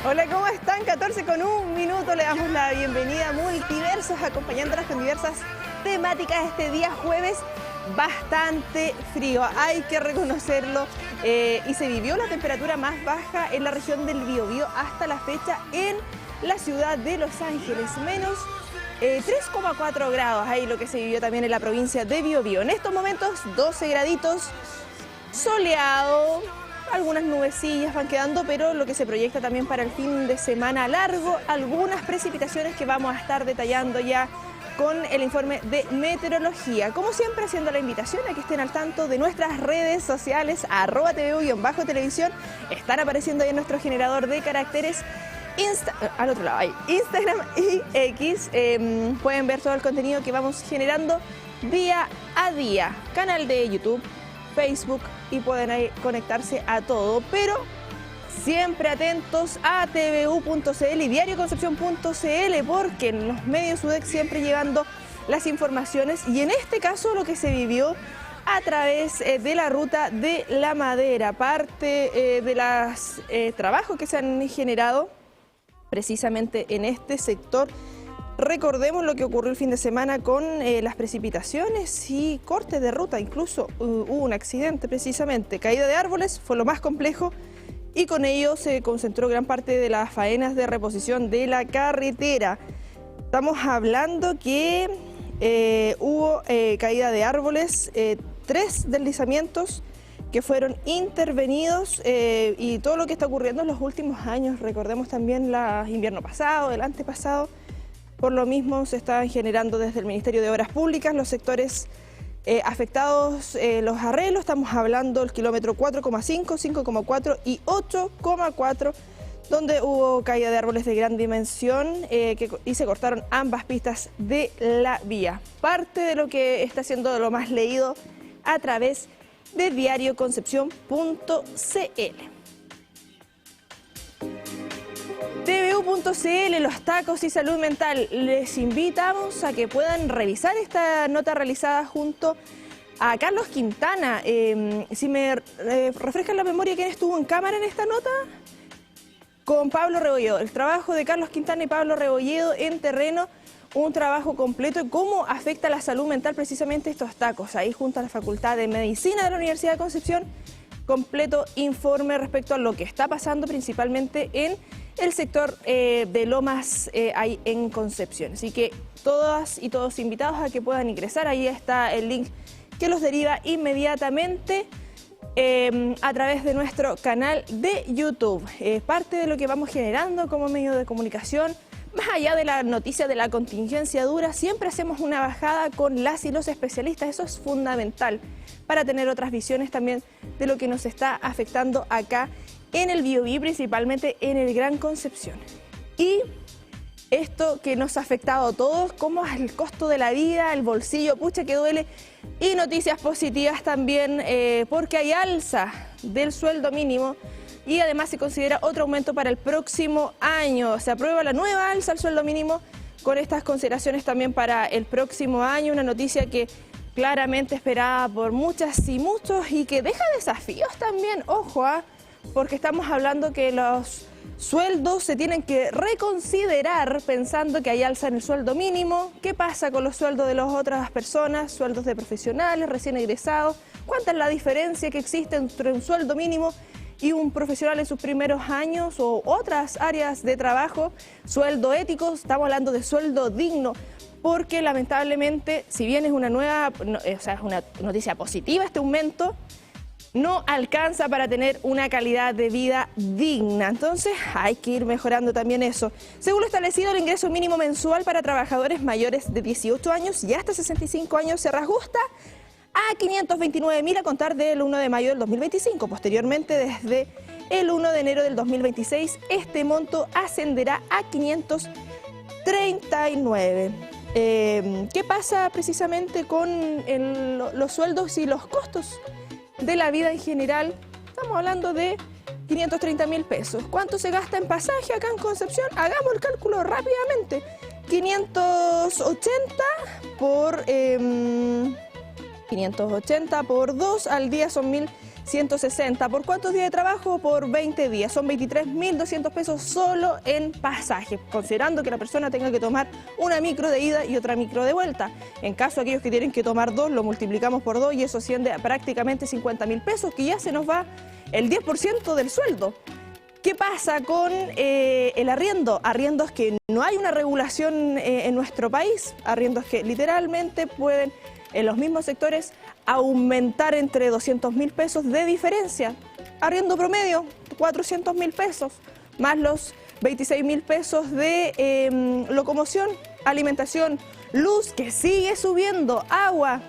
Hola, ¿cómo están? 14:01. Le damos la bienvenida a Multiversos, acompañándonos con diversas temáticas este día jueves. Bastante frío, hay que reconocerlo, y se vivió la temperatura más baja en la región del Biobío hasta la fecha en la ciudad de Los Ángeles, menos 3,4 grados, ahí lo que se vivió también en la provincia de Biobío. En estos momentos 12 graditos, soleado, algunas nubecillas van quedando, pero lo que se proyecta también para el fin de semana largo, algunas precipitaciones que vamos a estar detallando ya con el informe de meteorología. Como siempre, haciendo la invitación a que estén al tanto de nuestras redes sociales, @TVU_televisión, están apareciendo ahí en nuestro generador de caracteres, al otro lado hay Instagram y X. Pueden ver todo el contenido que vamos generando día a día, canal de YouTube, Facebook, y pueden ahí conectarse a todo, pero siempre atentos a tvu.cl y diarioconcepción.cl, porque en los medios UDEC siempre llevando las informaciones, y en este caso lo que se vivió a través de la ruta de la madera, parte de los trabajos que se han generado precisamente en este sector. Recordemos lo que ocurrió el fin de semana con las precipitaciones y cortes de ruta, incluso hubo un accidente precisamente, caída de árboles fue lo más complejo, y con ello se concentró gran parte de las faenas de reposición de la carretera. Estamos hablando que hubo caída de árboles, 3 deslizamientos que fueron intervenidos, y todo lo que está ocurriendo en los últimos años. Recordemos también el invierno pasado, el antepasado. Por lo mismo se están generando desde el Ministerio de Obras Públicas los sectores afectados, los arreglos. Estamos hablando del kilómetro 4,5, 5,4 y 8,4, donde hubo caída de árboles de gran dimensión y se cortaron ambas pistas de la vía. Parte de lo que está siendo lo más leído a través de diarioconcepción.cl. tvu.cl, los tacos y salud mental. Les invitamos a que puedan revisar esta nota realizada junto a Carlos Quintana. Si me refrescan la memoria, ¿quién estuvo en cámara en esta nota? Con Pablo Rebolledo. El trabajo de Carlos Quintana y Pablo Rebolledo en terreno, un trabajo completo de cómo afecta la salud mental precisamente estos tacos. Ahí junto a la Facultad de Medicina de la Universidad de Concepción, completo informe respecto a lo que está pasando principalmente en el sector de Lomas ahí en Concepción. Así que todas y todos invitados a que puedan ingresar. Ahí está el link que los deriva inmediatamente a través de nuestro canal de YouTube. Parte de lo que vamos generando como medio de comunicación, más allá de la noticia de la contingencia dura, siempre hacemos una bajada con las y los especialistas. Eso es fundamental para tener otras visiones también de lo que nos está afectando acá en el Biobío, principalmente en el Gran Concepción. Y esto que nos ha afectado a todos, como el costo de la vida, el bolsillo, pucha que duele, y noticias positivas también, porque hay alza del sueldo mínimo y además se considera otro aumento para el próximo año. Se aprueba la nueva alza al sueldo mínimo con estas consideraciones también para el próximo año, una noticia que claramente esperada por muchas y muchos y que deja desafíos también, ojo, porque estamos hablando que los sueldos se tienen que reconsiderar pensando que hay alza en el sueldo mínimo. ¿Qué pasa con los sueldos de las otras personas? Sueldos de profesionales, recién egresados. ¿Cuánta es la diferencia que existe entre un sueldo mínimo y un profesional en sus primeros años o otras áreas de trabajo? Sueldo ético, estamos hablando de sueldo digno, porque lamentablemente, si bien es una nueva, es una noticia positiva este aumento, no alcanza para tener una calidad de vida digna. Entonces hay que ir mejorando también eso. Según lo establecido, el ingreso mínimo mensual para trabajadores mayores de 18 años y hasta 65 años se reajusta a 529.000 a contar del 1 de mayo del 2025. Posteriormente, desde el 1 de enero del 2026, este monto ascenderá a 539. ¿Qué pasa precisamente con los sueldos y los costos de la vida en general? Estamos hablando de 530.000 pesos. ¿Cuánto se gasta en pasaje acá en Concepción? Hagamos el cálculo rápidamente. 580 por 2 al día son 1.000 160. ¿Por cuántos días de trabajo? Por 20 días. Son 23.200 pesos solo en pasaje, considerando que la persona tenga que tomar una micro de ida y otra micro de vuelta. En caso de aquellos que tienen que tomar dos, lo multiplicamos por 2 y eso asciende a prácticamente 50.000 pesos, que ya se nos va el 10% del sueldo. ¿Qué pasa con el arriendo? Arriendos que no hay una regulación en nuestro país, arriendos que literalmente pueden en los mismos sectores aumentar entre 200.000 pesos de diferencia. Arriendo promedio, 400.000 pesos, más los 26.000 pesos de locomoción, alimentación, luz que sigue subiendo, agua.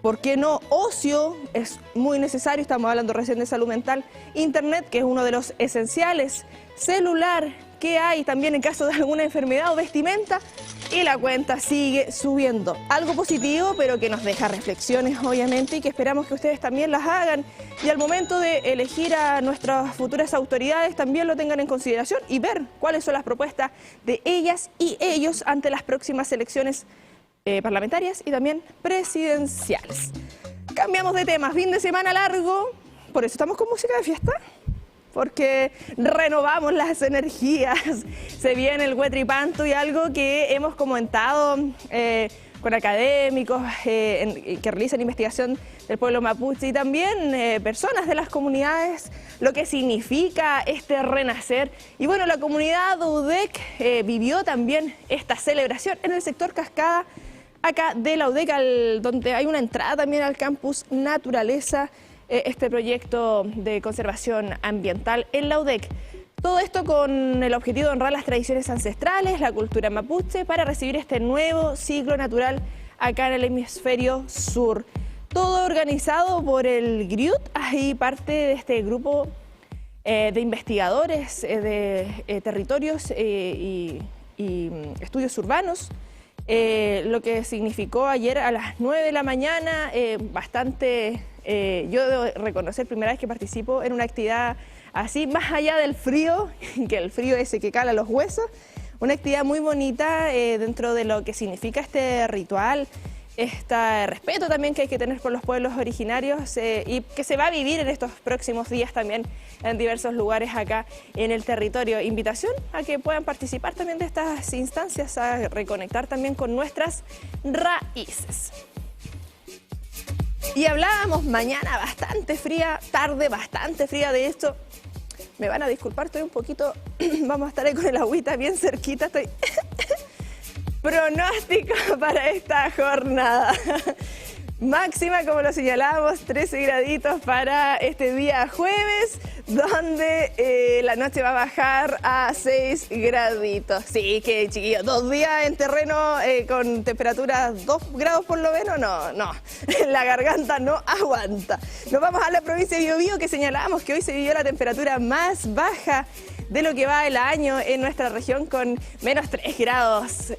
¿Por qué no? Ocio es muy necesario, estamos hablando recién de salud mental, internet, que es uno de los esenciales, celular, que hay también en caso de alguna enfermedad o vestimenta, y la cuenta sigue subiendo. Algo positivo, pero que nos deja reflexiones, obviamente, y que esperamos que ustedes también las hagan, y al momento de elegir a nuestras futuras autoridades también lo tengan en consideración y ver cuáles son las propuestas de ellas y ellos ante las próximas elecciones parlamentarias y también presidenciales. Cambiamos de tema, fin de semana largo, por eso estamos con música de fiesta, porque renovamos las energías. Se viene el Huetripantu y algo que hemos comentado con académicos que realizan investigación del pueblo mapuche y también personas de las comunidades, lo que significa este renacer. Y bueno, la comunidad UDEC vivió también esta celebración en el sector Cascada, acá de la UDEC, donde hay una entrada también al campus Naturaleza, este proyecto de conservación ambiental en la UDEC. Todo esto con el objetivo de honrar las tradiciones ancestrales, la cultura mapuche, para recibir este nuevo ciclo natural acá en el hemisferio sur. Todo organizado por el GRIUT, ahí parte de este grupo de investigadores de territorios y estudios urbanos. Lo que significó ayer a las 9 de la mañana, bastante, yo debo reconocer, primera vez que participo en una actividad así, más allá del frío, que el frío ese que cala los huesos, una actividad muy bonita dentro de lo que significa este ritual, este respeto también que hay que tener por los pueblos originarios y que se va a vivir en estos próximos días también en diversos lugares acá en el territorio. Invitación a que puedan participar también de estas instancias, a reconectar también con nuestras raíces. Y hablábamos mañana bastante fría, tarde bastante fría, de esto. Me van a disculpar, estoy un poquito, vamos a estar ahí con el agüita bien cerquita, estoy... Pronóstico para esta jornada. Máxima, como lo señalábamos, 13 graditos para este día jueves, donde la noche va a bajar a 6 graditos. Sí, que chiquillos, 2 días en terreno con temperaturas 2 grados por lo menos, no, la garganta no aguanta. Nos vamos a la provincia de Biobío, que señalábamos que hoy se vivió la temperatura más baja de lo que va el año en nuestra región, con menos 3 grados.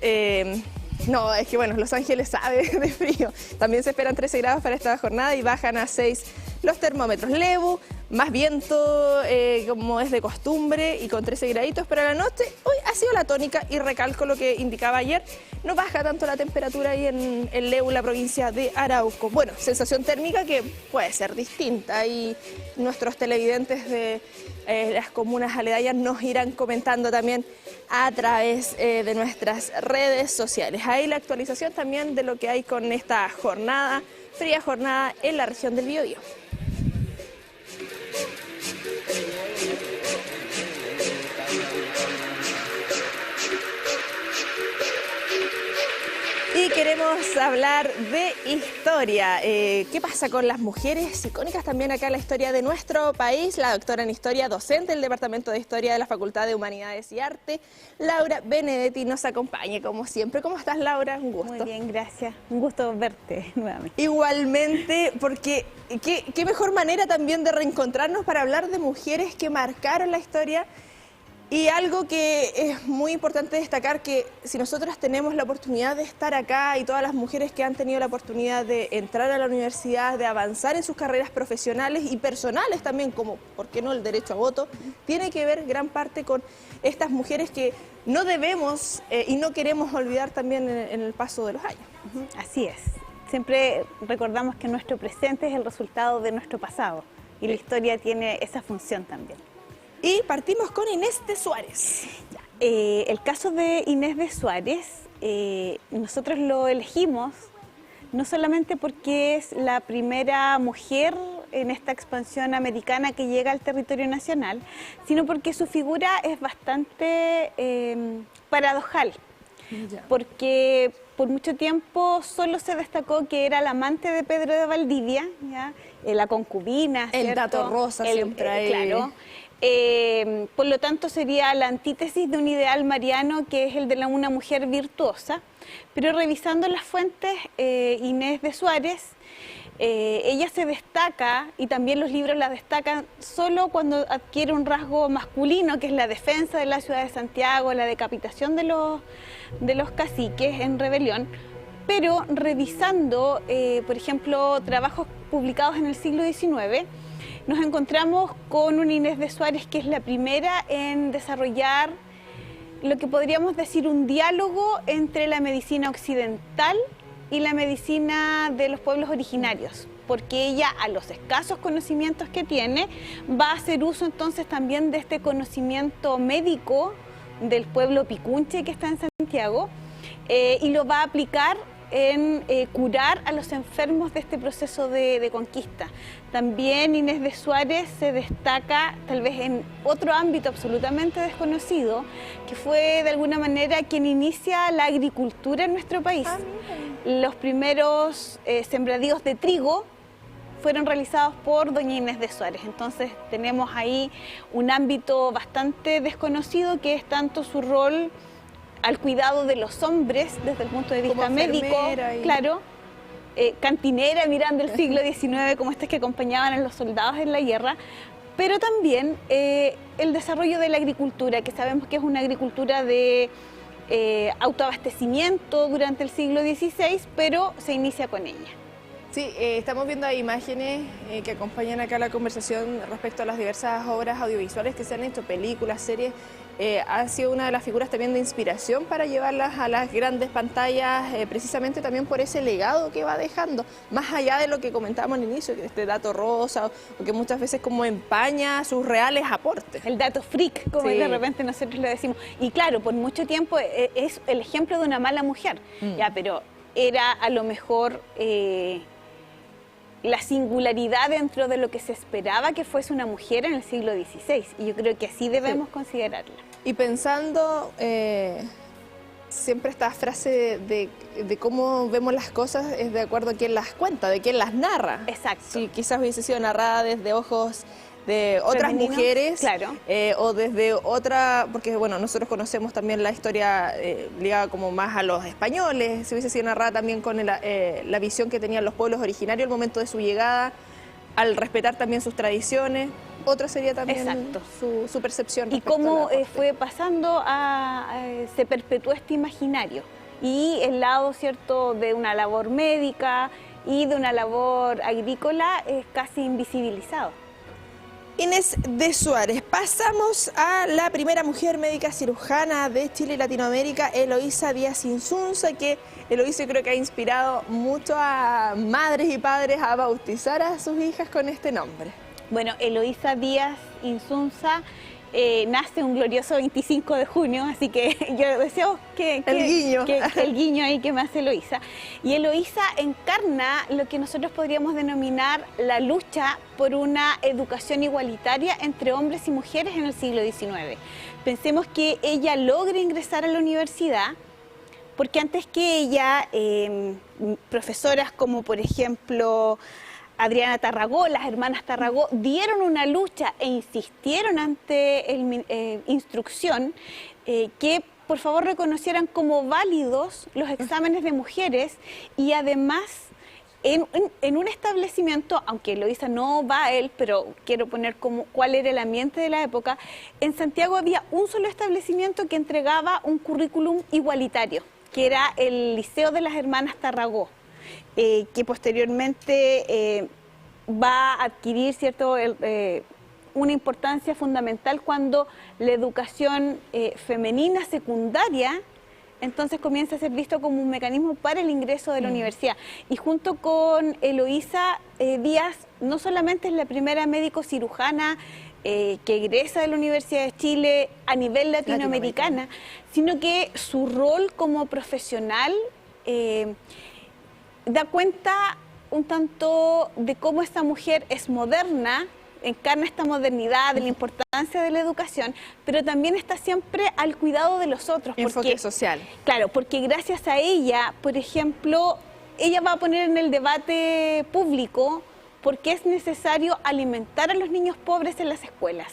No, es que bueno, Los Ángeles sabe de frío. También se esperan 13 grados para esta jornada y bajan a 6 los termómetros. Lebu, más viento como es de costumbre y con 13 graditos para la noche. Hoy ha sido la tónica y recalco lo que indicaba ayer. No baja tanto la temperatura ahí en Lebu, la provincia de Arauco. Bueno, sensación térmica que puede ser distinta y nuestros televidentes de las comunas aledañas nos irán comentando también a través de nuestras redes sociales. Ahí la actualización también de lo que hay con esta jornada, fría jornada en la región del Biobío. Y queremos hablar de historia. ¿Qué pasa con las mujeres icónicas también acá en la historia de nuestro país? La doctora en Historia, docente del Departamento de Historia de la Facultad de Humanidades y Arte, Laura Benedetti, nos acompaña como siempre. ¿Cómo estás, Laura? Un gusto. Muy bien, gracias. Un gusto verte nuevamente. Igualmente, porque qué mejor manera también de reencontrarnos para hablar de mujeres que marcaron la historia. Y algo que es muy importante destacar, que si nosotras tenemos la oportunidad de estar acá y todas las mujeres que han tenido la oportunidad de entrar a la universidad, de avanzar en sus carreras profesionales y personales también, como, ¿por qué no?, el derecho a voto, tiene que ver gran parte con estas mujeres que no debemos y no queremos olvidar también en el paso de los años. Así es. Siempre recordamos que nuestro presente es el resultado de nuestro pasado. y la historia tiene esa función también. Y partimos con Inés de Suárez. El caso de Inés de Suárez, nosotros lo elegimos no solamente porque es la primera mujer en esta expansión americana que llega al territorio nacional, sino porque su figura es bastante paradojal. Porque por mucho tiempo solo se destacó que era la amante de Pedro de Valdivia, ¿ya? La concubina, el ¿cierto? dato rosa siempre ahí. Claro. Por lo tanto sería la antítesis de un ideal mariano que es el de una mujer virtuosa, pero revisando las fuentes, Inés de Suárez, ella se destaca, y también los libros la destacan, solo cuando adquiere un rasgo masculino, que es la defensa de la ciudad de Santiago, la decapitación de los caciques en rebelión, pero revisando, por ejemplo, trabajos publicados en el siglo XIX, nos encontramos con una Inés de Suárez que es la primera en desarrollar lo que podríamos decir un diálogo entre la medicina occidental y la medicina de los pueblos originarios, porque ella, a los escasos conocimientos que tiene, va a hacer uso entonces también de este conocimiento médico del pueblo picunche que está en Santiago, y lo va a aplicar en curar a los enfermos de este proceso de conquista. También Inés de Suárez se destaca tal vez en otro ámbito absolutamente desconocido, que fue de alguna manera quien inicia la agricultura en nuestro país. Los primeros sembradíos de trigo fueron realizados por doña Inés de Suárez. Entonces tenemos ahí un ámbito bastante desconocido, que es tanto su rol al cuidado de los hombres desde el punto de vista médico, claro, cantinera mirando el siglo XIX, como estas que acompañaban a los soldados en la guerra, pero también el desarrollo de la agricultura, que sabemos que es una agricultura de autoabastecimiento durante el siglo XVI, pero se inicia con ella. Sí, estamos viendo imágenes que acompañan acá la conversación respecto a las diversas obras audiovisuales que se han hecho, películas, series. Ha sido una de las figuras también de inspiración para llevarlas a las grandes pantallas, precisamente también por ese legado que va dejando, más allá de lo que comentábamos al inicio, que este dato rosa, o que muchas veces como empaña sus reales aportes. El dato freak, como de repente nosotros le decimos. Y claro, por mucho tiempo es el ejemplo de una mala mujer, ya, pero era a lo mejor la singularidad dentro de lo que se esperaba que fuese una mujer en el siglo XVI, y yo creo que así debemos considerarla. Y pensando, siempre esta frase de cómo vemos las cosas es de acuerdo a quién las cuenta, de quién las narra. Exacto. Si quizás hubiese sido narrada desde ojos de otras femeninos, mujeres, claro, o desde otra, porque bueno, nosotros conocemos también la historia ligada como más a los españoles, si hubiese sido narrada también con la visión que tenían los pueblos originarios al momento de su llegada, al respetar también sus tradiciones. Otra sería también su percepción. Y cómo fue pasando se perpetuó este imaginario. Y el lado, ¿cierto?, de una labor médica y de una labor agrícola es casi invisibilizado. Inés de Suárez. Pasamos a la primera mujer médica cirujana de Chile y Latinoamérica, Eloísa Díaz Insunza, que Eloísa creo que ha inspirado mucho a madres y padres a bautizar a sus hijas con este nombre. Bueno, Eloísa Díaz Insunza nace un glorioso 25 de junio, así que yo deseo que el guiño ahí que me hace Eloísa. Y Eloísa encarna lo que nosotros podríamos denominar la lucha por una educación igualitaria entre hombres y mujeres en el siglo XIX. Pensemos que ella logra ingresar a la universidad, porque antes que ella, profesoras como por ejemplo Adriana Tarragó, las hermanas Tarragó, dieron una lucha e insistieron ante instrucción que por favor reconocieran como válidos los exámenes de mujeres, y además en un establecimiento, aunque Eloísa no va a él, pero quiero poner cuál era el ambiente de la época, en Santiago había un solo establecimiento que entregaba un currículum igualitario, que era el Liceo de las Hermanas Tarragó. Que posteriormente va a adquirir una importancia fundamental cuando la educación femenina secundaria entonces comienza a ser visto como un mecanismo para el ingreso de la universidad. Y junto con Eloísa Díaz, no solamente es la primera médico cirujana que egresa de la Universidad de Chile a nivel latinoamericana, sino que su rol como profesional da cuenta un tanto de cómo esta mujer es moderna, encarna esta modernidad, de la importancia de la educación, pero también está siempre al cuidado de los otros. Enfoque social. Claro, porque gracias a ella, por ejemplo, ella va a poner en el debate público por qué es necesario alimentar a los niños pobres en las escuelas.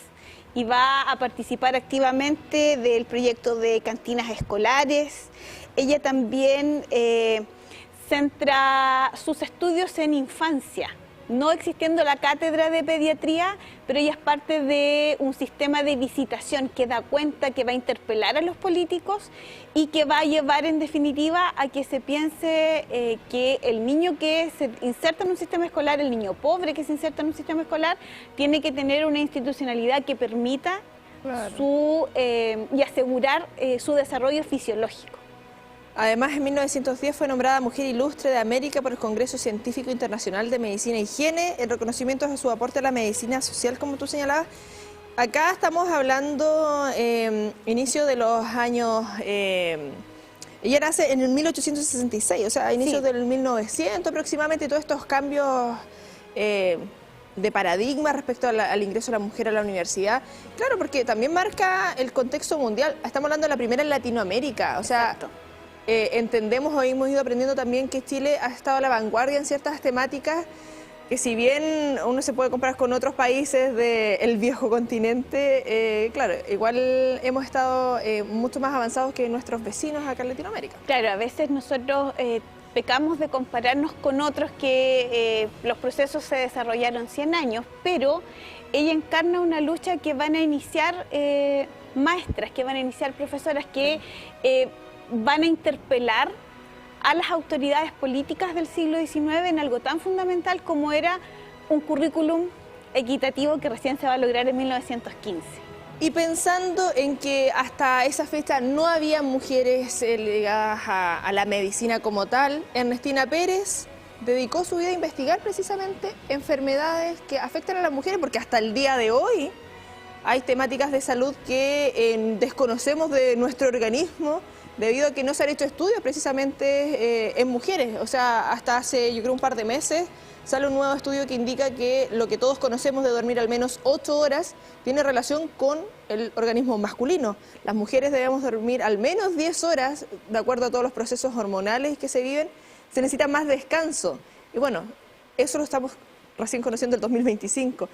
Y va a participar activamente del proyecto de cantinas escolares. Ella también centra sus estudios en infancia, no existiendo la cátedra de pediatría, pero ella es parte de un sistema de visitación que da cuenta, que va a interpelar a los políticos y que va a llevar en definitiva a que se piense que el niño que se inserta en un sistema escolar, el niño pobre que se inserta en un sistema escolar, tiene que tener una institucionalidad que permita y asegurar su desarrollo fisiológico. Además, en 1910 fue nombrada Mujer Ilustre de América por el Congreso Científico Internacional de Medicina e Higiene, en reconocimiento a su aporte a la medicina social, como tú señalabas. Acá estamos hablando inicio de los años... ella nace en el 1866, o sea, a inicios del 1900 aproximadamente, y todos estos cambios de paradigma respecto al ingreso de la mujer a la universidad. Claro, porque también marca el contexto mundial. Estamos hablando de la primera en Latinoamérica, o sea... Exacto. Entendemos o hemos ido aprendiendo también que Chile ha estado a la vanguardia en ciertas temáticas que, si bien uno se puede comparar con otros países del viejo continente, claro, igual hemos estado mucho más avanzados que nuestros vecinos acá en Latinoamérica. Claro, a veces nosotros pecamos de compararnos con otros que los procesos se desarrollaron 100 años, pero ella encarna una lucha que van a iniciar maestras, que van a iniciar profesoras, que van a interpelar a las autoridades políticas del siglo XIX en algo tan fundamental como era un currículum equitativo que recién se va a lograr en 1915. Y pensando en que hasta esa fecha no había mujeres ligadas a la medicina como tal, Ernestina Pérez dedicó su vida a investigar precisamente enfermedades que afectan a las mujeres, porque hasta el día de hoy hay temáticas de salud que desconocemos de nuestro organismo, debido a que no se han hecho estudios precisamente en mujeres. O sea, hasta hace, yo creo, un par de meses, sale un nuevo estudio que indica que lo que todos conocemos de dormir al menos 8 horas tiene relación con el organismo masculino. Las mujeres debemos dormir al menos 10 horas, de acuerdo a todos los procesos hormonales que se viven. Se necesita más descanso. Y bueno, eso lo estamos recién conociendo el 2025.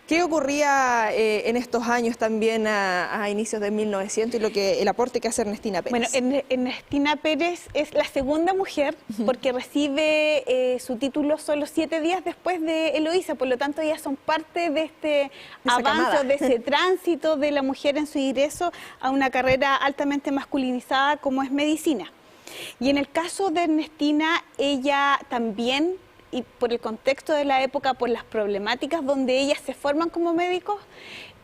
¿Qué ocurría en estos años también a inicios de 1900 y el aporte que hace Ernestina Pérez? Bueno, Ernestina Pérez es la segunda mujer porque recibe su título solo 7 días después de Eloísa, por lo tanto ellas son parte de este avance, de ese tránsito de la mujer en su ingreso a una carrera altamente masculinizada como es medicina. Y en el caso de Ernestina, ella también, y por el contexto de la época, por las problemáticas donde ellas se forman como médicos,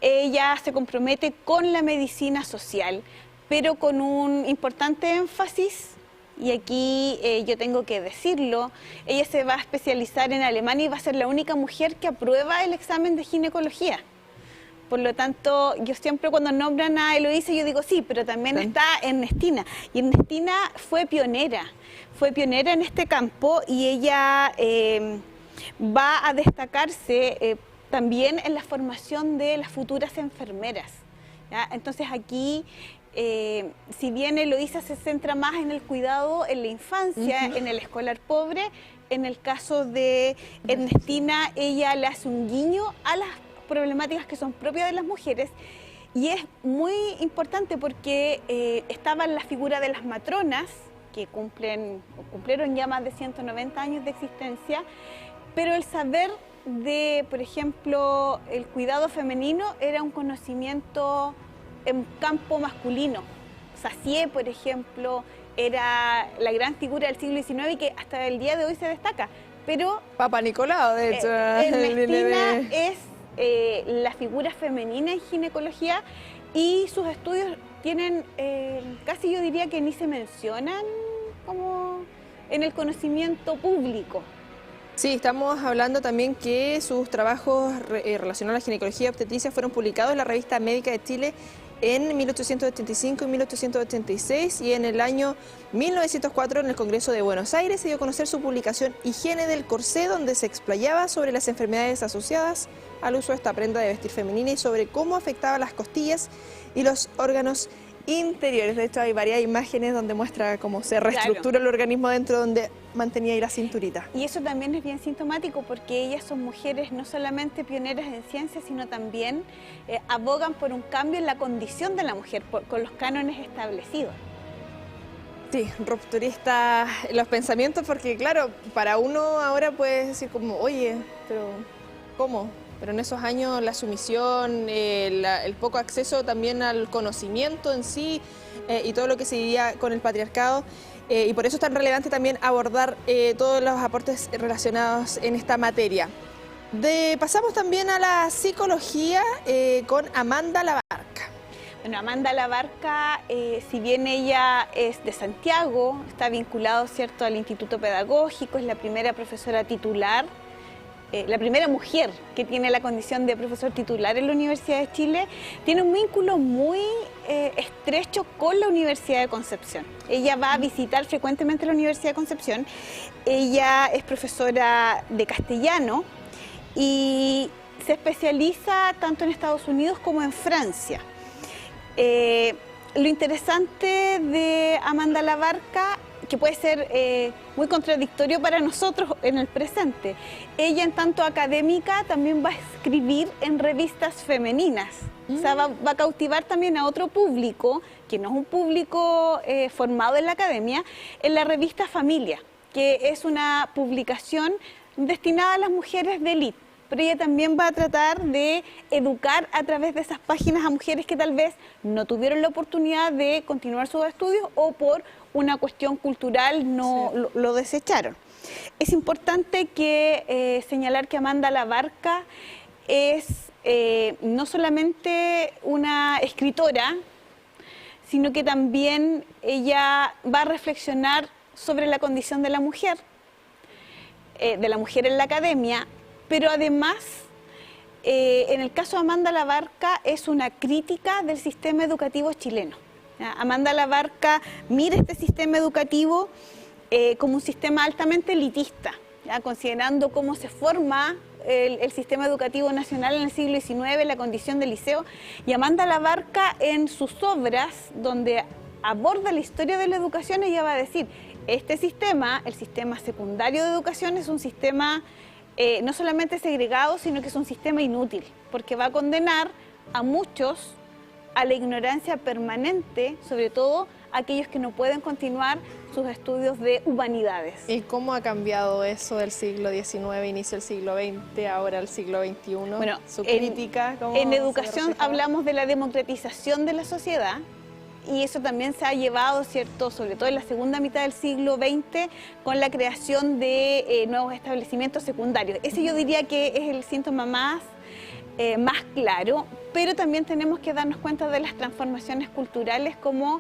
ella se compromete con la medicina social, pero con un importante énfasis, y aquí yo tengo que decirlo, ella se va a especializar en Alemania y va a ser la única mujer que aprueba el examen de ginecología. Por lo tanto, yo siempre cuando nombran a Eloísa, yo digo sí, pero también está Ernestina. Y Ernestina fue pionera en este campo, y ella va a destacarse también en la formación de las futuras enfermeras, ¿ya? Entonces aquí, si bien Eloísa se centra más en el cuidado en la infancia, en el escolar pobre, en el caso de Ernestina, ella le hace un guiño a las problemáticas que son propias de las mujeres, y es muy importante porque estaban la figura de las matronas, que cumplieron ya más de 190 años de existencia, pero el saber de, por ejemplo, el cuidado femenino era un conocimiento en campo masculino. Sacié, por ejemplo, era la gran figura del siglo XIX y que hasta el día de hoy se destaca, pero Papa Nicolau, de hecho. Ernestina es la figura femenina en ginecología, y sus estudios tienen, casi yo diría que ni se mencionan como en el conocimiento público. Sí, estamos hablando también que sus trabajos relacionados a la ginecología y obstetricia fueron publicados en la Revista Médica de Chile en 1885 y 1886, y en el año 1904 en el Congreso de Buenos Aires se dio a conocer su publicación Higiene del corsé, donde se explayaba sobre las enfermedades asociadas al uso de esta prenda de vestir femenina y sobre cómo afectaba las costillas y los órganos interiores. De hecho, hay varias imágenes donde muestra cómo se reestructura el organismo dentro, donde mantenía ahí la cinturita. Y eso también es bien sintomático, porque ellas son mujeres no solamente pioneras en ciencia, sino también abogan por un cambio en la condición de la mujer, con los cánones establecidos. Sí, rupturista los pensamientos, porque claro, para uno ahora puede decir como, oye, pero ¿cómo? Pero en esos años la sumisión, el poco acceso también al conocimiento en sí, y todo lo que se vivía con el patriarcado, y por eso es tan relevante también abordar todos los aportes relacionados en esta materia. Pasamos también a la psicología con Amanda Labarca. Bueno, Amanda Labarca, si bien ella es de Santiago, está vinculado, ¿cierto?, al Instituto Pedagógico, es la primera profesora titular, la primera mujer que tiene la condición de profesor titular en la Universidad de Chile, tiene un vínculo muy estrecho con la Universidad de Concepción. Ella va a visitar frecuentemente la Universidad de Concepción. Ella es profesora de castellano y se especializa tanto en Estados Unidos como en Francia. Lo interesante de Amanda Labarca, que puede ser muy contradictorio para nosotros en el presente, ella en tanto académica también va a escribir en revistas femeninas. O sea, va a cautivar también a otro público, que no es un público formado en la academia, en la revista Familia, que es una publicación destinada a las mujeres de élite. Pero ella también va a tratar de educar a través de esas páginas a mujeres que tal vez no tuvieron la oportunidad de continuar sus estudios o por una cuestión cultural no lo desecharon. Es importante que señalar que Amanda Labarca es no solamente una escritora, sino que también ella va a reflexionar sobre la condición de la mujer en la academia, pero además, en el caso de Amanda Labarca, es una crítica del sistema educativo chileno. Amanda Labarca mira este sistema educativo como un sistema altamente elitista, considerando cómo se forma el sistema educativo nacional en el siglo XIX, la condición del liceo. Y Amanda Labarca, en sus obras, donde aborda la historia de la educación, ella va a decir, este sistema, el sistema secundario de educación, es un sistema no solamente segregado, sino que es un sistema inútil, porque va a condenar a muchos a la ignorancia permanente, sobre todo aquellos que no pueden continuar sus estudios de humanidades. ¿Y cómo ha cambiado eso del siglo XIX, inicio del siglo XX, ahora el siglo XXI? Bueno, su crítica, en educación hablamos de la democratización de la sociedad, y eso también se ha llevado, ¿cierto?, sobre todo en la segunda mitad del siglo XX, con la creación de nuevos establecimientos secundarios. Ese yo diría que es el síntoma más claro, pero también tenemos que darnos cuenta de las transformaciones culturales, como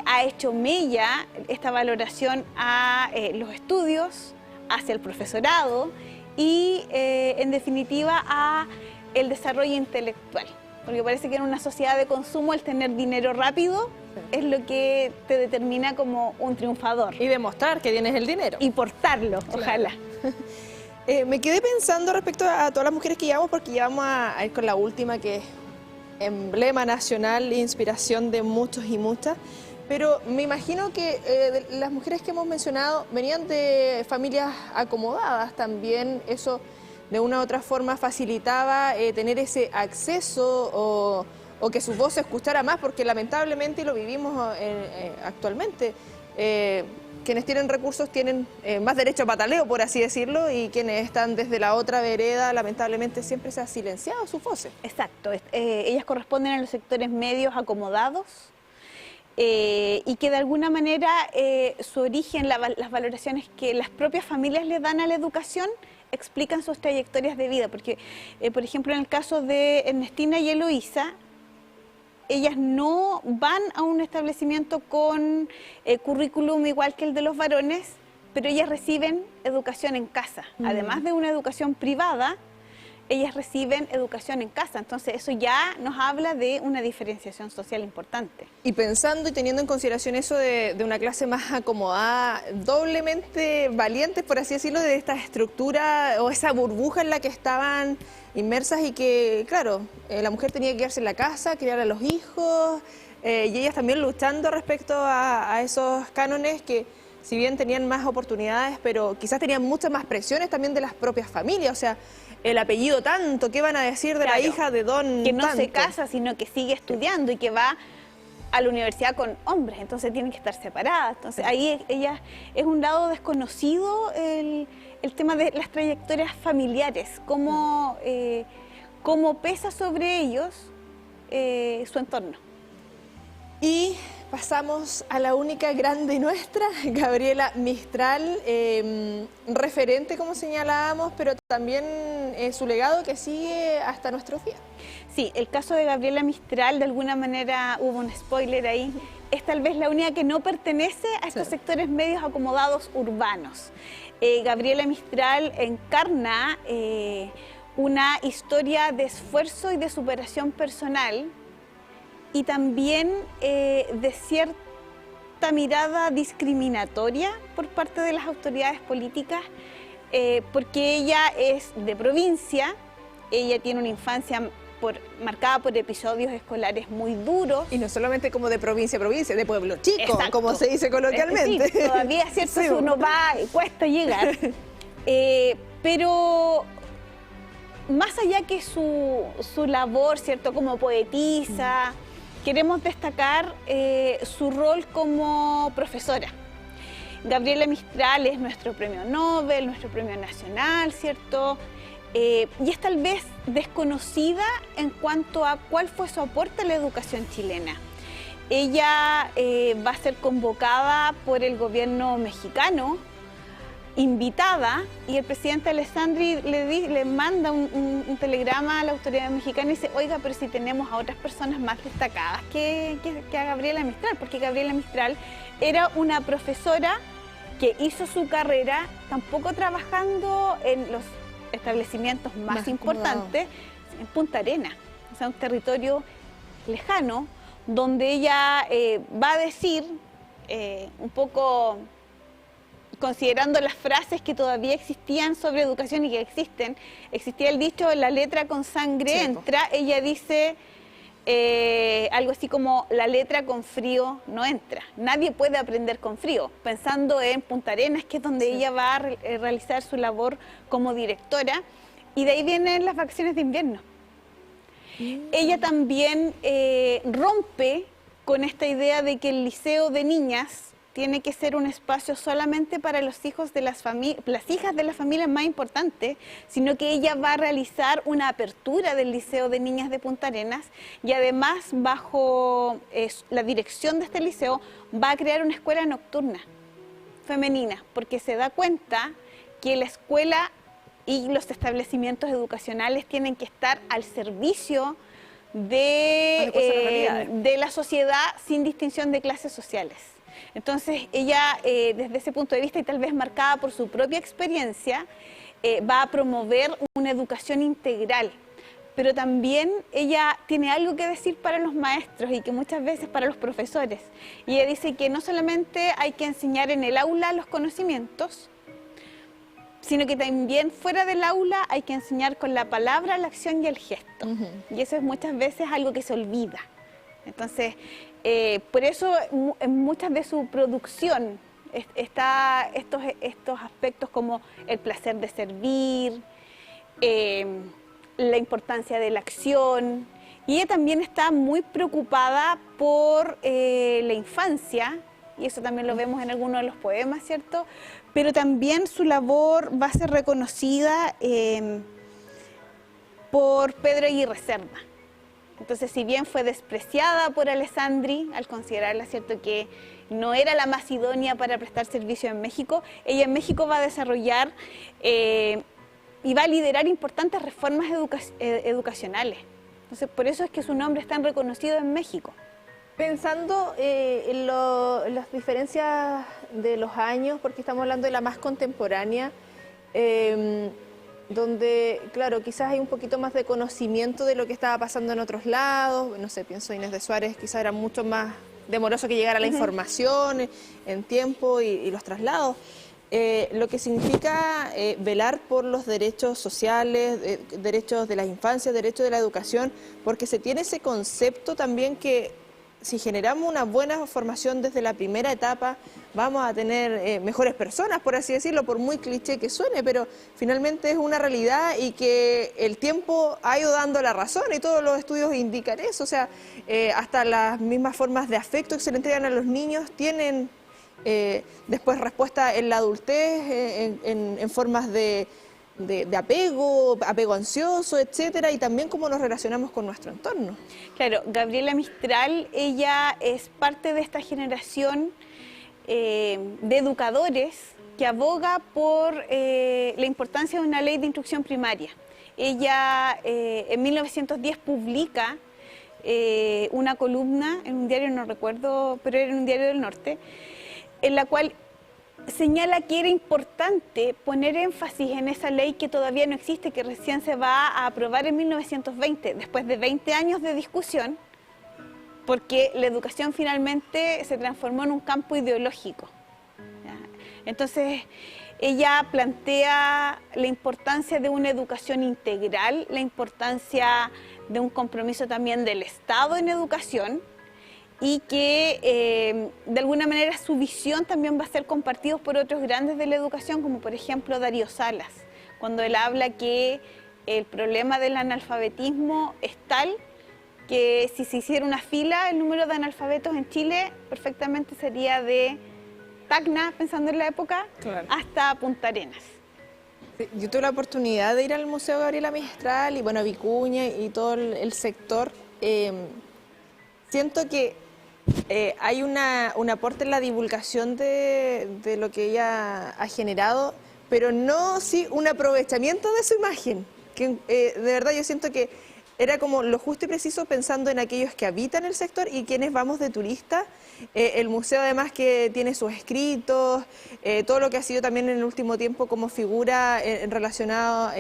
ha hecho mella esta valoración a los estudios, hacia el profesorado y, en definitiva, a el desarrollo intelectual. Porque parece que en una sociedad de consumo el tener dinero rápido es lo que te determina como un triunfador. Y demostrar que tienes el dinero. Y portarlo, claro. Ojalá. Me quedé pensando respecto a todas las mujeres que llevamos, porque ya vamos a ir con la última, que es emblema nacional, inspiración de muchos y muchas. Pero me imagino que las mujeres que hemos mencionado venían de familias acomodadas también. Eso de una u otra forma facilitaba tener ese acceso o que su voz se escuchara más, porque lamentablemente, y lo vivimos actualmente, quienes tienen recursos tienen más derecho a pataleo, por así decirlo, y quienes están desde la otra vereda, lamentablemente siempre se ha silenciado sus voces. Exacto, ellas corresponden a los sectores medios acomodados, y que de alguna manera su origen, las valoraciones que las propias familias le dan a la educación, explican sus trayectorias de vida, porque, por ejemplo, en el caso de Ernestina y Eloísa, ellas no van a un establecimiento con currículum igual que el de los varones, pero ellas reciben educación en casa. Además de una educación privada, ellas reciben educación en casa. Entonces eso ya nos habla de una diferenciación social importante. Y pensando y teniendo en consideración eso de una clase más acomodada, doblemente valientes, por así decirlo, de esta estructura o esa burbuja en la que estaban inmersas y que, claro, la mujer tenía que quedarse en la casa, criar a los hijos, y ellas también luchando respecto a esos cánones que, si bien tenían más oportunidades, pero quizás tenían muchas más presiones también de las propias familias, o sea, el apellido tanto, ¿qué van a decir de la hija de don que no tanto? se casa, sino que sigue estudiando y que va a la universidad con hombres, entonces tienen que estar separadas. Entonces ahí ella es un lado desconocido el tema de las trayectorias familiares, cómo pesa sobre ellos su entorno. Y pasamos a la única grande nuestra, Gabriela Mistral, referente, como señalábamos, pero también su legado que sigue hasta nuestros días. Sí, el caso de Gabriela Mistral, de alguna manera hubo un spoiler ahí, es tal vez la única que no pertenece a estos sectores medios acomodados urbanos. Gabriela Mistral encarna una historia de esfuerzo y de superación personal, y también de cierta mirada discriminatoria por parte de las autoridades políticas, porque ella es de provincia, ella tiene una infancia marcada por episodios escolares muy duros. Y no solamente como de provincia a provincia, de pueblo chico, exacto, como se dice coloquialmente. Sí, todavía, ¿cierto? Sí, uno va y cuesta llegar. Pero más allá que su labor, ¿cierto?, como poetisa, queremos destacar su rol como profesora. Gabriela Mistral es nuestro premio Nobel, nuestro premio nacional, ¿cierto? Y es tal vez desconocida en cuanto a cuál fue su aporte a la educación chilena. Ella va a ser convocada por el gobierno mexicano, invitada, y el presidente Alessandri le manda un telegrama a la autoridad mexicana y dice: oiga, pero si tenemos a otras personas más destacadas que a Gabriela Mistral, porque Gabriela Mistral era una profesora que hizo su carrera tampoco trabajando en los establecimientos más importantes, en Punta Arenas, o sea, un territorio lejano, donde ella va a decir, un poco considerando las frases que todavía existían sobre educación y que existía el dicho: la letra con sangre entra. Ella dice algo así como: la letra con frío no entra, nadie puede aprender con frío, pensando en Punta Arenas, que es donde ella va a realizar su labor como directora, y de ahí vienen las vacaciones de invierno. Ella también rompe con esta idea de que el liceo de niñas tiene que ser un espacio solamente para los hijos de las hijas de las familias más importantes, sino que ella va a realizar una apertura del Liceo de Niñas de Punta Arenas, y además, bajo la dirección de este liceo, va a crear una escuela nocturna femenina, porque se da cuenta que la escuela y los establecimientos educacionales tienen que estar al servicio de la sociedad, sin distinción de clases sociales. Entonces ella, desde ese punto de vista, y tal vez marcada por su propia experiencia, va a promover una educación integral. Pero también ella tiene algo que decir para los maestros y que muchas veces para los profesores. Y ella dice que no solamente hay que enseñar en el aula los conocimientos, sino que también fuera del aula hay que enseñar con la palabra, la acción y el gesto. Y eso es muchas veces algo que se olvida. Entonces, por eso en muchas de su producción está estos aspectos como el placer de servir, la importancia de la acción, y ella también está muy preocupada por la infancia, y eso también lo vemos en algunos de los poemas, ¿cierto? Pero también su labor va a ser reconocida por Pedro Aguirre Cerda. Entonces, si bien fue despreciada por Alessandri al considerarla, ¿cierto?, que no era la más idónea para prestar servicio en México, ella en México va a desarrollar y va a liderar importantes reformas educacionales. Entonces, por eso es que su nombre es tan reconocido en México. Pensando en las diferencias de los años, porque estamos hablando de la más contemporánea, donde, claro, quizás hay un poquito más de conocimiento de lo que estaba pasando en otros lados. No sé, pienso Inés de Suárez, quizás era mucho más demoroso que llegara la información en tiempo y los traslados. Lo que significa velar por los derechos sociales, derechos de la infancia, derechos de la educación, porque se tiene ese concepto también que si generamos una buena formación desde la primera etapa, vamos a tener mejores personas, por así decirlo, por muy cliché que suene, pero finalmente es una realidad y que el tiempo ha ido dando la razón y todos los estudios indican eso. O sea, hasta las mismas formas de afecto que se le entregan a los niños tienen después respuesta en la adultez, en formas de apego ansioso, etcétera, y también cómo nos relacionamos con nuestro entorno. Claro, Gabriela Mistral, ella es parte de esta generación de educadores que aboga por la importancia de una ley de instrucción primaria. Ella en 1910 publica una columna en un diario, no recuerdo, pero era en un diario del norte, en la cual señala que era importante poner énfasis en esa ley que todavía no existe, que recién se va a aprobar en 1920, después de 20 años de discusión, porque la educación finalmente se transformó en un campo ideológico. ¿Ya? Entonces, ella plantea la importancia de una educación integral, la importancia de un compromiso también del Estado en educación, y que de alguna manera su visión también va a ser compartida por otros grandes de la educación, como por ejemplo Darío Salas, cuando él habla que el problema del analfabetismo es tal que si se hiciera una fila, el número de analfabetos en Chile perfectamente sería de Tacna, pensando en la época, claro, hasta Punta Arenas. Yo tuve la oportunidad de ir al Museo Gabriela Mistral y bueno, Vicuña y todo el sector. Siento que hay un aporte en la divulgación de lo que ella ha generado, pero no sí un aprovechamiento de su imagen, que de verdad yo siento que era como lo justo y preciso pensando en aquellos que habitan el sector y quienes vamos de turistas. El museo además que tiene sus escritos, todo lo que ha sido también en el último tiempo como figura relacionado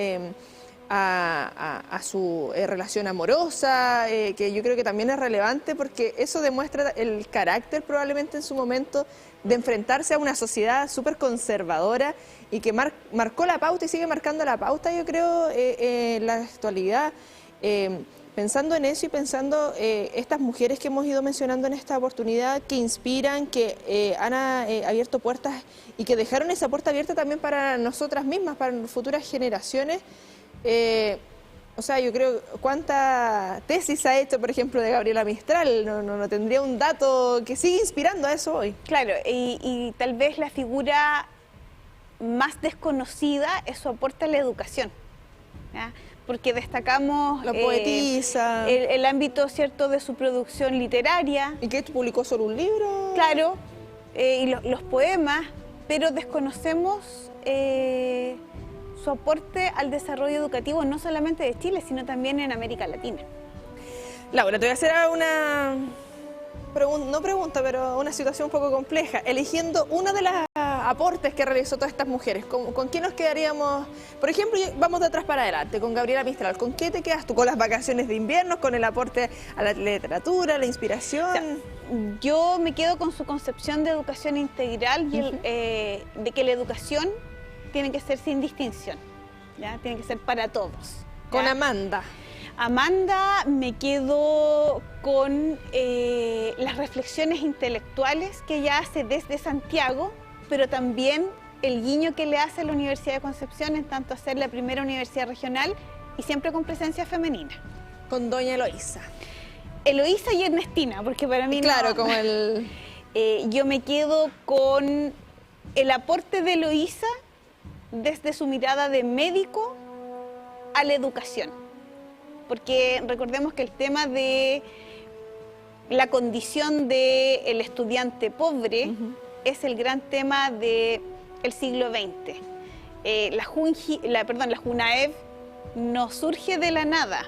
a su relación amorosa, que yo creo que también es relevante porque eso demuestra el carácter probablemente en su momento de enfrentarse a una sociedad súper conservadora y que marcó la pauta y sigue marcando la pauta, yo creo, en la actualidad. Pensando en eso y pensando estas mujeres que hemos ido mencionando en esta oportunidad, que inspiran, que han abierto puertas y que dejaron esa puerta abierta también para nosotras mismas, para futuras generaciones. O sea, yo creo, ¿cuánta tesis ha hecho, por ejemplo, de Gabriela Mistral? No tendría un dato que sigue inspirando a eso hoy. Claro, y tal vez la figura más desconocida es su aporte a la educación, ¿ya? Porque destacamos la poetisa, el ámbito, ¿cierto?, de su producción literaria. ¿Y que publicó solo un libro? Claro, y los poemas, pero desconocemos su aporte al desarrollo educativo no solamente de Chile, sino también en América Latina. Laura, te voy a hacer una una situación un poco compleja. Eligiendo uno de los aportes que realizó todas estas mujeres, ¿con qué nos quedaríamos? Por ejemplo, vamos de atrás para adelante, con Gabriela Mistral. ¿Con qué te quedas tú? ¿Con las vacaciones de invierno? ¿Con el aporte a la literatura, la inspiración? O sea, yo me quedo con su concepción de educación integral y de que la educación tiene que ser sin distinción, ¿ya? Tiene que ser para todos, ¿ya? Con Amanda. Amanda, me quedo con las reflexiones intelectuales que ella hace desde Santiago, pero también el guiño que le hace a la Universidad de Concepción en tanto a ser la primera universidad regional y siempre con presencia femenina. Con doña Eloísa. Eloísa y Ernestina, porque para mí claro, no, como el... yo me quedo con el aporte de Eloísa desde su mirada de médico a la educación. Porque recordemos que el tema de la condición del estudiante pobre es el gran tema del siglo XX. La JUNAEV no surge de la nada,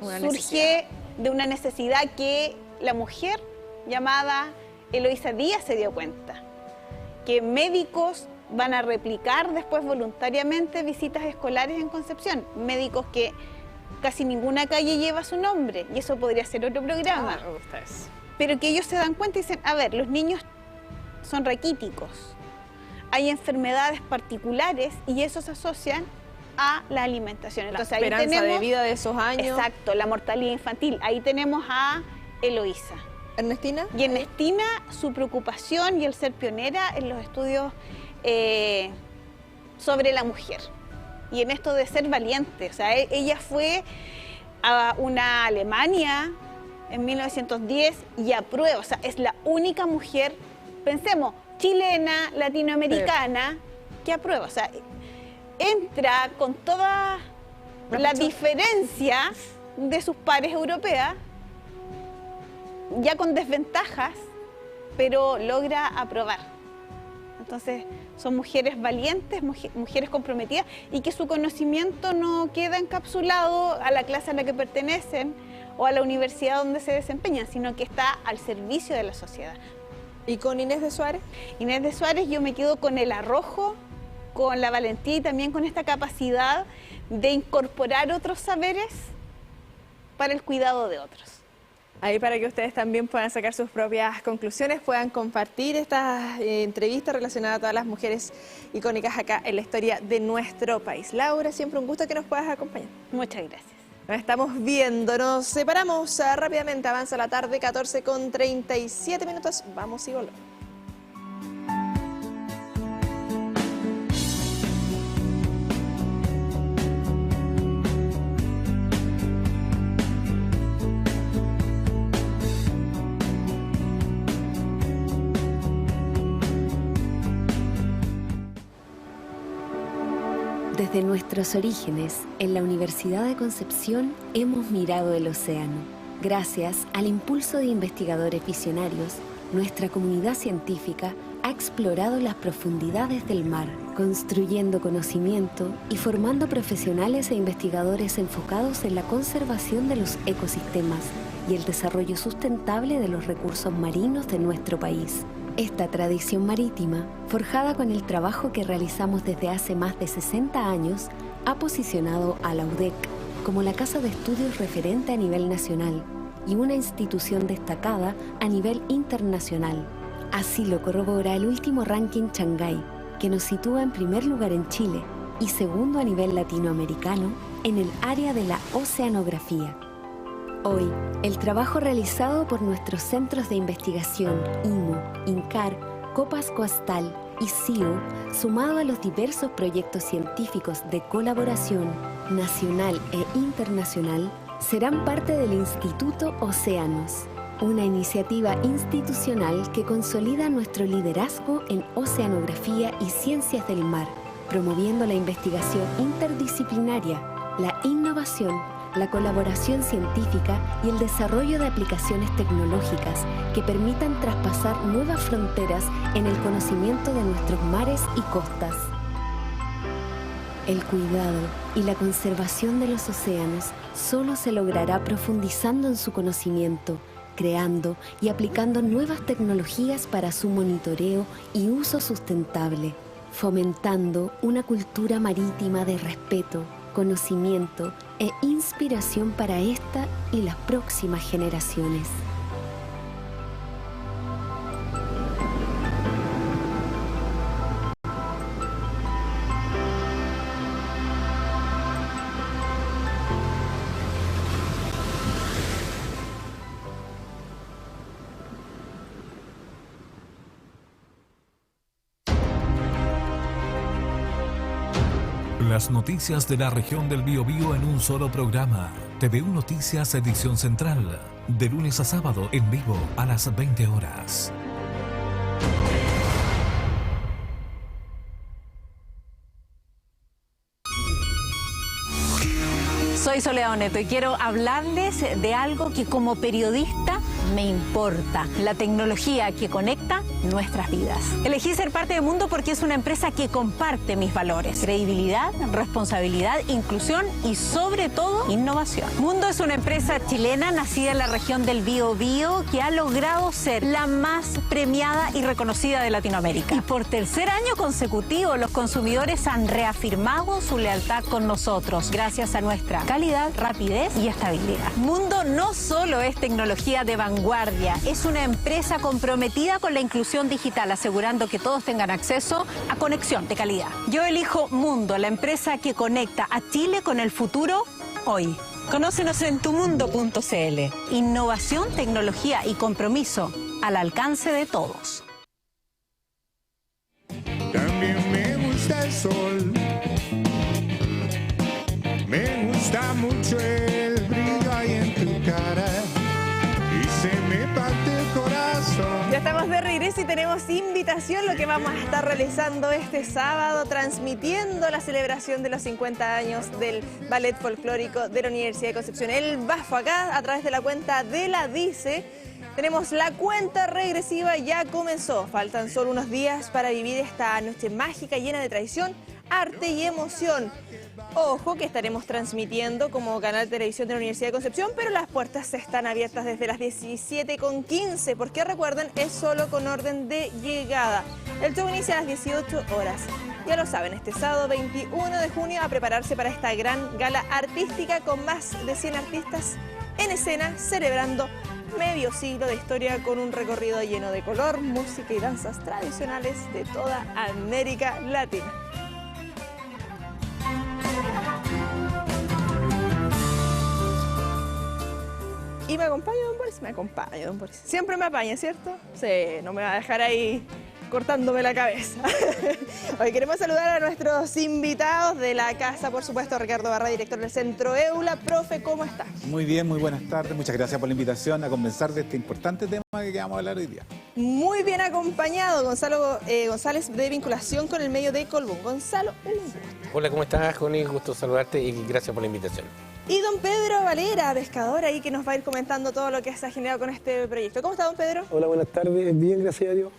surge de una necesidad que la mujer llamada Eloísa Díaz se dio cuenta, que médicos van a replicar después voluntariamente visitas escolares en Concepción, médicos que casi ninguna calle lleva su nombre, y eso podría ser otro programa. Me gusta eso. Pero que ellos se dan cuenta y dicen, a ver, los niños son raquíticos, hay enfermedades particulares y eso se asocian a la alimentación. Entonces, la esperanza de vida de esos años. Exacto, la mortalidad infantil. Ahí tenemos a Eloísa. ¿Ernestina? Y Ernestina, su preocupación y el ser pionera en los estudios sobre la mujer. Y en esto de ser valiente. O sea, ella fue a una Alemania en 1910 y aprueba. O sea, es la única mujer, pensemos, chilena, latinoamericana, que aprueba. O sea, entra con toda la diferencia de sus pares europeas, ya con desventajas, pero logra aprobar. Entonces, son mujeres valientes, mujeres comprometidas, y que su conocimiento no queda encapsulado a la clase a la que pertenecen o a la universidad donde se desempeñan, sino que está al servicio de la sociedad. ¿Y con Inés de Suárez? Inés de Suárez, yo me quedo con el arrojo, con la valentía y también con esta capacidad de incorporar otros saberes para el cuidado de otros. Ahí para que ustedes también puedan sacar sus propias conclusiones, puedan compartir estas entrevistas relacionadas a todas las mujeres icónicas acá en la historia de nuestro país. Laura, siempre un gusto que nos puedas acompañar. Muchas gracias. Nos estamos viendo, nos separamos rápidamente, avanza la tarde, 14:37. Vamos y volvemos. Desde nuestros orígenes, en la Universidad de Concepción hemos mirado el océano. Gracias al impulso de investigadores visionarios, nuestra comunidad científica ha explorado las profundidades del mar, construyendo conocimiento y formando profesionales e investigadores enfocados en la conservación de los ecosistemas y el desarrollo sustentable de los recursos marinos de nuestro país. Esta tradición marítima, forjada con el trabajo que realizamos desde hace más de 60 años, ha posicionado a la UDEC como la casa de estudios referente a nivel nacional y una institución destacada a nivel internacional. Así lo corrobora el último ranking Shanghái, que nos sitúa en primer lugar en Chile y segundo a nivel latinoamericano en el área de la oceanografía. Hoy, el trabajo realizado por nuestros centros de investigación, INMO, INCAR, Copas Coastal y CIO, sumado a los diversos proyectos científicos de colaboración nacional e internacional, serán parte del Instituto Océanos, una iniciativa institucional que consolida nuestro liderazgo en oceanografía y ciencias del mar, promoviendo la investigación interdisciplinaria, la innovación, la colaboración científica y el desarrollo de aplicaciones tecnológicas que permitan traspasar nuevas fronteras en el conocimiento de nuestros mares y costas. El cuidado y la conservación de los océanos solo se logrará profundizando en su conocimiento, creando y aplicando nuevas tecnologías para su monitoreo y uso sustentable, fomentando una cultura marítima de respeto, conocimiento e inspiración para esta y las próximas generaciones. Las noticias de la región del Biobío en un solo programa. TVU Noticias Edición Central. De lunes a sábado en vivo a las 20 horas. Soy Soledad Oneto y quiero hablarles de algo que como periodista me importa. La tecnología que conecta nuestras vidas. Elegí ser parte de Mundo porque es una empresa que comparte mis valores: credibilidad, responsabilidad, inclusión y sobre todo innovación. Mundo es una empresa chilena nacida en la región del Biobío que ha logrado ser la más premiada y reconocida de Latinoamérica. Y por tercer año consecutivo los consumidores han reafirmado su lealtad con nosotros gracias a nuestra calidad, rapidez y estabilidad. Mundo no solo es tecnología de vanguardia, es una empresa comprometida con la inclusión digital, asegurando que todos tengan acceso a conexión de calidad. Yo elijo Mundo, la empresa que conecta a Chile con el futuro hoy. Conócenos en tumundo.cl. Innovación, tecnología y compromiso al alcance de todos. También me gusta el sol, me gusta mucho el brillo ahí en tu cara y se me parte el corazón. Ya estamos de regreso y tenemos invitación, lo que vamos a estar realizando este sábado, transmitiendo la celebración de los 50 años del Ballet Folclórico de la Universidad de Concepción. El BAFO acá, a través de la cuenta de la DICE. Tenemos la cuenta regresiva, ya comenzó. Faltan solo unos días para vivir esta noche mágica llena de tradición, arte y emoción. Ojo que estaremos transmitiendo como canal de televisión de la Universidad de Concepción, pero las puertas están abiertas desde las 17:15, porque recuerden, es solo con orden de llegada. El show inicia a las 18 horas. Ya lo saben, este sábado 21 de junio a prepararse para esta gran gala artística con más de 100 artistas en escena celebrando medio siglo de historia con un recorrido lleno de color, música y danzas tradicionales de toda América Latina. ¿Y me acompaña, don Boris? Me acompaña, don Boris. Siempre me apaña, ¿cierto? Sí, no me va a dejar ahí cortándome la cabeza. Hoy queremos saludar a nuestros invitados de la casa, por supuesto, Ricardo Barra, director del Centro EULA. Profe, ¿cómo está? Muy bien, muy buenas tardes. Muchas gracias por la invitación a conversar de este importante tema que vamos a hablar hoy día. Muy bien acompañado, Gonzalo González, de vinculación con el medio de Colbún. Gonzalo, un gusto. Hola, ¿cómo estás, Connie? Gusto saludarte y gracias por la invitación. Y don Pedro Valera, pescador, ahí que nos va a ir comentando todo lo que se ha generado con este proyecto. ¿Cómo está, don Pedro? Hola, buenas tardes. Bien, gracias a Dios.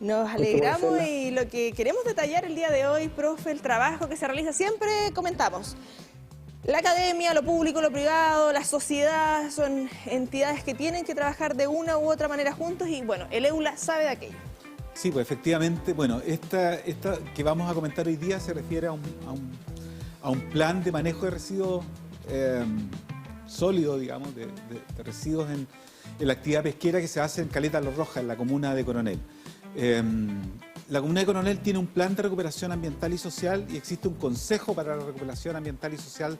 Nos alegramos y lo que queremos detallar el día de hoy, profe, el trabajo que se realiza, siempre comentamos. La academia, lo público, lo privado, la sociedad, son entidades que tienen que trabajar de una u otra manera juntos y bueno, el EULA sabe de aquello. Sí, pues efectivamente, bueno, esta que vamos a comentar hoy día se refiere a un plan de manejo de residuos sólidos, digamos, de residuos en la actividad pesquera que se hace en Caleta Los Rojas, en la comuna de Coronel. La comuna de Coronel tiene un plan de recuperación ambiental y social y existe un consejo para la recuperación ambiental y social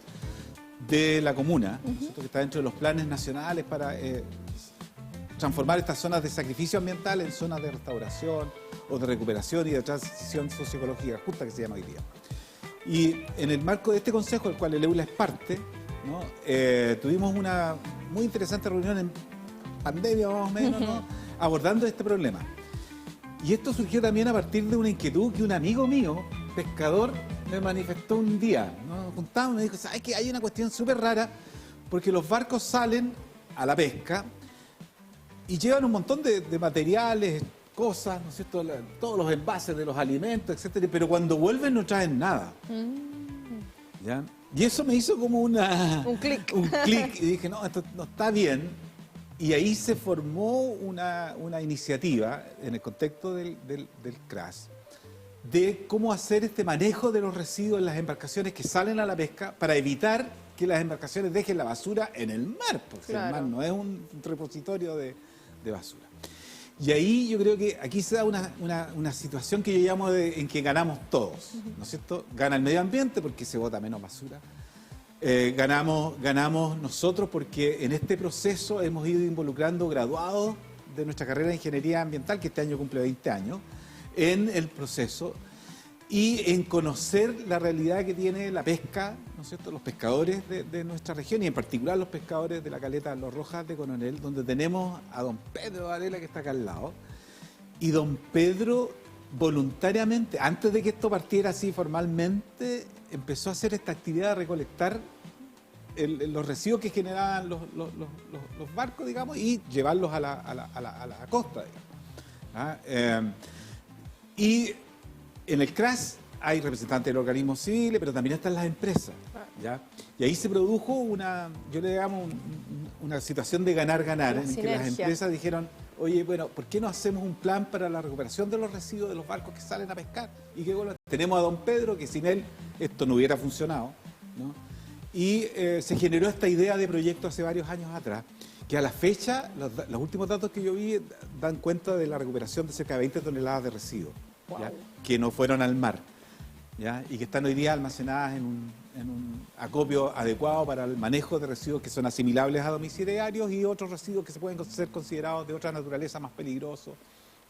de la comuna, ¿no? Que está dentro de los planes nacionales para transformar estas zonas de sacrificio ambiental en zonas de restauración o de recuperación y de transición socioecológica justa, que se llama hoy día. Y en el marco de este consejo, del cual el EULA es parte, ¿no? Tuvimos una muy interesante reunión en pandemia, más o menos, ¿no? Abordando este problema. Y esto surgió también a partir de una inquietud que un amigo mío, pescador, me manifestó un día. Nos juntamos y me dijo, ¿sabes qué? Hay una cuestión súper rara, porque los barcos salen a la pesca y llevan un montón de materiales, cosas, ¿no es cierto? Todos los envases de los alimentos, etcétera, pero cuando vuelven no traen nada. ¿Ya? Y eso me hizo como un clic. Un clic, y dije, no, esto no está bien. Y ahí se formó una iniciativa en el contexto del CRAS de cómo hacer este manejo de los residuos en las embarcaciones que salen a la pesca para evitar que las embarcaciones dejen la basura en el mar, porque claro, el mar no es un repositorio de basura. Y ahí yo creo que aquí se da una situación que yo llamo en que ganamos todos, ¿no es cierto? Gana el medio ambiente porque se bota menos basura. Ganamos nosotros porque en este proceso hemos ido involucrando graduados de nuestra carrera de Ingeniería Ambiental, que este año cumple 20 años, en el proceso y en conocer la realidad que tiene la pesca, ¿no es cierto?, los pescadores de nuestra región y en particular los pescadores de la caleta Los Rojas de Coronel, donde tenemos a don Pedro Varela, que está acá al lado, y don Pedro voluntariamente, antes de que esto partiera así formalmente, empezó a hacer esta actividad de recolectar los residuos que generaban los barcos, digamos, y llevarlos a la costa, digamos. Y en el CRAS hay representantes de los organismos civiles, pero también están las empresas. ¿Ya? Y ahí se produjo yo le llamo una situación de ganar-ganar, en que las empresas dijeron, oye, bueno, ¿por qué no hacemos un plan para la recuperación de los residuos de los barcos que salen a pescar? Y que bueno, tenemos a don Pedro, que sin él esto no hubiera funcionado, ¿no? Y se generó esta idea de proyecto hace varios años atrás, que a la fecha, los últimos datos que yo vi dan cuenta de la recuperación de cerca de 20 toneladas de residuos, ¿ya? Que no fueron al mar, ¿ya? Y que están hoy día almacenadas en un acopio adecuado para el manejo de residuos que son asimilables a domiciliarios y otros residuos que se pueden ser considerados de otra naturaleza más peligrosos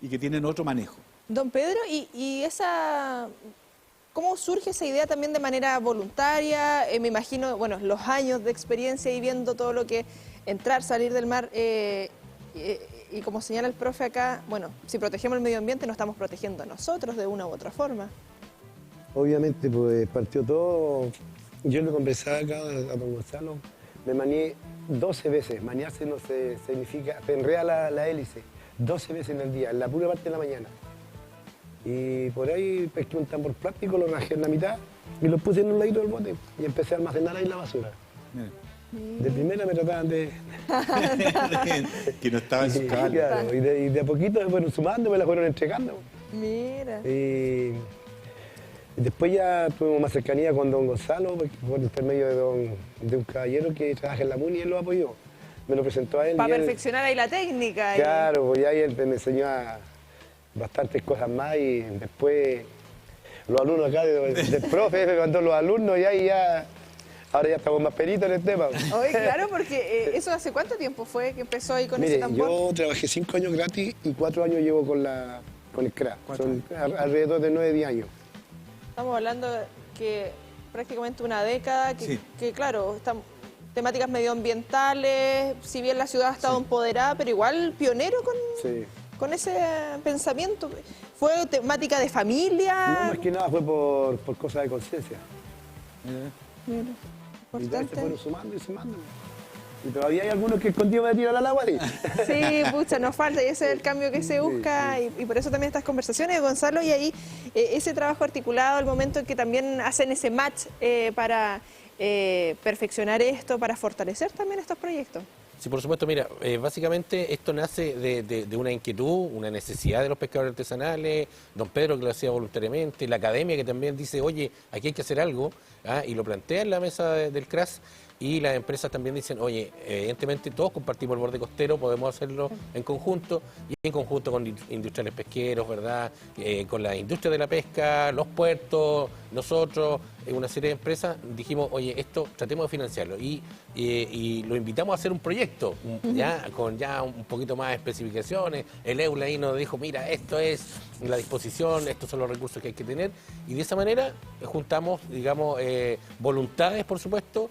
y que tienen otro manejo. Don Pedro, ¿y cómo surge esa idea también de manera voluntaria? Me imagino, bueno, los años de experiencia y viendo todo lo que entrar, salir del mar, y como señala el profe acá, bueno, si protegemos el medio ambiente nos estamos protegiendo a nosotros de una u otra forma. Obviamente, pues partió todo. Yo lo conversaba acá a don Gonzalo, me manié 12 veces. Maniarse no significa, se enreda la hélice 12 veces en el día, en la pura parte de la mañana. Y por ahí pesqué un tambor plástico, lo rajé en la mitad y lo puse en un ladito del bote y empecé a almacenar ahí la basura. De primera me trataban de... que no estaba en su cabal. Claro, y de a poquito me fueron sumando, me la fueron entregando. Mira. Y después ya tuvimos más cercanía con don Gonzalo, porque por intermedio de un caballero que trabaja en la MUNI y él lo apoyó. Me lo presentó a él. Para perfeccionar ahí la técnica. Claro, pues ahí él me enseñó bastantes cosas más y después los alumnos acá del profe me mandó los alumnos y ahí ya... Ahora ya estamos más peritos en el tema. Oye, claro, porque ¿eso hace cuánto tiempo fue que empezó ahí con ese tambor? Yo trabajé 5 años gratis y 4 años llevo con el CRA. Son alrededor de 9, 10 años. Estamos hablando que prácticamente una década, que claro, están temáticas medioambientales, si bien la ciudad ha estado empoderada, pero igual pionero con ese pensamiento. ¿Fue temática de familia? No, más que nada fue por cosas de conciencia. Y se fueron sumando y sumando. Y todavía hay algunos que escondidos me tiran al agua ahí. Sí, pucha, nos falta y ese es el cambio que se busca y por eso también estas conversaciones, Gonzalo, y ahí ese trabajo articulado, el momento en que también hacen ese match para perfeccionar esto, para fortalecer también estos proyectos. Sí, por supuesto, mira, básicamente esto nace de una inquietud, una necesidad de los pescadores artesanales, don Pedro que lo hacía voluntariamente, la academia que también dice, oye, aquí hay que hacer algo, y lo plantea en la mesa del CRAS, y las empresas también dicen, oye, evidentemente todos compartimos el borde costero, podemos hacerlo en conjunto, y en conjunto con industriales pesqueros, ¿verdad? Con la industria de la pesca, los puertos, nosotros, una serie de empresas, dijimos, oye, esto tratemos de financiarlo, y lo invitamos a hacer un proyecto, con un poquito más de especificaciones. El EULA ahí nos dijo, mira, esto es la disposición, estos son los recursos que hay que tener, y de esa manera juntamos, digamos, voluntades, por supuesto,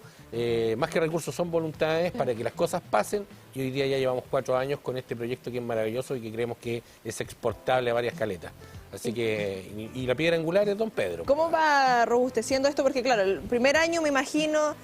más que recursos son voluntades para que las cosas pasen, y hoy día ya llevamos 4 años con este proyecto que es maravilloso y que creemos que es exportable a varias caletas. Así que, y la piedra angular es don Pedro. ¿Cómo va robusteciendo esto? Porque claro, el primer año me imagino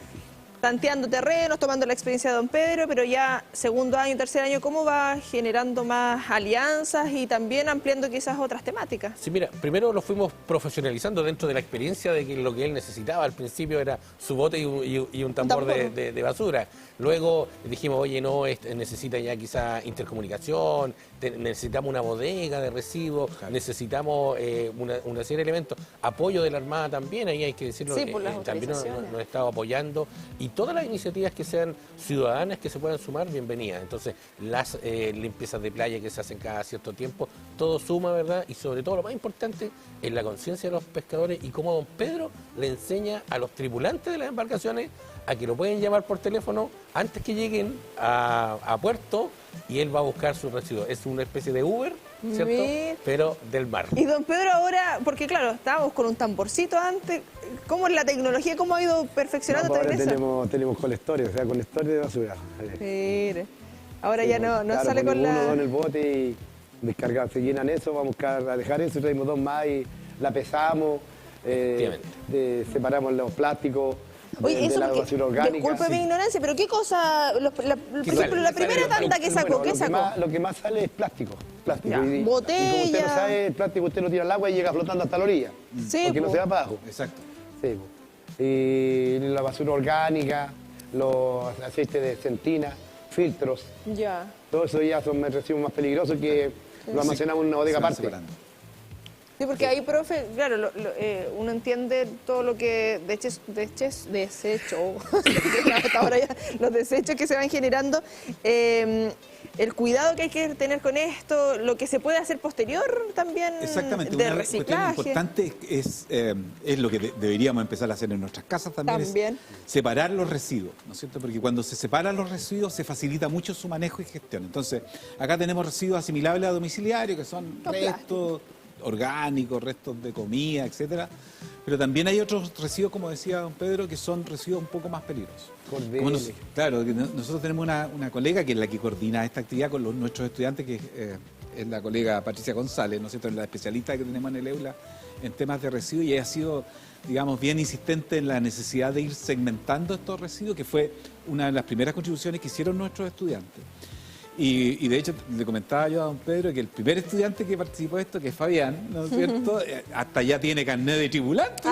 tanteando terrenos, tomando la experiencia de don Pedro, pero ya segundo año, tercer año, ¿cómo va generando más alianzas y también ampliando quizás otras temáticas? Sí, mira, primero lo fuimos profesionalizando dentro de la experiencia de que lo que él necesitaba al principio era su bote y un tambor de basura. Luego dijimos, oye, no, necesita ya quizás intercomunicación, necesitamos una bodega de residuos, necesitamos una serie de elementos. Apoyo de la Armada también, ahí hay que decirlo, sí, también nos ha estado apoyando. Y todas las iniciativas que sean ciudadanas que se puedan sumar, bienvenidas. Entonces, las limpiezas de playa que se hacen cada cierto tiempo, todo suma, ¿verdad? Y sobre todo, lo más importante es la conciencia de los pescadores y cómo don Pedro le enseña a los tripulantes de las embarcaciones a que lo pueden llamar por teléfono antes que lleguen a puerto y él va a buscar sus residuos. Es una especie de Uber, ¿cierto? Pero del mar. Y don Pedro ahora, porque claro, estábamos con un tamborcito antes, ¿cómo es la tecnología? ¿Cómo ha ido perfeccionando ahora eso? tenemos colectores, o sea, colectores de basura. Mire, ahora ya no claro, sale con uno, la... dos en el bote y descargar, se llenan eso, vamos a dejar eso, traemos 2 más y la pesamos, separamos los plásticos. Oye, eso la basura orgánica. Disculpe mi ignorancia, pero ¿qué cosa? Por ejemplo, la primera tanta que sacó, ¿qué sacó? Lo que más sale es plástico. plástico. Ya. Y Botella. como usted no sabe, el plástico usted lo tira al agua y llega flotando hasta la orilla. Sí, porque no po. se va para abajo. Exacto. Sí, po. Y la basura orgánica, los aceites de centina, filtros, Ya. todo eso ya son residuos más peligrosos que lo almacenamos en una bodega Se van aparte. separando. Sí, porque ahí, profe, claro, uno entiende todo lo que desecho, hasta ahora ya, los desechos que se van generando, el cuidado que hay que tener con esto, lo que se puede hacer posterior también Exactamente, de una cuestión reciclaje. importante es lo que deberíamos empezar a hacer en nuestras casas también, También. es separar los residuos, ¿no es cierto? Porque cuando se separan los residuos se facilita mucho su manejo y gestión. Entonces, acá tenemos residuos asimilables a domiciliario, que son Los restos orgánicos, restos de comida, etcétera. Pero también hay otros residuos, como decía don Pedro, que son residuos un poco más peligrosos. Como claro, que nosotros tenemos una colega que es la que coordina esta actividad con nuestros estudiantes, que es la colega Patricia González, ¿no es cierto?, la especialista que tenemos en el EULA en temas de residuos, y ella ha sido, digamos, bien insistente en la necesidad de ir segmentando estos residuos, que fue una de las primeras contribuciones que hicieron nuestros estudiantes. Y de hecho, le comentaba yo a don Pedro que el primer estudiante que participó de esto, que es Fabián, ¿no es cierto?, hasta ya tiene carnet de tripulante.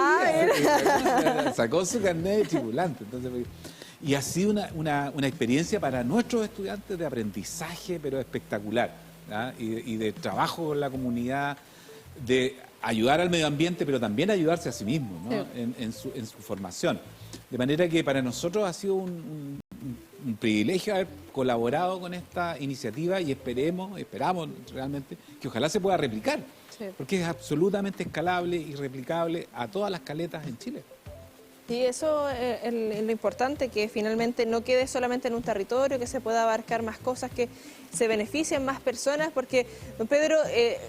Sacó su carnet de tripulante. Entonces, y ha sido una experiencia para nuestros estudiantes de aprendizaje, pero espectacular, ¿ah? Y de trabajo con la comunidad, de ayudar al medio ambiente, pero también ayudarse a sí mismo, ¿no? en su formación. De manera que para nosotros ha sido un privilegio haber colaborado con esta iniciativa y esperamos realmente que ojalá se pueda replicar, porque es absolutamente escalable y replicable a todas las caletas en Chile. Y eso es lo importante, que finalmente no quede solamente en un territorio, que se pueda abarcar más cosas, que se beneficien más personas, porque, don Pedro,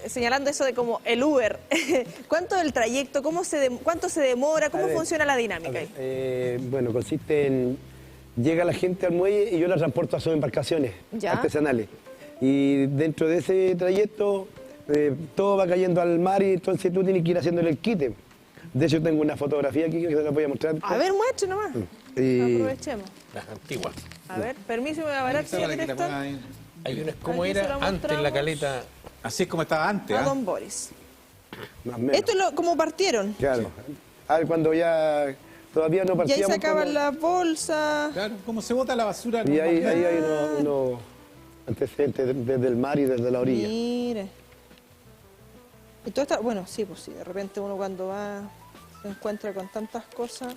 señalando eso de como el Uber, ¿cuánto del trayecto, cuánto se demora, cómo funciona la dinámica ahí? Bueno, consiste en... Llega la gente al muelle y yo la transporto a sus embarcaciones artesanales. Y dentro de ese trayecto todo va cayendo al mar y entonces tú tienes que ir haciéndole el quite. De hecho tengo una fotografía aquí que se la voy a mostrar. A ver, muestre nomás. Aprovechemos. Las antiguas. A ver, permiso, me va a hablar, señor director. Hay unas como Aquí se era la antes en la caleta. Así es como estaba antes. A ¿ah? don Boris. Más o menos. Esto es como partieron. Claro. A ver, cuando ya todavía no Y ahí partíamos. sacaban la bolsa. Claro, como se bota la basura. Y ahí hay unos antecedentes desde el mar y desde la orilla. Mire. Y todo está, bueno, sí, pues sí, de repente uno cuando va se encuentra con tantas cosas.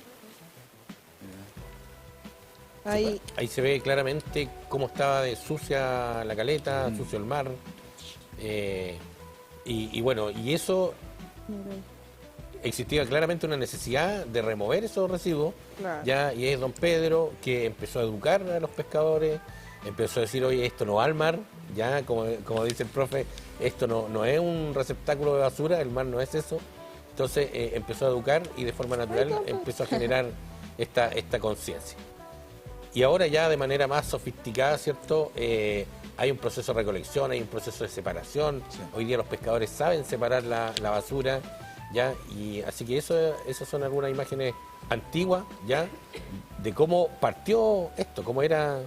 Ahí, Ahí se ve claramente cómo estaba de sucia la caleta, sucio el mar. Y bueno, y eso existía claramente una necesidad de remover esos residuos. Claro. Ya, y es don Pedro que empezó a educar a los pescadores, empezó a decir, oye, esto no va al mar, ya, como dice el profe, esto no es un receptáculo de basura, el mar no es eso. Entonces empezó a educar y de forma natural empezó a generar esta conciencia. Y ahora ya de manera más sofisticada, ¿cierto? Hay un proceso de recolección, hay un proceso de separación. Sí. Hoy día los pescadores saben separar la basura, ¿ya? Y así que esas son algunas imágenes antiguas, ¿ya? De cómo partió esto, cómo era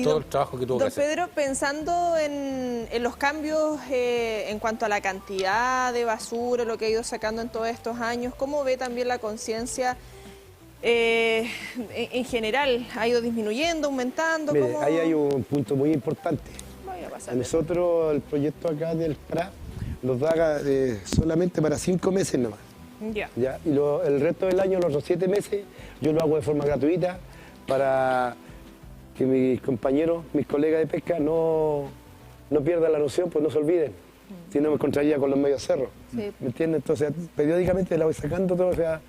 todo el trabajo que tuvo que hacer. Don Pedro, pensando en los cambios en cuanto a la cantidad de basura, lo que ha ido sacando en todos estos años, ¿cómo ve también la conciencia en general? ¿Ha ido disminuyendo, aumentando? Mire, ahí hay un punto muy importante. A nosotros el proyecto acá del PRA nos da solamente para 5 meses nomás. ¿Ya? Y el resto del año, los otros 7 meses, yo lo hago de forma gratuita para que mis compañeros, mis colegas de pesca no pierdan la noción, pues no se olviden. Si no me encontraría con los medios cerros. Sí. ¿Me entiendes? Entonces, periódicamente la voy sacando todo. O sea,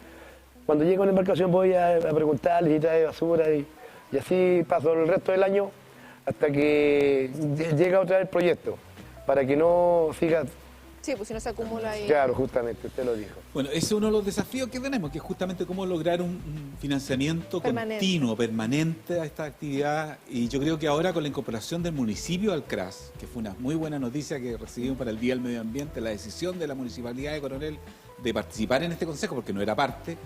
cuando llego a una embarcación voy a preguntarles y trae basura y así paso el resto del año hasta que llega otra vez el proyecto, para que no siga... Sí, pues si no se acumula ahí. Claro, justamente, usted lo dijo. Bueno, ese es uno de los desafíos que tenemos, que es justamente cómo lograr un financiamiento continuo, permanente a esta actividad. Y yo creo que ahora con la incorporación del municipio al CRAS, que fue una muy buena noticia que recibimos para el Día del Medio Ambiente, la decisión de la Municipalidad de Coronel de participar en este consejo, porque no era parte,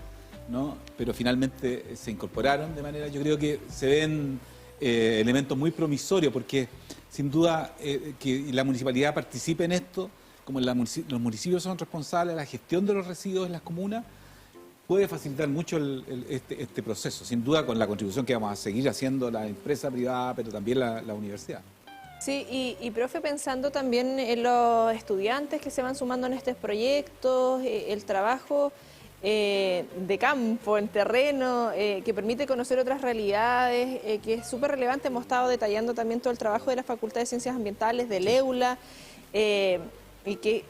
¿no? Pero finalmente se incorporaron de manera, yo creo que se ven elementos muy promisorios, porque sin duda que la municipalidad participe en esto, como los municipios son responsables de la gestión de los residuos en las comunas, puede facilitar mucho este proceso, sin duda con la contribución que vamos a seguir haciendo la empresa privada, pero también la universidad. Sí, y profe, pensando también en los estudiantes que se van sumando en estos proyectos, el trabajo de campo, en terreno, que permite conocer otras realidades, que es súper relevante. Hemos estado detallando también todo el trabajo de la Facultad de Ciencias Ambientales, del EULA, y que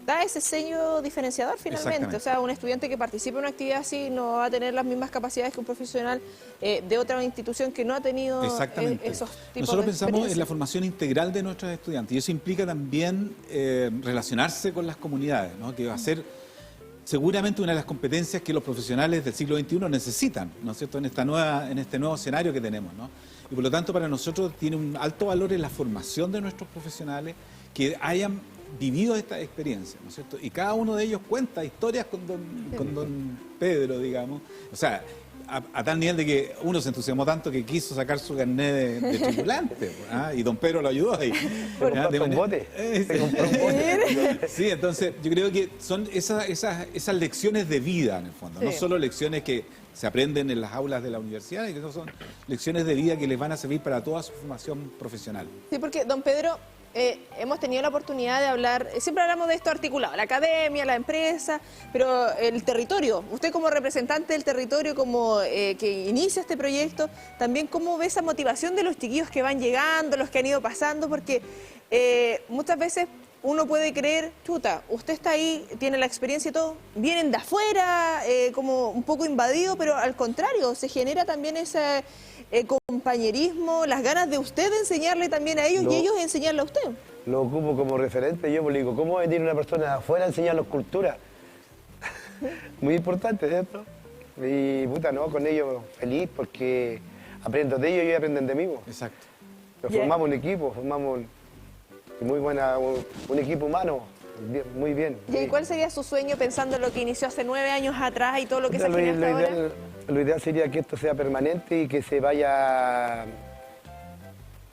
da ese sello diferenciador finalmente. O sea, un estudiante que participe en una actividad así no va a tener las mismas capacidades que un profesional de otra institución que no ha tenido esos tipos Nosotros de pensamos en la formación integral de nuestros estudiantes y eso implica también relacionarse con las comunidades, ¿no? Que va a ser seguramente una de las competencias que los profesionales del siglo XXI necesitan, ¿no es cierto?, en este nuevo escenario que tenemos, ¿no? Y por lo tanto para nosotros tiene un alto valor en la formación de nuestros profesionales que hayan vivido esta experiencia, ¿no es cierto? Y cada uno de ellos cuenta historias con don Pedro, digamos. O sea, a tal nivel de que uno se entusiasmó tanto que quiso sacar su carnet de tripulante, ¿ah? Y don Pedro lo ayudó ahí. ¿Un bote? Sí, entonces yo creo que son esas lecciones de vida, en el fondo. No solo lecciones que se aprenden en las aulas de la universidad, y que son lecciones de vida que les van a servir para toda su formación profesional. Sí, porque don Pedro... hemos tenido la oportunidad de hablar, siempre hablamos de esto articulado, la academia, la empresa, pero el territorio, usted como representante del territorio, como que inicia este proyecto, también cómo ve esa motivación de los chiquillos que van llegando, los que han ido pasando, porque muchas veces uno puede creer, chuta, usted está ahí, tiene la experiencia y todo, vienen de afuera, como un poco invadido, pero al contrario, se genera también ese compañerismo, las ganas de usted enseñarle también a ellos y ellos enseñarle a usted. Lo ocupo como referente, yo le digo, ¿cómo va a venir una persona de afuera a enseñarnos cultura? Muy importante, ¿cierto? Y puta, no, con ellos feliz porque aprendo de ellos y ellos aprenden de mí. Exacto. Pero formamos un equipo, formamos un equipo humano, muy bien. ¿Y cuál sería su sueño pensando en lo que inició hace 9 años atrás y todo lo que se ha generado hasta ahora? Lo ideal sería que esto sea permanente y que se vaya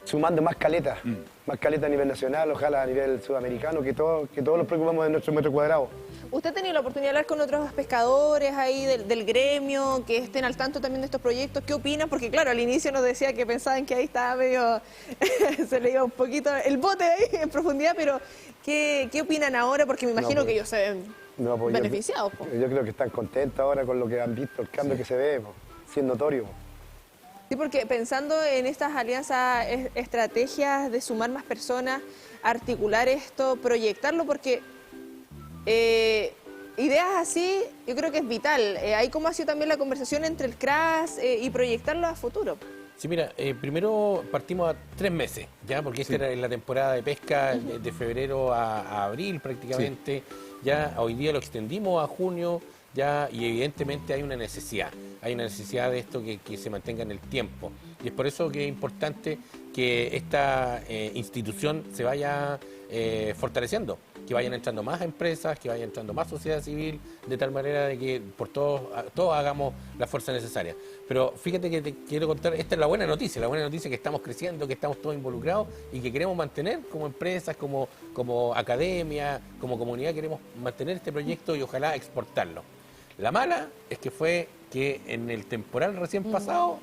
sumando más caletas a nivel nacional, ojalá a nivel sudamericano, que todos nos preocupamos de nuestro metro cuadrado. ¿Usted ha tenido la oportunidad de hablar con otros pescadores ahí del gremio, que estén al tanto también de estos proyectos? ¿Qué opinan? Porque claro, al inicio nos decía que pensaban que ahí estaba medio, se le iba un poquito el bote ahí en profundidad, pero ¿qué opinan ahora? Porque me imagino que ellos se ven beneficiados. Yo creo que están contentos ahora con lo que han visto, el cambio que se ve, sí es notorio. Sí, porque pensando en estas alianzas, estrategias de sumar más personas, articular esto, proyectarlo, porque ideas así yo creo que es vital. Ahí cómo ha sido también la conversación entre el CRAS y proyectarlo a futuro. Sí, mira, primero partimos a 3 meses, ya, porque esta era la temporada de pesca de febrero a abril prácticamente. Ya hoy día lo extendimos a junio. Ya, y evidentemente hay una necesidad de esto que se mantenga en el tiempo. Y es por eso que es importante que esta institución se vaya fortaleciendo, que vayan entrando más empresas, que vaya entrando más sociedad civil, de tal manera de que por todos hagamos la fuerza necesaria. Pero fíjate que te quiero contar, esta es la buena noticia que estamos creciendo, que estamos todos involucrados y que queremos mantener como empresas, como academia, como comunidad, queremos mantener este proyecto y ojalá exportarlo. La mala es que fue que en el temporal recién pasado,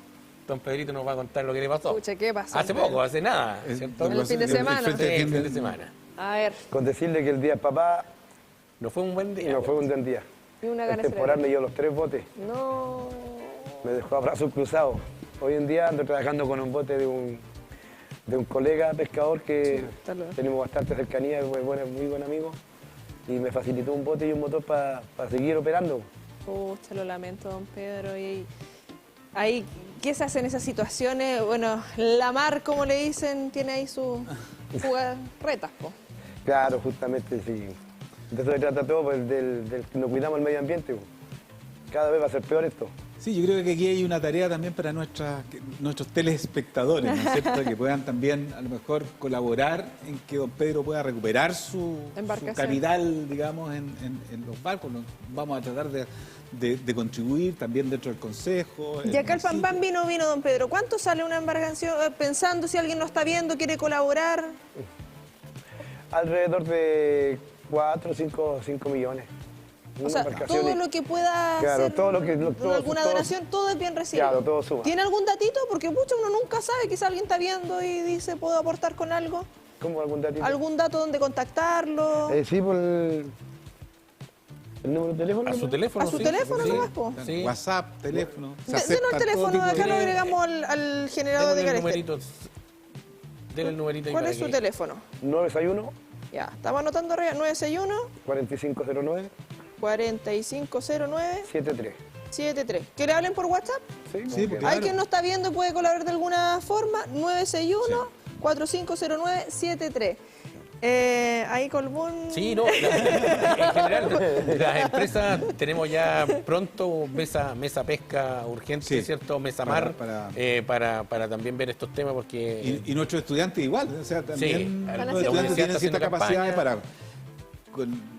don Pedrito nos va a contar lo que le pasó. Escuche, ¿qué pasó? Hace poco, hace nada, ¿cierto? El fin de semana. El fin de semana. A ver. Con decirle que el día del papá... No fue un buen día. No fue un buen día. El temporal me dio los 3 botes. No. Me dejó a brazos cruzados. Hoy en día ando trabajando con un bote de un colega pescador que tenemos bastante cercanía, muy buen amigo. Y me facilitó un bote y un motor para seguir operando. Te lo lamento, don Pedro. Y ahí, ¿qué se hace en esas situaciones? Bueno, la mar, como le dicen, tiene ahí sus retas, po. Claro, justamente, sí. De eso se trata todo, pues, nos cuidamos el medio ambiente. Cada vez va a ser peor esto. Sí, yo creo que aquí hay una tarea también para nuestros telespectadores, ¿no es cierto? Que puedan también a lo mejor colaborar en que don Pedro pueda recuperar su capital, digamos, en los barcos. Vamos a tratar de contribuir también dentro del consejo. Y acá el Pam vino don Pedro. ¿Cuánto sale una embarcación? Pensando si alguien nos está viendo, quiere colaborar. Alrededor de 4 o 5 millones. O sea, todo lo que pueda claro, hacer, todo lo que, alguna donación, todo es bien recibido. Claro, todo suma. ¿Tiene algún datito? Porque mucho uno nunca sabe, quizá alguien está viendo y dice, ¿puedo aportar con algo? ¿Cómo algún datito? ¿Algún dato donde contactarlo? Sí, por el número de teléfono. A su teléfono. A su teléfono nomás, po. Sí. WhatsApp, teléfono. Denos el teléfono, acá lo agregamos al generador de carácter. Denle el numerito. ¿Cuál es su teléfono? 961. Ya, estamos anotando arriba, 961. 4509. 4509 73. ¿Que le hablen por WhatsApp? Sí, porque Hay quien no está viendo y puede colaborar de alguna forma. 961 4509 73. Ahí Colbún. Sí, no. En general, las empresas tenemos ya pronto mesa pesca urgente, Sí. ¿cierto? Mesa mar para también ver estos temas porque... Y nuestros estudiantes igual, o sea, también Sí, los estudiantes tienen cierta capacidad campaña. con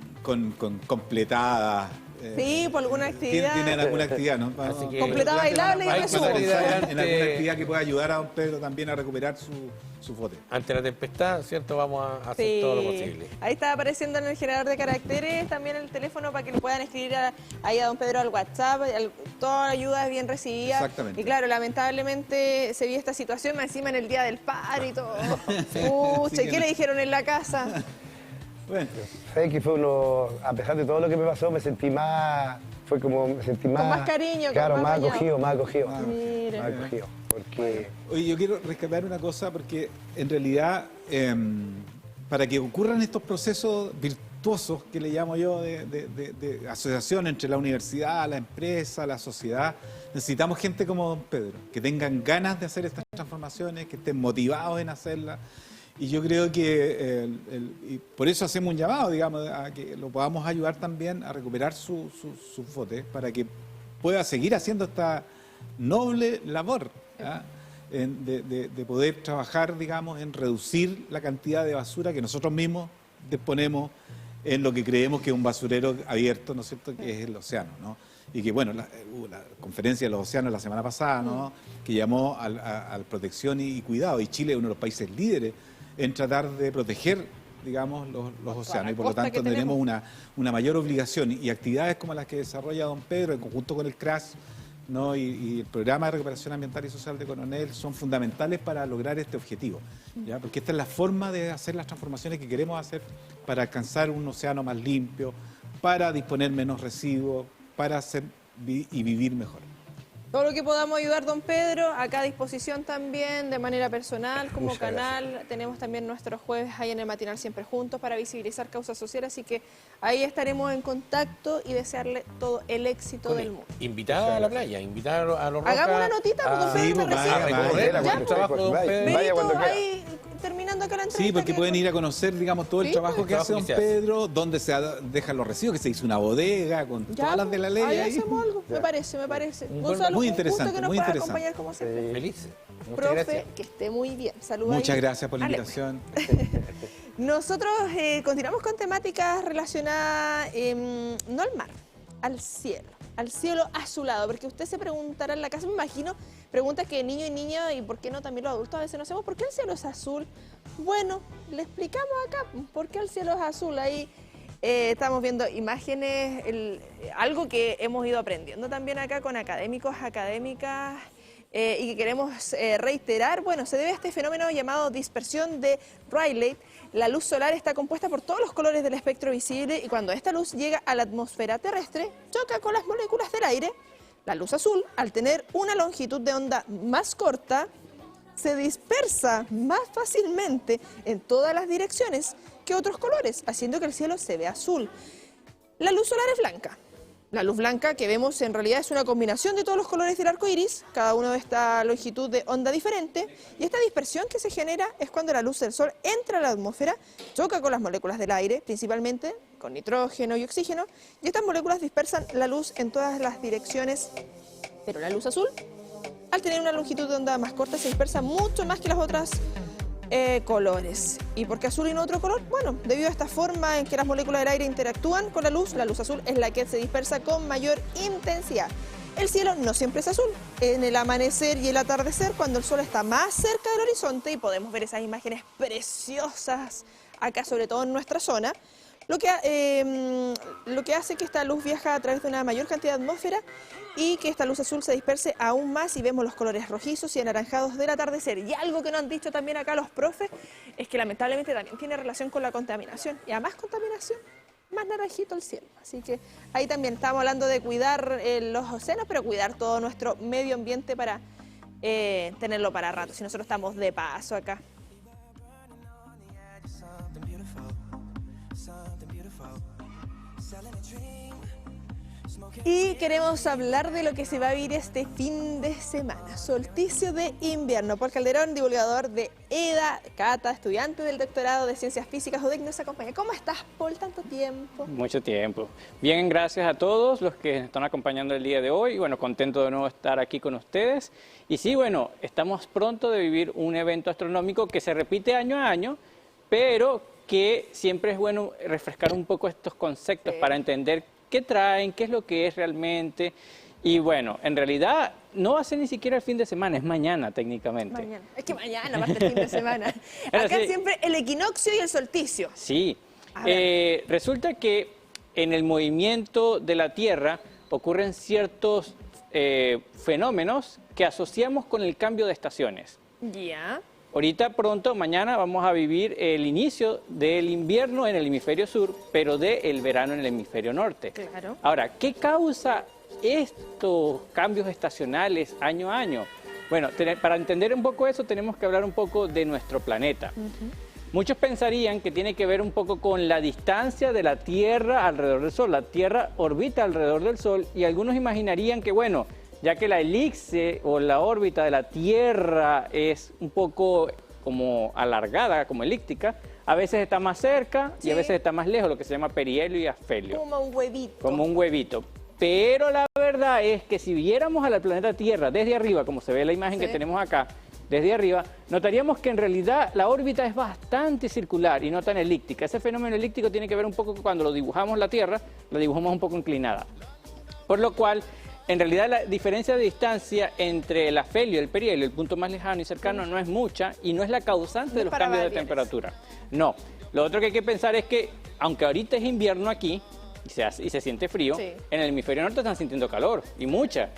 completadas. Sí, por alguna actividad. Tienen alguna actividad, ¿no? Así que- Completada, bailable y Hay resumo. que salir adelante. En alguna actividad que pueda ayudar a don Pedro también a recuperar su bote. Ante la tempestad, ¿cierto? Vamos a hacer Sí. todo lo posible. Ahí está apareciendo en el generador de caracteres también el teléfono para que le puedan escribir ahí a don Pedro al WhatsApp. Toda la ayuda es bien recibida. Exactamente. Y claro, lamentablemente se vio esta situación más encima en el Día del Padre y todo. Pucha, ¿y qué le dijeron en la casa? Bueno, ¿Sabes que fue uno, a pesar de todo lo que me pasó, me sentí más, Con más cariño, claro, más apañado. acogido. Mira. Más acogido, porque... oye, yo quiero rescatar una cosa porque en realidad para que ocurran estos procesos virtuosos que le llamo yo de asociación entre la universidad, la empresa, la sociedad, necesitamos gente como don Pedro, que tengan ganas de hacer estas transformaciones, que estén motivados en hacerlas. Y yo creo que y por eso hacemos un llamado, digamos, a que lo podamos ayudar también a recuperar sus botes para que pueda seguir haciendo esta noble labor, ¿ah? De poder trabajar, digamos, en reducir la cantidad de basura que nosotros mismos disponemos en lo que creemos que es un basurero abierto, ¿no es cierto?, que es el océano, ¿no? Y que, bueno, hubo la conferencia de los océanos la semana pasada, ¿no?, que llamó a protección y cuidado, y Chile es uno de los países líderes en tratar de proteger, digamos, los océanos, y por lo tanto tenemos una mayor obligación, y actividades como las que desarrolla don Pedro en conjunto con el CRAS, ¿no?, y el Programa de Recuperación Ambiental y Social de Coronel son fundamentales para lograr este objetivo, ¿ya? Porque esta es la forma de hacer las transformaciones que queremos hacer para alcanzar un océano más limpio, para disponer menos residuos, para hacer y vivir mejor. Todo lo que podamos ayudar, don Pedro, acá a disposición también, de manera personal, como Muchas canal. Gracias. Tenemos también nuestros jueves ahí en el Matinal Siempre Juntos para visibilizar causas sociales, así que ahí estaremos en contacto y desearle todo el éxito del mundo. Invitada a la playa, invitar a los Rocas. Hagamos una notita, porque don Pedro me recibe. El trabajo de don Pedro. Vaya cuando quiera. Ahí, terminando acá la entrevista. Sí, porque pueden ir a conocer, digamos, todo el trabajo que hace don Pedro, dónde se dejan los residuos, que se hizo una bodega con todas las de la ley. Ahí ahí. hacemos algo, me parece. Gonzalo, muy un gusto interesante, que nos muy pueda interesante. acompañar como siempre. Feliz. Muchas Profe, gracias. que esté muy bien. Saludos. Muchas gracias por la Ale. invitación. Nosotros continuamos con temáticas relacionadas no al mar, al cielo azulado, porque usted se preguntará en la casa, me imagino, preguntas que niño y niña, y por qué no también los adultos a veces no hacemos, ¿por qué el cielo es azul? Bueno, le explicamos acá por qué el cielo es azul. Ahí estamos viendo imágenes, algo que hemos ido aprendiendo también acá con académicos, académicas, y que queremos reiterar. Bueno, se debe a este fenómeno llamado dispersión de Rayleigh. La luz solar está compuesta por todos los colores del espectro visible y cuando esta luz llega a la atmósfera terrestre, choca con las moléculas del aire. La luz azul, al tener una longitud de onda más corta, se dispersa más fácilmente en todas las direcciones que otros colores, haciendo que el cielo se vea azul. La luz solar es blanca. La luz blanca que vemos en realidad es una combinación de todos los colores del arco iris, cada uno de esta longitud de onda diferente, y esta dispersión que se genera es cuando la luz del sol entra a la atmósfera, choca con las moléculas del aire, principalmente con nitrógeno y oxígeno, y estas moléculas dispersan la luz en todas las direcciones Pero la luz azul, al tener una longitud de onda más corta, se dispersa mucho más que las otras colores. ¿Y por qué azul y no otro color? Bueno, debido a esta forma en que las moléculas del aire interactúan con la luz azul es la que se dispersa con mayor intensidad. El cielo no siempre es azul. En el amanecer y el atardecer, cuando el sol está más cerca del horizonte, y podemos ver esas imágenes preciosas acá, sobre todo en nuestra zona, lo que hace que esta luz viaje a través de una mayor cantidad de atmósfera y que esta luz azul se disperse aún más y vemos los colores rojizos y anaranjados del atardecer. Y algo que nos han dicho también acá los profes es que lamentablemente también tiene relación con la contaminación. Y a más contaminación, más naranjito el cielo. Así que ahí también estamos hablando de cuidar los océanos, pero cuidar todo nuestro medio ambiente para tenerlo para rato, si nosotros estamos de paso acá. Y queremos hablar de lo que se va a vivir este fin de semana. Solsticio de invierno. Paul Calderón, divulgador de EDA, Cata, estudiante del doctorado de Ciencias Físicas, UDEC, nos acompaña. ¿Cómo estás, Paul? ¿Tanto tiempo? Mucho tiempo. Bien, gracias a todos los que nos están acompañando el día de hoy. Bueno, contento de nuevo estar aquí con ustedes. Y sí, bueno, estamos pronto de vivir un evento astronómico que se repite año a año, pero que siempre es bueno refrescar un poco estos conceptos para entender qué traen, qué es lo que es realmente. Y bueno, en realidad no va a ser ni siquiera el fin de semana, es mañana técnicamente. Mañana. Es que mañana va a ser el fin de semana. Acá sí, siempre el equinoccio y el solsticio. Sí, resulta que en el movimiento de la Tierra ocurren ciertos fenómenos que asociamos con el cambio de estaciones. Ya. Ahorita pronto, mañana, vamos a vivir el inicio del invierno en el hemisferio sur, pero del verano en el hemisferio norte. Claro. Ahora, ¿qué causa estos cambios estacionales año a año? Bueno, para entender un poco eso tenemos que hablar un poco de nuestro planeta. Muchos pensarían que tiene que ver un poco con la distancia de la Tierra alrededor del Sol. La Tierra orbita alrededor del Sol y algunos imaginarían que, bueno, ya que la elipse o la órbita de la Tierra es un poco como alargada, como elíptica, a veces está más cerca y a veces está más lejos, lo que se llama perihelio y afelio. Como un huevito. Como un huevito. Pero la verdad es que si viéramos al planeta Tierra desde arriba, como se ve en la imagen que tenemos acá, desde arriba, notaríamos que en realidad la órbita es bastante circular y no tan elíptica. Ese fenómeno elíptico tiene que ver un poco con cuando lo dibujamos la Tierra, la dibujamos un poco inclinada. Por lo cual, en realidad la diferencia de distancia entre el afelio y el perihelio, el punto más lejano y cercano, no es mucha y no es la causante de los cambios de temperatura. No. Lo otro que hay que pensar es que, aunque ahorita es invierno aquí y se siente frío, en el hemisferio norte están sintiendo calor y mucha.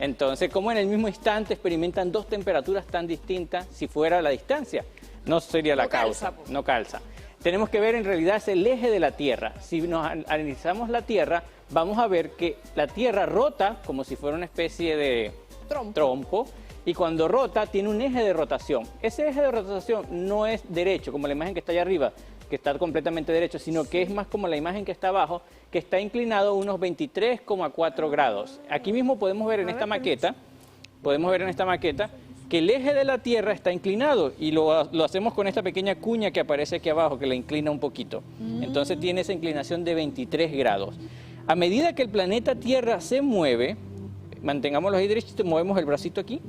Entonces, ¿cómo en el mismo instante experimentan dos temperaturas tan distintas si fuera la distancia? No sería la causa, no calza. Tenemos que ver en realidad es el eje de la Tierra. Si nos analizamos la Tierra, vamos a ver que la Tierra rota como si fuera una especie de trompo y cuando rota tiene un eje de rotación. Ese eje de rotación no es derecho, como la imagen que está allá arriba, que está completamente derecho, sino que es más como la imagen que está abajo, que está inclinado unos 23,4 grados. Aquí mismo podemos ver en esta maqueta, que el eje de la Tierra está inclinado y lo hacemos con esta pequeña cuña que aparece aquí abajo, que la inclina un poquito. Entonces tiene esa inclinación de 23 grados. A medida que el planeta Tierra se mueve, mantengámoslo ahí derechitos, movemos el bracito aquí,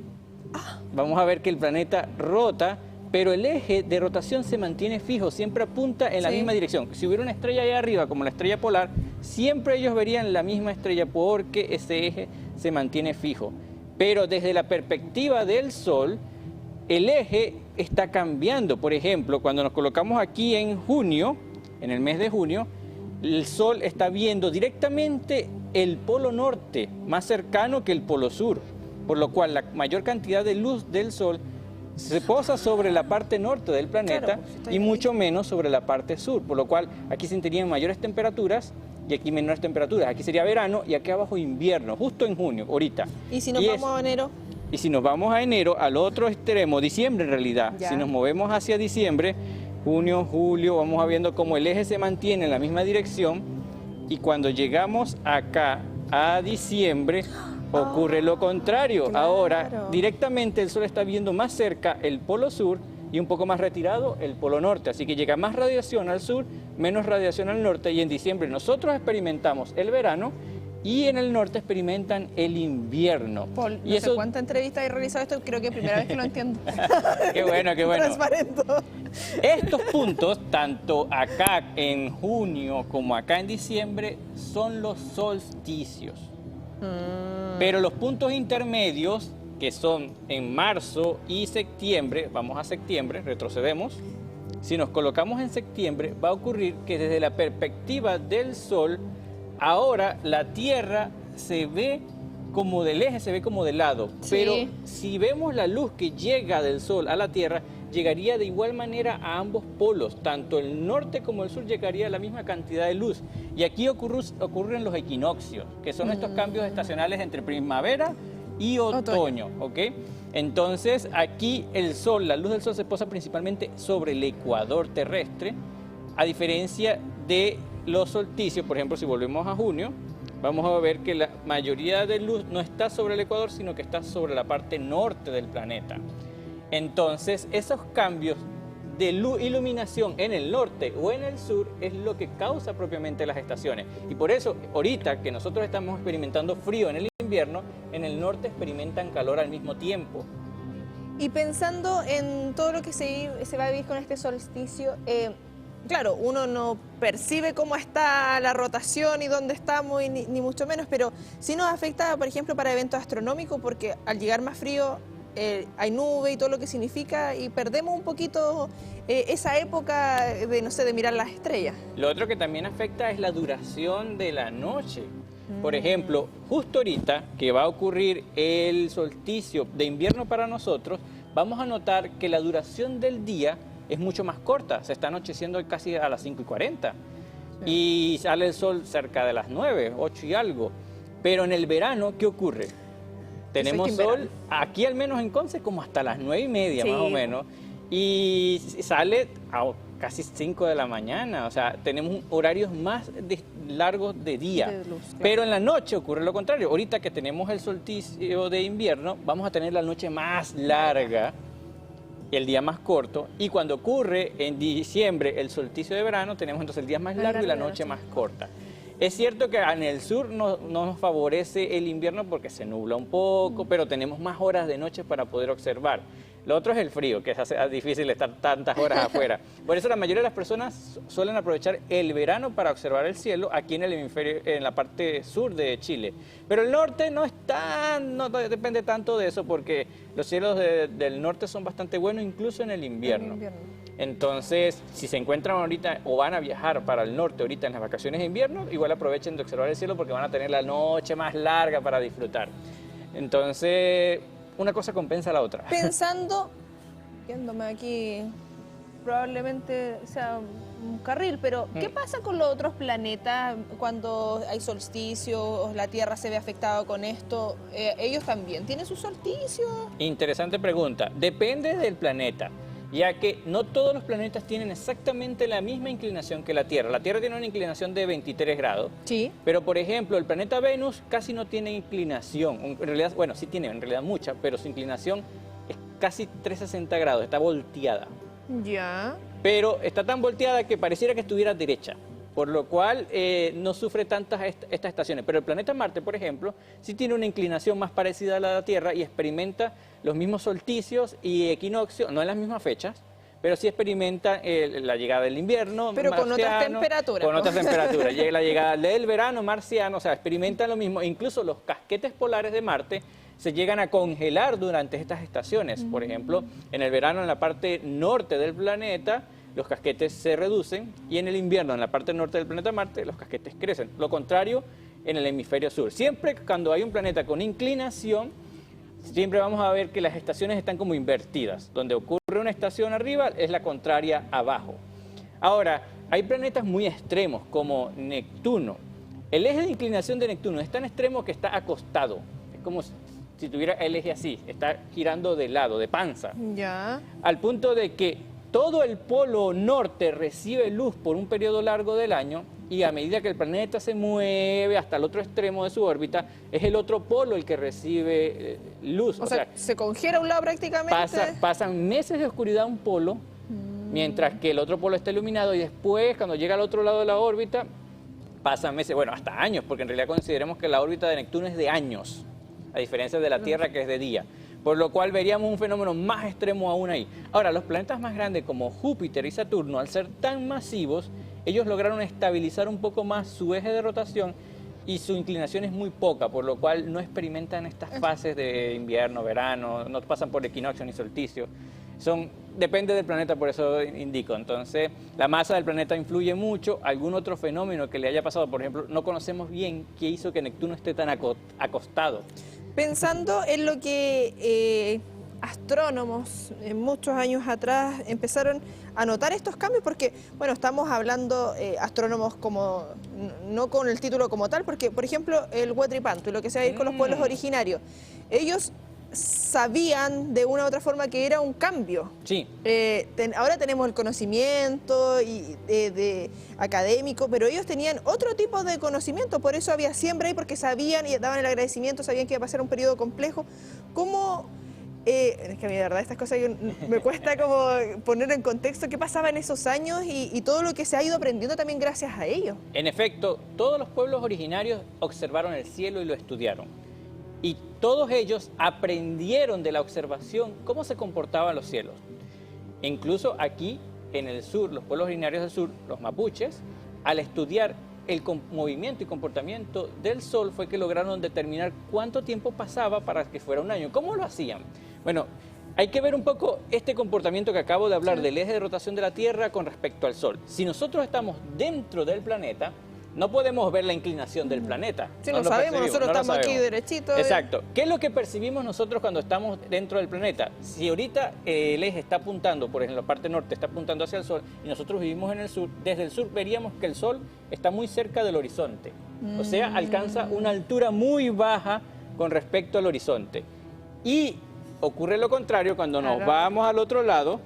vamos a ver que el planeta rota, pero el eje de rotación se mantiene fijo, siempre apunta en la misma dirección. Si hubiera una estrella allá arriba, como la estrella polar, siempre ellos verían la misma estrella porque ese eje se mantiene fijo. Pero desde la perspectiva del Sol, el eje está cambiando. Por ejemplo, cuando nos colocamos aquí en junio, en el mes de junio, el Sol está viendo directamente el polo norte, más cercano que el polo sur, por lo cual la mayor cantidad de luz del Sol se posa sobre la parte norte del planeta y mucho menos sobre la parte sur, por lo cual aquí sentirían mayores temperaturas y aquí menores temperaturas. Aquí sería verano y aquí abajo invierno, justo en junio, ahorita. ¿Y si nos vamos a enero? Y si nos vamos a enero, al otro extremo, diciembre en realidad, si nos movemos hacia diciembre, junio, julio, vamos viendo cómo el eje se mantiene en la misma dirección y cuando llegamos acá a diciembre ocurre lo contrario. Ahora directamente el Sol está viendo más cerca el polo sur y un poco más retirado el polo norte, así que llega más radiación al sur, menos radiación al norte y en diciembre nosotros experimentamos el verano y en el norte experimentan el invierno. Paul, y no eso... sé cuántas entrevistas he realizado esto, creo que es la primera vez que lo entiendo. Qué bueno, qué bueno. Transparente. Estos puntos, tanto acá en junio como acá en diciembre, son los solsticios. Pero los puntos intermedios, que son en marzo y septiembre, vamos a septiembre, retrocedemos. Si nos colocamos en septiembre, va a ocurrir que desde la perspectiva del Sol, ahora la Tierra se ve como del eje, se ve como de lado. Sí. Pero si vemos la luz que llega del Sol a la Tierra, llegaría de igual manera a ambos polos. Tanto el norte como el sur llegaría a la misma cantidad de luz. Y aquí ocurren los equinoccios, que son estos cambios estacionales entre primavera y otoño, ¿ok? Entonces, aquí el Sol, la luz del Sol se posa principalmente sobre el ecuador terrestre, a diferencia de los solsticios. Por ejemplo, si volvemos a junio, vamos a ver que la mayoría de luz no está sobre el ecuador, sino que está sobre la parte norte del planeta. Entonces, esos cambios de iluminación en el norte o en el sur es lo que causa propiamente las estaciones. Y por eso, ahorita que nosotros estamos experimentando frío en el invierno, en el norte experimentan calor al mismo tiempo. Y pensando en todo lo que se va a vivir con este solsticio, claro, uno no percibe cómo está la rotación y dónde estamos, ni mucho menos, pero sí nos afecta, por ejemplo, para eventos astronómicos, porque al llegar más frío hay nube y todo lo que significa, y perdemos un poquito esa época de, no sé, de mirar las estrellas. Lo otro que también afecta es la duración de la noche. Por ejemplo, justo ahorita que va a ocurrir el solsticio de invierno para nosotros, vamos a notar que la duración del día es mucho más corta. Se está anocheciendo casi a las 5:40 y sale el sol cerca de las 9, 8 y algo. Pero en el verano, ¿qué ocurre? Tenemos sol aquí al menos en Conce como hasta las 9:30 más o menos, y sale a casi 5 de la mañana. O sea, tenemos horarios más largos de día. De luz, claro. Pero en la noche ocurre lo contrario. Ahorita que tenemos el solsticio de invierno, vamos a tener la noche más larga y el día más corto. Y cuando ocurre en diciembre el solsticio de verano, tenemos entonces el día más largo y la noche más corta. Es cierto que en el sur no nos favorece el invierno porque se nubla un poco, pero tenemos más horas de noche para poder observar. Lo otro es el frío, que hace difícil estar tantas horas afuera. Por eso la mayoría de las personas suelen aprovechar el verano para observar el cielo aquí en el hemisferio, en la parte sur de Chile. Pero el norte no depende tanto de eso, porque los cielos del norte son bastante buenos, incluso en el invierno. Entonces, si se encuentran ahorita o van a viajar para el norte ahorita en las vacaciones de invierno, igual aprovechen de observar el cielo porque van a tener la noche más larga para disfrutar. Entonces, una cosa compensa a la otra. Pensando, viéndome aquí, probablemente sea un carril, pero ¿qué pasa con los otros planetas cuando hay solsticios, la Tierra se ve afectada con esto? ¿Ellos también tienen su solsticio? Interesante pregunta. Depende del planeta, ya que no todos los planetas tienen exactamente la misma inclinación que la Tierra. La Tierra tiene una inclinación de 23 grados, sí, pero por ejemplo el planeta Venus casi no tiene inclinación. En realidad, bueno, sí tiene en realidad mucha, pero su inclinación es casi 360 grados, está volteada. Ya. Pero está tan volteada que pareciera que estuviera derecha, por lo cual no sufre tantas estas estaciones. Pero el planeta Marte, por ejemplo, sí tiene una inclinación más parecida a la de la Tierra y experimenta los mismos solsticios y equinoccios, no en las mismas fechas, pero sí experimenta la llegada del invierno pero marciano, con otras temperaturas. Con otras temperaturas. Llega la llegada del verano marciano, o sea, experimentan lo mismo. Incluso los casquetes polares de Marte se llegan a congelar durante estas estaciones. Por ejemplo, en el verano en la parte norte del planeta, los casquetes se reducen, y en el invierno, en la parte norte del planeta Marte, los casquetes crecen. Lo contrario en el hemisferio sur. Siempre cuando hay un planeta con inclinación, siempre vamos a ver que las estaciones están como invertidas. Donde ocurre una estación arriba, es la contraria abajo. Ahora, hay planetas muy extremos, como Neptuno. El eje de inclinación de Neptuno es tan extremo que está acostado. Es como si tuviera el eje así, está girando de lado, de panza. Ya. Al punto de que todo el polo norte recibe luz por un periodo largo del año, y a medida que el planeta se mueve hasta el otro extremo de su órbita, es el otro polo el que recibe luz. O sea, se congela un lado prácticamente. Pasan meses de oscuridad un polo, mientras que el otro polo está iluminado, y después, cuando llega al otro lado de la órbita, pasan meses, bueno, hasta años, porque en realidad consideremos que la órbita de Neptuno es de años, a diferencia de la Tierra que es de día, por lo cual veríamos un fenómeno más extremo aún ahí. Ahora, los planetas más grandes como Júpiter y Saturno, al ser tan masivos, ellos lograron estabilizar un poco más su eje de rotación y su inclinación es muy poca, por lo cual no experimentan estas fases de invierno, verano, no pasan por equinoccio ni solsticio. Depende del planeta, por eso indico. Entonces, la masa del planeta influye mucho. Algún otro fenómeno que le haya pasado, por ejemplo, no conocemos bien qué hizo que Neptuno esté tan acostado. Pensando en lo que astrónomos muchos años atrás empezaron a notar estos cambios, porque, bueno, estamos hablando astrónomos como, no con el título como tal, porque, por ejemplo, el Huetri Pantu, lo que se va a ir con los pueblos originarios, ellos sabían de una u otra forma que era un cambio. Sí. Ahora tenemos el conocimiento de académico, pero ellos tenían otro tipo de conocimiento, por eso había siembra ahí, porque sabían y daban el agradecimiento, sabían que iba a pasar un periodo complejo. ¿Cómo? Es que a mí de verdad estas cosas me cuesta como poner en contexto qué pasaba en esos años y todo lo que se ha ido aprendiendo también gracias a ellos. En efecto, todos los pueblos originarios observaron el cielo y lo estudiaron. Y todos ellos aprendieron de la observación cómo se comportaban los cielos. Incluso aquí, en el sur, los pueblos originarios del sur, los mapuches, al estudiar el movimiento y comportamiento del sol fue que lograron determinar cuánto tiempo pasaba para que fuera un año. ¿Cómo lo hacían? Bueno, hay que ver un poco este comportamiento que acabo de hablar del eje de rotación de la Tierra con respecto al Sol. Si nosotros estamos dentro del planeta, no podemos ver la inclinación del planeta. Si no lo sabemos, nosotros estamos aquí derechitos. Exacto. ¿Qué es lo que percibimos nosotros cuando estamos dentro del planeta? Si ahorita el eje está apuntando, por ejemplo, la parte norte está apuntando hacia el Sol y nosotros vivimos en el sur, desde el sur veríamos que el Sol está muy cerca del horizonte. O sea, alcanza una altura muy baja con respecto al horizonte. Y ocurre lo contrario cuando nos vamos al otro lado,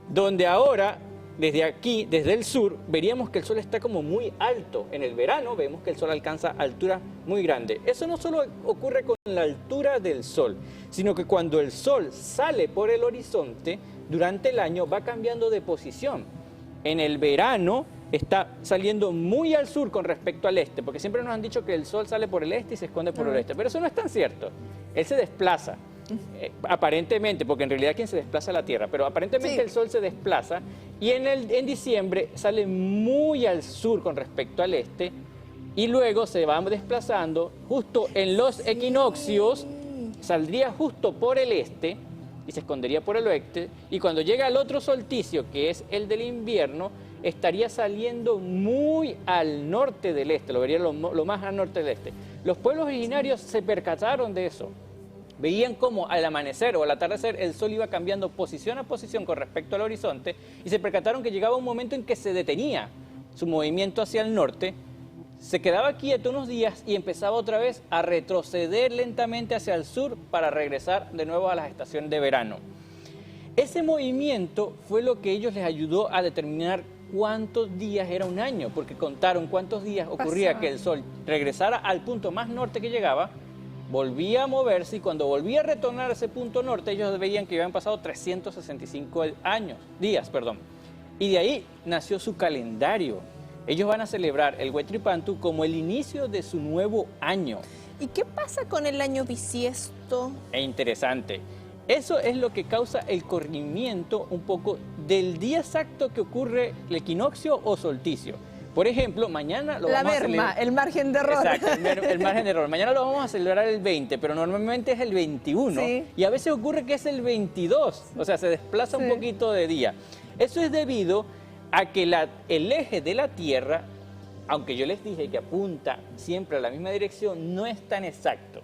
donde ahora, desde aquí, desde el sur, veríamos que el Sol está como muy alto. En el verano vemos que el Sol alcanza alturas muy grandes. Eso no solo ocurre con la altura del Sol, sino que cuando el Sol sale por el horizonte, durante el año va cambiando de posición. En el verano está saliendo muy al sur con respecto al este, porque siempre nos han dicho que el Sol sale por el este y se esconde por el oeste, pero eso no es tan cierto. Él se desplaza. Aparentemente, porque en realidad quien se desplaza es la Tierra, pero aparentemente el Sol se desplaza y en diciembre sale muy al sur con respecto al este y luego se va desplazando justo en los equinoccios, saldría justo por el este y se escondería por el oeste, y cuando llega al otro solsticio, que es el del invierno, estaría saliendo muy al norte del este, lo vería lo más al norte del este. Los pueblos originarios se percataron de eso. Veían cómo al amanecer o al atardecer el Sol iba cambiando posición a posición con respecto al horizonte y se percataron que llegaba un momento en que se detenía su movimiento hacia el norte, se quedaba quieto unos días y empezaba otra vez a retroceder lentamente hacia el sur para regresar de nuevo a las estaciones de verano. Ese movimiento fue lo que ellos les ayudó a determinar cuántos días era un año, porque contaron cuántos días ocurría que el Sol regresara al punto más norte que llegaba, volvía a moverse y cuando volvía a retornar a ese punto norte, ellos veían que habían pasado 365 días. Y de ahí nació su calendario. Ellos van a celebrar el Huetri Pantu como el inicio de su nuevo año. ¿Y qué pasa con el año bisiesto? Es interesante. Eso es lo que causa el corrimiento un poco del día exacto que ocurre el equinoccio o solsticio. Por ejemplo, mañana lo vamos a celebrar. El margen de error. Exacto, el margen de error. Mañana lo vamos a celebrar el 20, pero normalmente es el 21. Sí. Y a veces ocurre que es el 22. O sea, se desplaza un poquito de día. Eso es debido a que el eje de la Tierra, aunque yo les dije que apunta siempre a la misma dirección, no es tan exacto.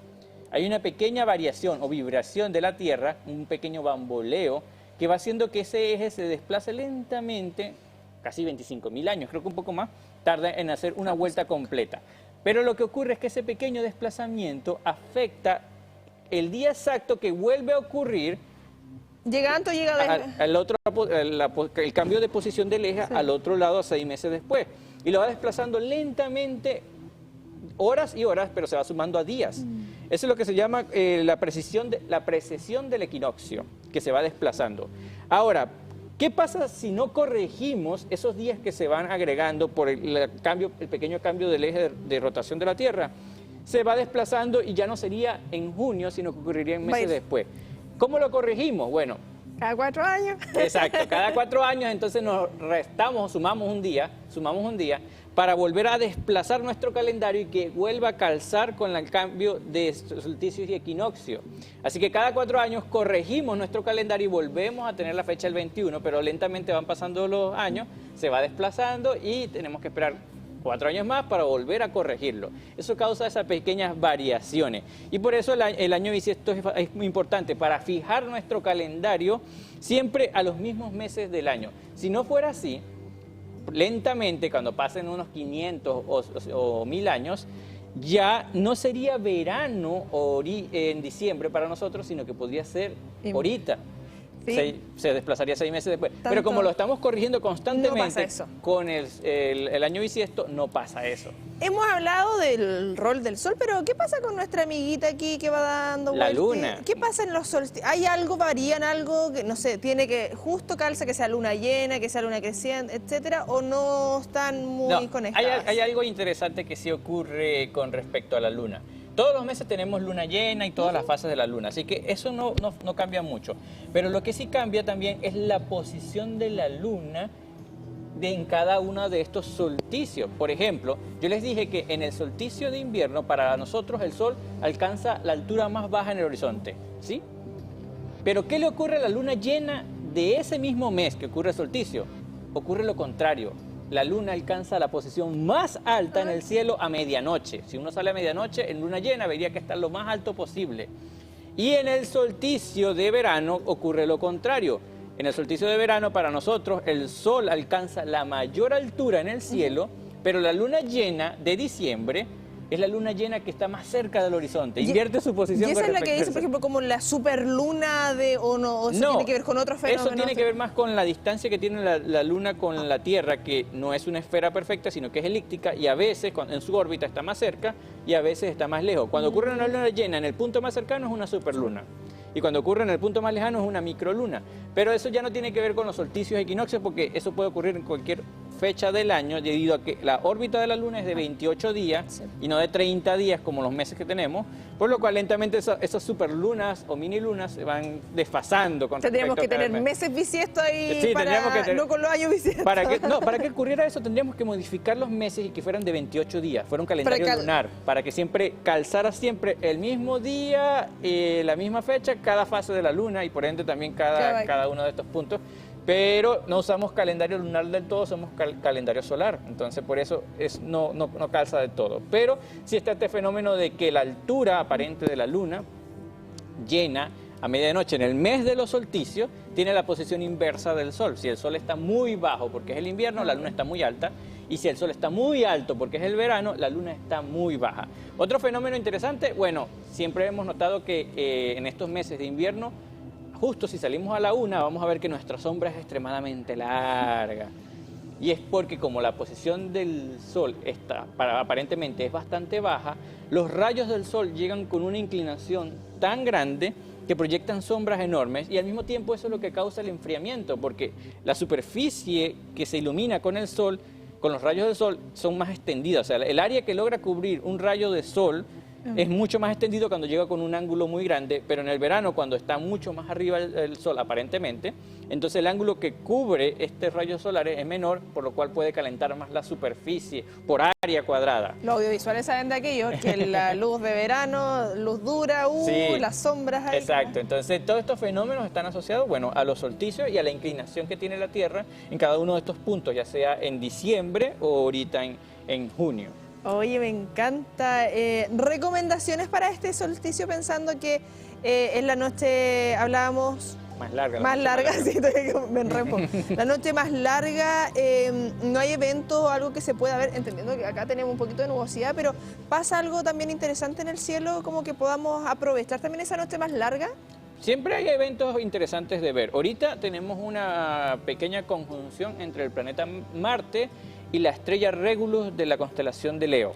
Hay una pequeña variación o vibración de la Tierra, un pequeño bamboleo, que va haciendo que ese eje se desplace lentamente, casi 25.000 años, creo que un poco más, tarda en hacer una vuelta completa. Pero lo que ocurre es que ese pequeño desplazamiento afecta el día exacto que vuelve a ocurrir. ¿Llega antes o llega el cambio de posición del eje al otro lado a 6 meses después. Y lo va desplazando lentamente, horas y horas, pero se va sumando a días. Eso es lo que se llama la precesión del equinoccio, que se va desplazando. Ahora, ¿Qué pasa si no corregimos esos días que se van agregando por el pequeño cambio del eje de rotación de la Tierra? Se va desplazando y ya no sería en junio, sino que ocurriría en meses después. ¿Cómo lo corregimos? Bueno, cada 4 años. Exacto, cada 4 años entonces nos restamos, sumamos un día para volver a desplazar nuestro calendario y que vuelva a calzar con el cambio de solsticios y equinoccio. Así que cada 4 años corregimos nuestro calendario y volvemos a tener la fecha del 21, pero lentamente van pasando los años, se va desplazando y tenemos que esperar 4 años más para volver a corregirlo. Eso causa esas pequeñas variaciones y por eso el año bisiesto es muy importante para fijar nuestro calendario siempre a los mismos meses del año. Si no fuera así, lentamente cuando pasen unos 500 o 1000 años, ya no sería verano en diciembre para nosotros, sino que podría ser ahorita. ¿Sí? Se desplazaría 6 meses después. Pero como lo estamos corrigiendo constantemente con el año bisiesto, no pasa eso. Hemos hablado del rol del sol, pero ¿qué pasa con nuestra amiguita aquí que va dando la vueltas? luna? ¿Qué pasa en los solsticios? ¿Hay algo, varían algo que, no sé, tiene que justo calza que sea luna llena, que sea luna creciente, etcétera, o no están muy conectadas? Hay algo interesante que sí ocurre con respecto a la luna. Todos los meses tenemos luna llena y todas las fases de la luna, así que eso no cambia mucho. Pero lo que sí cambia también es la posición de la luna en cada uno de estos solsticios. Por ejemplo, yo les dije que en el solsticio de invierno, para nosotros el sol alcanza la altura más baja en el horizonte, ¿sí? Pero ¿qué le ocurre a la luna llena de ese mismo mes que ocurre el solsticio? Ocurre lo contrario. La luna alcanza la posición más alta en el cielo a medianoche. Si uno sale a medianoche en luna llena, vería que está lo más alto posible. Y en el solsticio de verano ocurre lo contrario. En el solsticio de verano, para nosotros, el sol alcanza la mayor altura en el cielo, pero la luna llena de diciembre es la luna llena que está más cerca del horizonte, invierte su posición. ¿Y esa es la que dice, por ejemplo, como la superluna o eso tiene que ver con otro fenómeno? Eso tiene que ver más con la distancia que tiene la luna con la Tierra, que no es una esfera perfecta, sino que es elíptica y a veces en su órbita está más cerca y a veces está más lejos. Cuando ocurre una luna llena en el punto más cercano es una superluna. Y cuando ocurre en el punto más lejano es una microluna. Pero eso ya no tiene que ver con los solsticios y equinoccios, porque eso puede ocurrir en cualquier fecha del año, debido a que la órbita de la luna es de 28 días y no de 30 días como los meses que tenemos, por lo cual lentamente esas superlunas o minilunas se van desfasando. Tendríamos que tener meses bisiestos ahí, no con los años bisiestos. Para que ocurriera eso tendríamos que modificar los meses y que fueran de 28 días, fuera un calendario lunar, para que siempre calzara siempre el mismo día, la misma fecha, cada fase de la luna y por ende también cada uno de estos puntos. Pero no usamos calendario lunar del todo, usamos calendario solar, entonces por eso no calza del todo. Pero sí está este fenómeno de que la altura aparente de la luna llena a medianoche en el mes de los solsticios tiene la posición inversa del sol. Si el sol está muy bajo porque es el invierno, la luna está muy alta, y si el sol está muy alto porque es el verano, la luna está muy baja. Otro fenómeno interesante, bueno, siempre hemos notado que en estos meses de invierno, justo si salimos a la 1, vamos a ver que nuestra sombra es extremadamente larga. Y es porque como la posición del sol aparentemente es bastante baja, los rayos del sol llegan con una inclinación tan grande que proyectan sombras enormes y al mismo tiempo eso es lo que causa el enfriamiento, porque la superficie que se ilumina con el sol, con los rayos del sol, son más extendidas. O sea, el área que logra cubrir un rayo de sol es mucho más extendido cuando llega con un ángulo muy grande, pero en el verano, cuando está mucho más arriba el sol aparentemente, entonces el ángulo que cubre este rayo solar es menor, por lo cual puede calentar más la superficie por área cuadrada. Los audiovisuales saben de aquello, que la luz de verano, luz dura, las sombras ahí. Exacto, entonces todos estos fenómenos están asociados, bueno, a los solsticios y a la inclinación que tiene la Tierra en cada uno de estos puntos, ya sea en diciembre o ahorita en junio. Oye, me encanta. ¿Recomendaciones para este solsticio pensando que en la noche hablábamos... Más larga. Más larga, sí, me enrepo. La noche más larga, no hay eventos o algo que se pueda ver, entendiendo que acá tenemos un poquito de nubosidad, pero ¿pasa algo también interesante en el cielo como que podamos aprovechar también esa noche más larga? Siempre hay eventos interesantes de ver. Ahorita tenemos una pequeña conjunción entre el planeta Marte y la estrella Regulus de la constelación de Leo.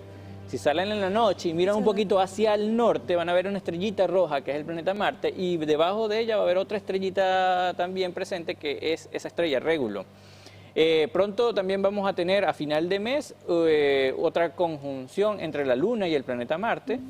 Si salen en la noche y miran un poquito hacia el norte, van a ver una estrellita roja, que es el planeta Marte, y debajo de ella va a haber otra estrellita también presente, que es esa estrella, Régulo. Pronto también vamos a tener a final de mes otra conjunción entre la Luna y el planeta Marte.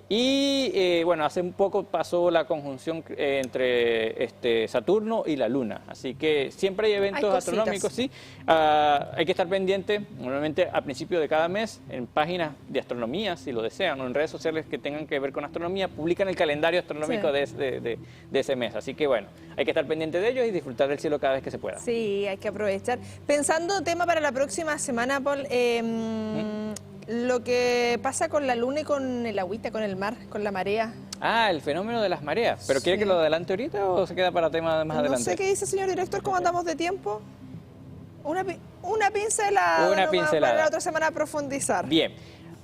Y bueno, hace un poco pasó la conjunción entre Saturno y la Luna. Así que siempre hay eventos astronómicos, sí. Hay que estar pendiente, normalmente a principio de cada mes, en páginas de astronomía, si lo desean, o en redes sociales que tengan que ver con astronomía, publican el calendario astronómico de ese mes. Así que bueno, hay que estar pendiente de ellos y disfrutar del cielo cada vez que se pueda. Sí, hay que aprovechar. Pensando tema para la próxima semana, Paul, lo que pasa con la luna y con el agüita, con el mar, con la marea. Ah, el fenómeno de las mareas. ¿Pero quiere que lo adelante ahorita o se queda para tema más adelante? No sé qué dice, señor director, ¿cómo andamos de tiempo? Una pincelada. Una pincelada. Para la otra semana profundizar. Bien.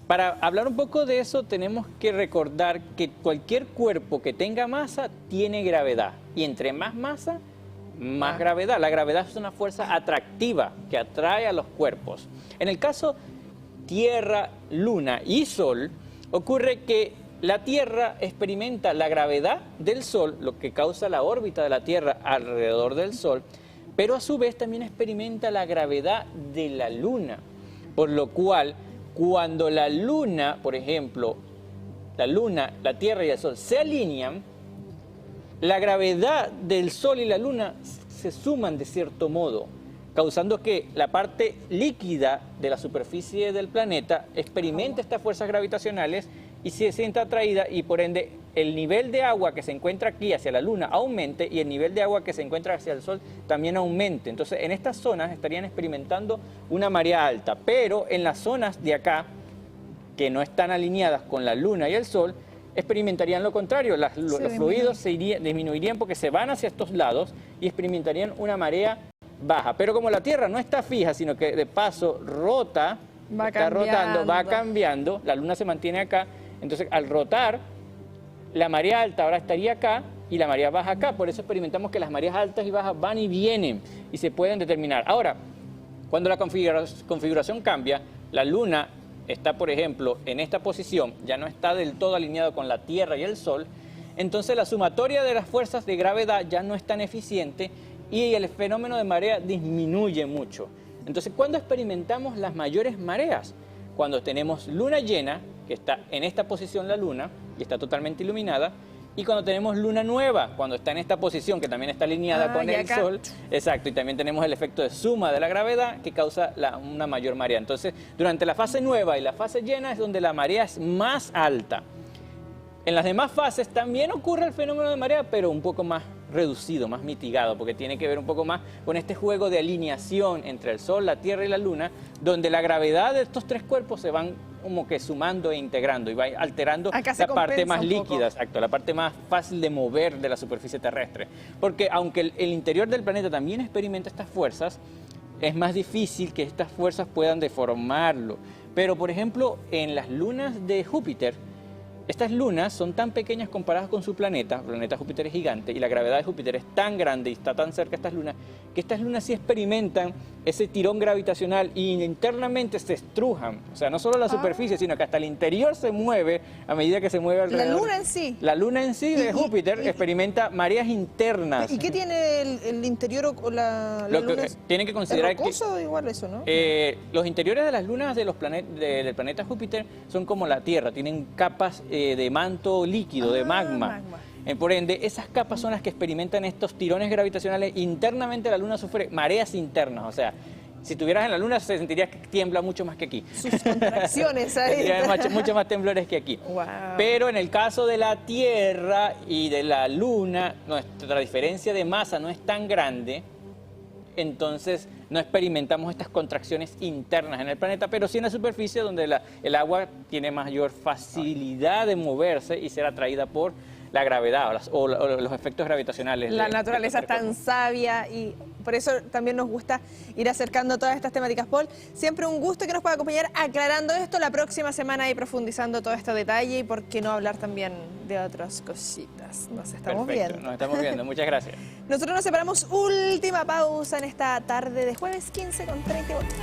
Para hablar un poco de eso, tenemos que recordar que cualquier cuerpo que tenga masa tiene gravedad. Y entre más masa, más gravedad. La gravedad es una fuerza atractiva que atrae a los cuerpos. En el caso Tierra, Luna y Sol, ocurre que la Tierra experimenta la gravedad del Sol, lo que causa la órbita de la Tierra alrededor del Sol, pero a su vez también experimenta la gravedad de la Luna, por lo cual cuando la Luna, por ejemplo, la Luna, la Tierra y el Sol se alinean, la gravedad del Sol y la Luna se suman de cierto modo, causando que la parte líquida de la superficie del planeta experimente estas fuerzas gravitacionales y se sienta atraída, y por ende el nivel de agua que se encuentra aquí hacia la Luna aumente y el nivel de agua que se encuentra hacia el Sol también aumente. Entonces en estas zonas estarían experimentando una marea alta, pero en las zonas de acá que no están alineadas con la Luna y el Sol experimentarían lo contrario, los fluidos disminuirían porque se van hacia estos lados y experimentarían una marea baja. Pero como la Tierra no está fija, sino que de paso rota, va cambiando, la Luna se mantiene acá, entonces al rotar, la marea alta ahora estaría acá y la marea baja acá. Por eso experimentamos que las mareas altas y bajas van y vienen y se pueden determinar. Ahora, cuando la configuración cambia, la Luna está, por ejemplo, en esta posición, ya no está del todo alineado con la Tierra y el Sol, entonces la sumatoria de las fuerzas de gravedad ya no es tan eficiente y el fenómeno de marea disminuye mucho. Entonces, ¿cuándo experimentamos las mayores mareas? Cuando tenemos luna llena, que está en esta posición la Luna y está totalmente iluminada, y cuando tenemos luna nueva, cuando está en esta posición, que también está alineada con el Sol, exacto, y también tenemos el efecto de suma de la gravedad que causa una mayor marea. Entonces, durante la fase nueva y la fase llena es donde la marea es más alta. En las demás fases también ocurre el fenómeno de marea, pero un poco más reducido, más mitigado, porque tiene que ver un poco más con este juego de alineación entre el Sol, la Tierra y la Luna, donde la gravedad de estos tres cuerpos se van como que sumando e integrando y va alterando la parte más líquida, exacto, la parte más fácil de mover de la superficie terrestre. Porque aunque el interior del planeta también experimenta estas fuerzas, es más difícil que estas fuerzas puedan deformarlo. Pero, por ejemplo, en las lunas de Júpiter, estas lunas son tan pequeñas comparadas con su planeta, el planeta Júpiter es gigante, y la gravedad de Júpiter es tan grande y está tan cerca de estas lunas, que estas lunas sí experimentan ese tirón gravitacional y internamente se estrujan. O sea, no solo la superficie, sino que hasta el interior se mueve a medida que se mueve alrededor. ¿La luna en sí? La luna en sí de Júpiter experimenta mareas internas. ¿Y qué tiene el interior o la luna? Tienen que considerar ¿Es rocoso o igual eso, no? Los interiores de las lunas de del planeta Júpiter son como la Tierra, tienen capas de manto líquido, de magma. Por ende, esas capas son las que experimentan estos tirones gravitacionales. Internamente la Luna sufre mareas internas, o sea, si estuvieras en la Luna se sentiría que tiembla mucho más que aquí. Sus contracciones ahí. Mucho más temblores que aquí. Wow. Pero en el caso de la Tierra y de la Luna, nuestra diferencia de masa no es tan grande, entonces no experimentamos estas contracciones internas en el planeta, pero sí en la superficie donde el agua tiene mayor facilidad de moverse y ser atraída por la gravedad o los efectos gravitacionales. La naturaleza es tan sabia y por eso también nos gusta ir acercando todas estas temáticas. Paul, siempre un gusto que nos pueda acompañar aclarando esto la próxima semana y profundizando todo este detalle, y por qué no hablar también de otras cositas. Nos estamos viendo. Nos estamos viendo, muchas gracias. Nosotros nos separamos, última pausa en esta tarde de jueves 15 con 30 minutos.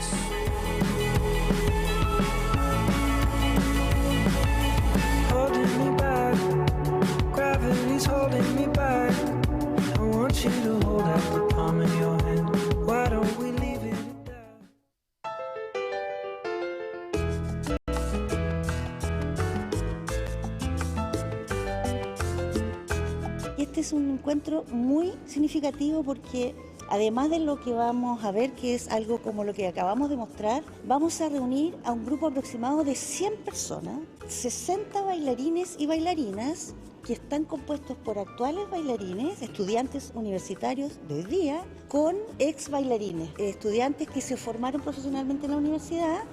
este es un encuentro muy significativo porque además de lo que vamos a ver, que es algo como lo que acabamos de mostrar, vamos a reunir a un grupo aproximado de 100 personas, 60 bailarines y bailarinas, que están compuestos por actuales bailarines, estudiantes universitarios de hoy día, con ex bailarines, estudiantes que se formaron profesionalmente en la universidad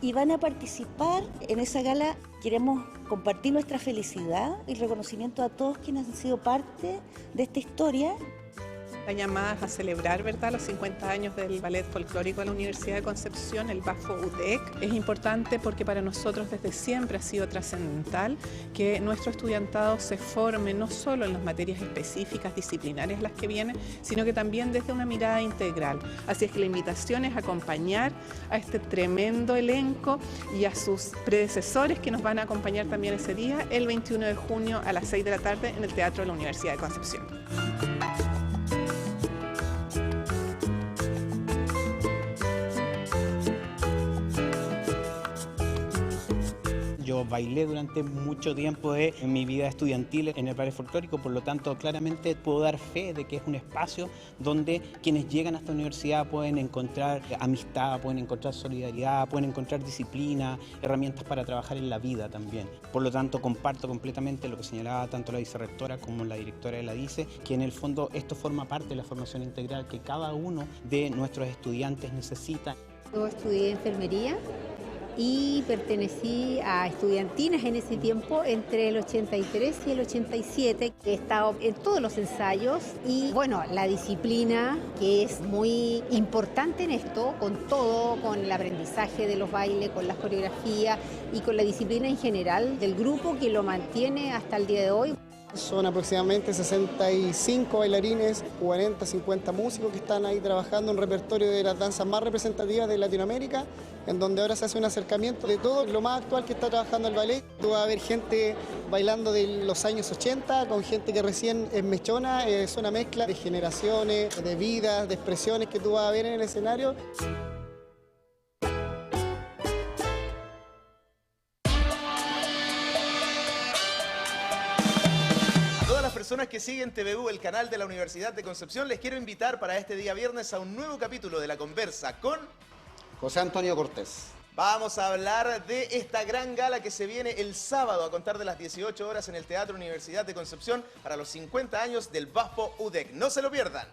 y van a participar en esa gala. Queremos compartir nuestra felicidad y reconocimiento a todos quienes han sido parte de esta historia. Llamadas a celebrar, ¿verdad?, los 50 años del Ballet Folclórico de la Universidad de Concepción, el BAFO UDEC. Es importante porque para nosotros desde siempre ha sido trascendental que nuestro estudiantado se forme no solo en las materias específicas, disciplinarias las que vienen, sino que también desde una mirada integral. Así es que la invitación es acompañar a este tremendo elenco y a sus predecesores que nos van a acompañar también ese día, el 21 de junio a las 6 de la tarde en el Teatro de la Universidad de Concepción. Yo bailé durante mucho tiempo en mi vida estudiantil en el ballet folclórico, por lo tanto claramente puedo dar fe de que es un espacio donde quienes llegan a esta universidad pueden encontrar amistad, pueden encontrar solidaridad, pueden encontrar disciplina, herramientas para trabajar en la vida también. Por lo tanto comparto completamente lo que señalaba tanto la vicerrectora como la directora de la DICE, que en el fondo esto forma parte de la formación integral que cada uno de nuestros estudiantes necesita. Yo estudié enfermería y pertenecí a estudiantinas en ese tiempo, entre el 83 y el 87. He estado en todos los ensayos y bueno, la disciplina que es muy importante en esto, con todo, con el aprendizaje de los bailes, con las coreografías y con la disciplina en general del grupo que lo mantiene hasta el día de hoy. Son aproximadamente 65 bailarines, 40, 50 músicos que están ahí trabajando un repertorio de las danzas más representativas de Latinoamérica, en donde ahora se hace un acercamiento de todo lo más actual que está trabajando el ballet. Tú vas a ver gente bailando de los años 80 con gente que recién es mechona, es una mezcla de generaciones, de vidas, de expresiones que tú vas a ver en el escenario. Personas que siguen TVU, el canal de la Universidad de Concepción, les quiero invitar para este día viernes a un nuevo capítulo de La Conversa con José Antonio Cortés. Vamos a hablar de esta gran gala que se viene el sábado a contar de las 18 horas en el Teatro Universidad de Concepción para los 50 años del BAFO UDEC. No se lo pierdan.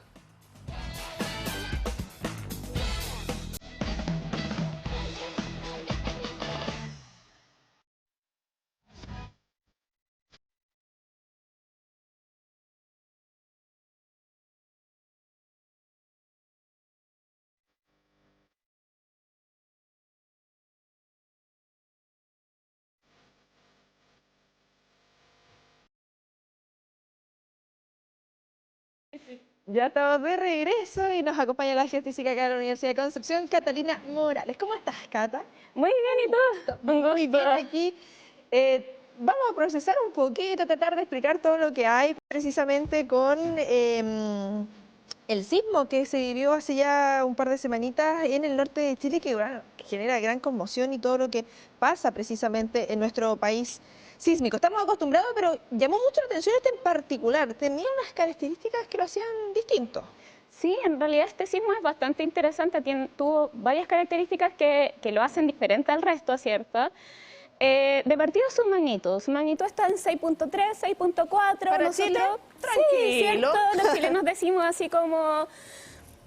Ya estamos de regreso y nos acompaña la científica acá de la Universidad de Concepción, Catalina Morales. ¿Cómo estás, Cata? Muy bien, ¿y tú? Muy bien aquí. Vamos a procesar un poquito, tratar de explicar todo lo que hay precisamente con el sismo que se vivió hace ya un par de semanitas en el norte de Chile, que bueno, genera gran conmoción y todo lo que pasa precisamente en nuestro país sísmico. Estamos acostumbrados, pero llamó mucho la atención este en particular. Tenía unas características que lo hacían distinto. Sí, en realidad este sismo es bastante interesante. Tuvo varias características que lo hacen diferente al resto, ¿cierto? De partida su magnitud. Su magnitud está en 6.3, 6.4. Para Chile, tranquilo. Sí, ¿cierto? Los chilenos decimos así como...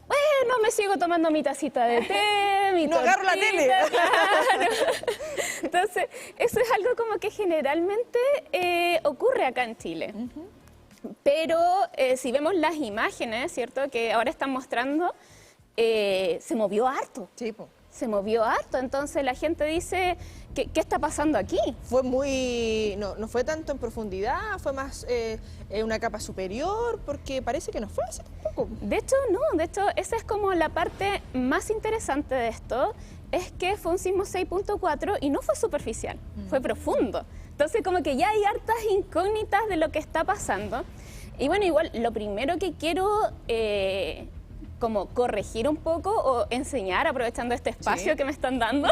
Bueno, me sigo tomando mi tacita de té, mi no agarro la tele. Claro. Entonces, eso es algo como que generalmente ocurre acá en Chile. Pero si vemos las imágenes, ¿cierto?, que ahora están mostrando, se movió harto. Sí, po. Se movió harto, entonces la gente dice, ¿qué está pasando aquí? Fue muy, no fue tanto en profundidad, fue más una capa superior, porque parece que no fue así tampoco. De hecho, no, de hecho, esa es como la parte más interesante de esto, es que fue un sismo 6.4 y no fue superficial, fue profundo. Entonces como que ya hay hartas incógnitas de lo que está pasando. Y bueno, igual, lo primero que quiero como corregir un poco o enseñar, aprovechando este espacio que me están dando,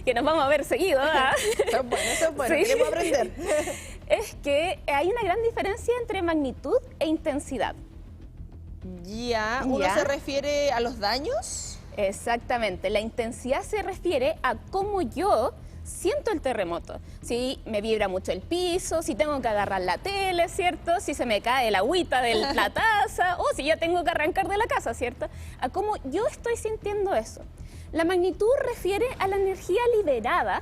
que nos vamos a ver seguido, ¿verdad? Eso es bueno, queremos aprender. Es que hay una gran diferencia entre magnitud e intensidad. Ya, ¿uno se refiere a los daños? Exactamente, la intensidad se refiere a cómo yo siento el terremoto. Si me vibra mucho el piso, si tengo que agarrar la tele, ¿cierto? Si se me cae el agüita de la taza o si ya tengo que arrancar de la casa, ¿cierto? A cómo yo estoy sintiendo eso. La magnitud refiere a la energía liberada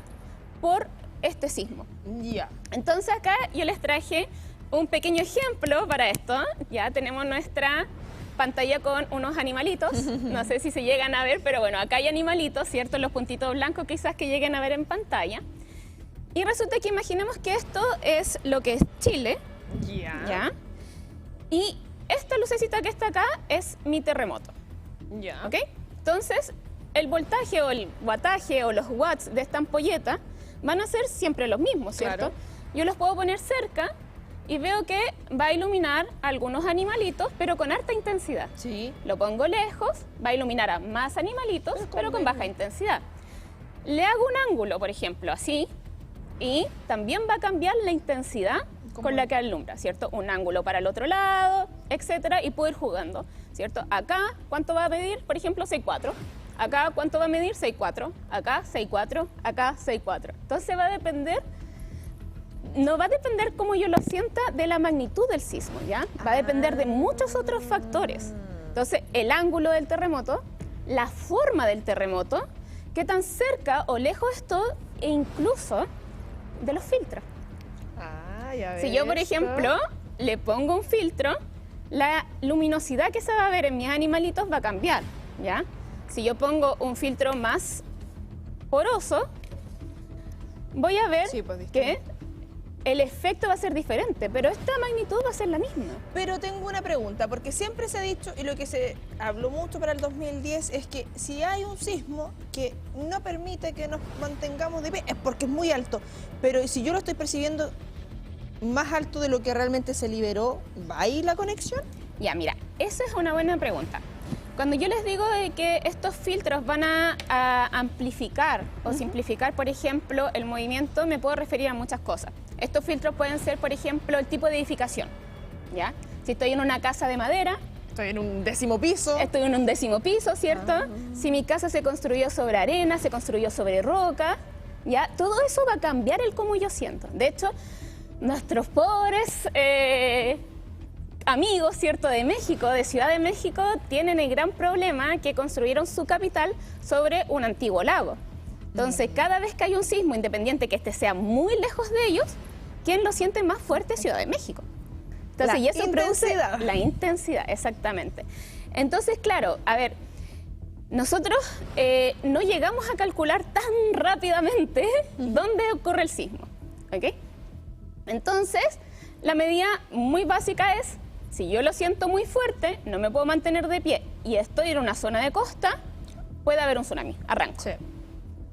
por este sismo. Ya. Entonces acá yo les traje un pequeño ejemplo para esto. Ya tenemos nuestra pantalla con unos animalitos, no sé si se llegan a ver, pero bueno, acá hay animalitos, ¿cierto? Los puntitos blancos quizás que lleguen a ver en pantalla. Y resulta que imaginemos que esto es lo que es Chile, ¿ya? Y esta lucecita que está acá es mi terremoto, ¿ya? ¿Ok? Entonces, el voltaje o el wattaje o los watts de esta ampolleta van a ser siempre los mismos, ¿cierto? Claro. Yo los puedo poner cerca y veo que va a iluminar algunos animalitos, pero con alta intensidad. Sí. Lo pongo lejos, va a iluminar a más animalitos, pero con baja intensidad. Le hago un ángulo, por ejemplo, así, y también va a cambiar la intensidad con la que alumbra, ¿cierto? Un ángulo para el otro lado, etcétera, y puedo ir jugando, ¿cierto? Acá, ¿cuánto va a medir? Por ejemplo, 6,4. Acá, ¿cuánto va a medir? 6,4. Acá, 6,4. Acá, 6,4. Entonces va a depender... No va a depender como yo lo sienta de la magnitud del sismo, ¿ya? Va a depender de muchos otros factores. Entonces, el ángulo del terremoto, la forma del terremoto, qué tan cerca o lejos estoy, e incluso de los filtros. Ya ves. Si yo, por ejemplo, le pongo un filtro, la luminosidad que se va a ver en mis animalitos va a cambiar, ¿ya? Si yo pongo un filtro más poroso, voy a ver que el efecto va a ser diferente, pero esta magnitud va a ser la misma. Pero tengo una pregunta, porque siempre se ha dicho, y lo que se habló mucho para el 2010, es que si hay un sismo que no permite que nos mantengamos de pie, es porque es muy alto. Pero si yo lo estoy percibiendo más alto de lo que realmente se liberó, ¿va ahí la conexión? Ya, mira, esa es una buena pregunta. Cuando yo les digo de que estos filtros van a amplificar o simplificar, por ejemplo, el movimiento, me puedo referir a muchas cosas. Estos filtros pueden ser, por ejemplo, el tipo de edificación, ¿ya? Si estoy en una casa de madera... Estoy en un 10º piso. Estoy en un 10º piso, ¿cierto? Si mi casa se construyó sobre arena, se construyó sobre roca, ¿ya? Todo eso va a cambiar el cómo yo siento. De hecho, nuestros pobres... amigos, ¿cierto?, de México, de Ciudad de México, tienen el gran problema que construyeron su capital sobre un antiguo lago. Entonces, cada vez que hay un sismo, independiente que este sea muy lejos de ellos, ¿quién lo siente más fuerte? Ciudad de México. Entonces, y eso produce la intensidad, exactamente. Entonces, claro, a ver, nosotros no llegamos a calcular tan rápidamente dónde ocurre el sismo, ¿ok? Entonces, la medida muy básica es, si yo lo siento muy fuerte, no me puedo mantener de pie y estoy en una zona de costa, puede haber un tsunami. Arranco. Sí.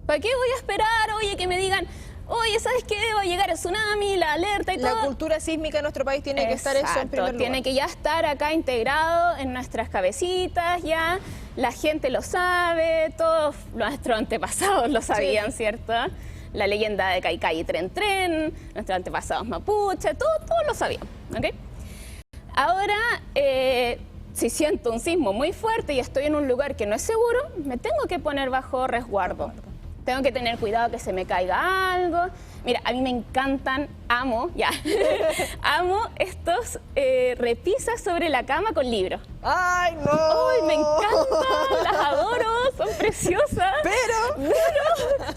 ¿Para qué voy a esperar, oye, que me digan, oye, ¿sabes qué? Va a llegar el tsunami, la alerta y todo? La cultura sísmica en nuestro país tiene que estar eso en primer lugar. Tiene que ya estar acá integrado en nuestras cabecitas, ya. La gente lo sabe, todos nuestros antepasados lo sabían, ¿cierto? La leyenda de Caicay y Tren Tren, nuestros antepasados mapuche, todos lo sabían, ¿ok? Ahora, si siento un sismo muy fuerte y estoy en un lugar que no es seguro, me tengo que poner bajo resguardo. Tengo que tener cuidado que se me caiga algo. Mira, a mí me encantan, amo estos repisas sobre la cama con libros. ¡Ay, no! ¡Ay, me encantan! Las adoro, son preciosas. Pero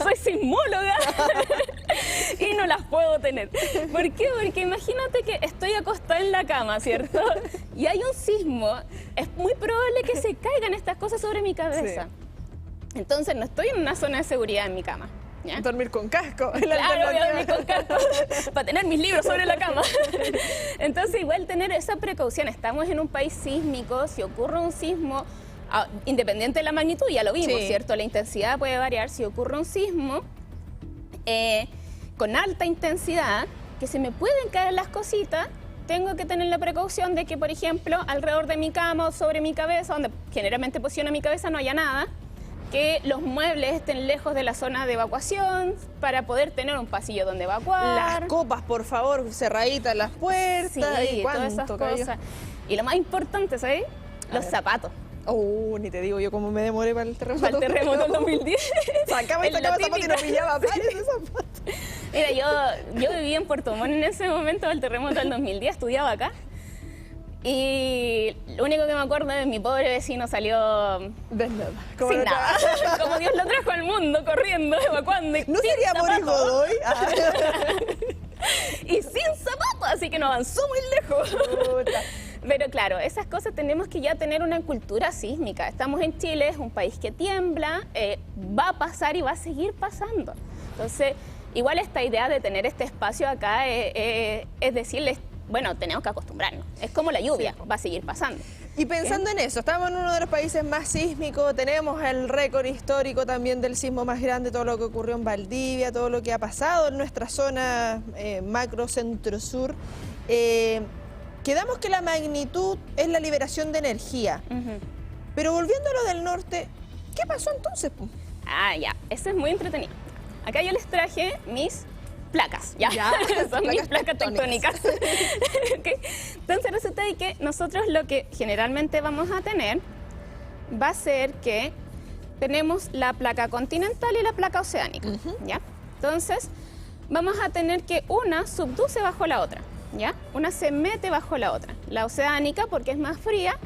soy sismóloga y no las puedo tener. ¿Por qué? Porque imagínate que estoy acostada en la cama, ¿cierto? Y hay un sismo. Es muy probable que se caigan estas cosas sobre mi cabeza. Sí. Entonces no estoy en una zona de seguridad en mi cama. ¿Ya? Dormir con casco. Claro, voy a dormir con casco para tener mis libros sobre la cama. Entonces igual tener esa precaución. Estamos en un país sísmico, si ocurre un sismo, independiente de la magnitud, ya lo vimos, ¿cierto? La intensidad puede variar. Si ocurre un sismo con alta intensidad, que se me pueden caer las cositas, tengo que tener la precaución de que, por ejemplo, alrededor de mi cama o sobre mi cabeza, donde generalmente posiciono mi cabeza, no haya nada, que los muebles estén lejos de la zona de evacuación para poder tener un pasillo donde evacuar. Las copas, por favor, cerraditas las puertas. Sí, y todas esas cosas. Y lo más importante, ¿sabes? Los zapatos. Ni te digo yo cómo me demoré para el terremoto. Para el terremoto del 2010. Sacaba zapatos y no pillaba pares de zapatos. Mira, yo vivía en Puerto Montt en ese momento del terremoto del 2010, estudiaba acá. Y lo único que me acuerdo es que mi pobre vecino salió desnudo, sin nada. Como Dios lo trajo al mundo, corriendo, evacuando. ¿No sería Boris Godoy? Y sin zapatos, así que no avanzó muy lejos. Pero claro, esas cosas tenemos que ya tener una cultura sísmica. Estamos en Chile, es un país que tiembla, va a pasar y va a seguir pasando. Entonces, igual esta idea de tener este espacio acá es decirles, bueno, tenemos que acostumbrarnos. Es como la lluvia, va a seguir pasando. Y pensando en eso, estamos en uno de los países más sísmicos, tenemos el récord histórico también del sismo más grande, todo lo que ocurrió en Valdivia, todo lo que ha pasado en nuestra zona macro centro-sur. Quedamos que la magnitud es la liberación de energía. Pero volviendo a lo del norte, ¿qué pasó entonces? Ya, eso es muy entretenido. Acá yo les traje mis placas, ya. Son mis placas tectónicas. Okay. Entonces resulta de que nosotros lo que generalmente vamos a tener va a ser que tenemos la placa continental y la placa oceánica, ¿ya? Entonces vamos a tener que una subduce bajo la otra, ¿ya? Una se mete bajo la otra. La oceánica, porque es más fría,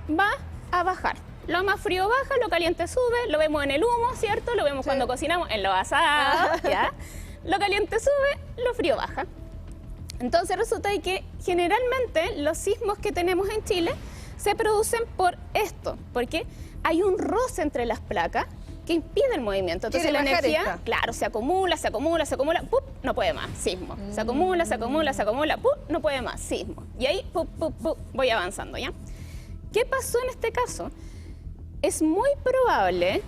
va a bajar. Lo más frío baja, lo caliente sube, lo vemos en el humo, ¿cierto? Lo vemos cuando cocinamos en los asados, ¿ya? Lo caliente sube, lo frío baja. Entonces resulta de que generalmente los sismos que tenemos en Chile se producen por esto, porque hay un roce entre las placas que impide el movimiento. Entonces la energía, claro, se acumula, ¡pup! No puede más, sismo. Se acumula, ¡pup! No puede más, sismo. Y ahí, ¡pup! Voy avanzando, ¿ya? ¿Qué pasó en este caso? Es muy probable,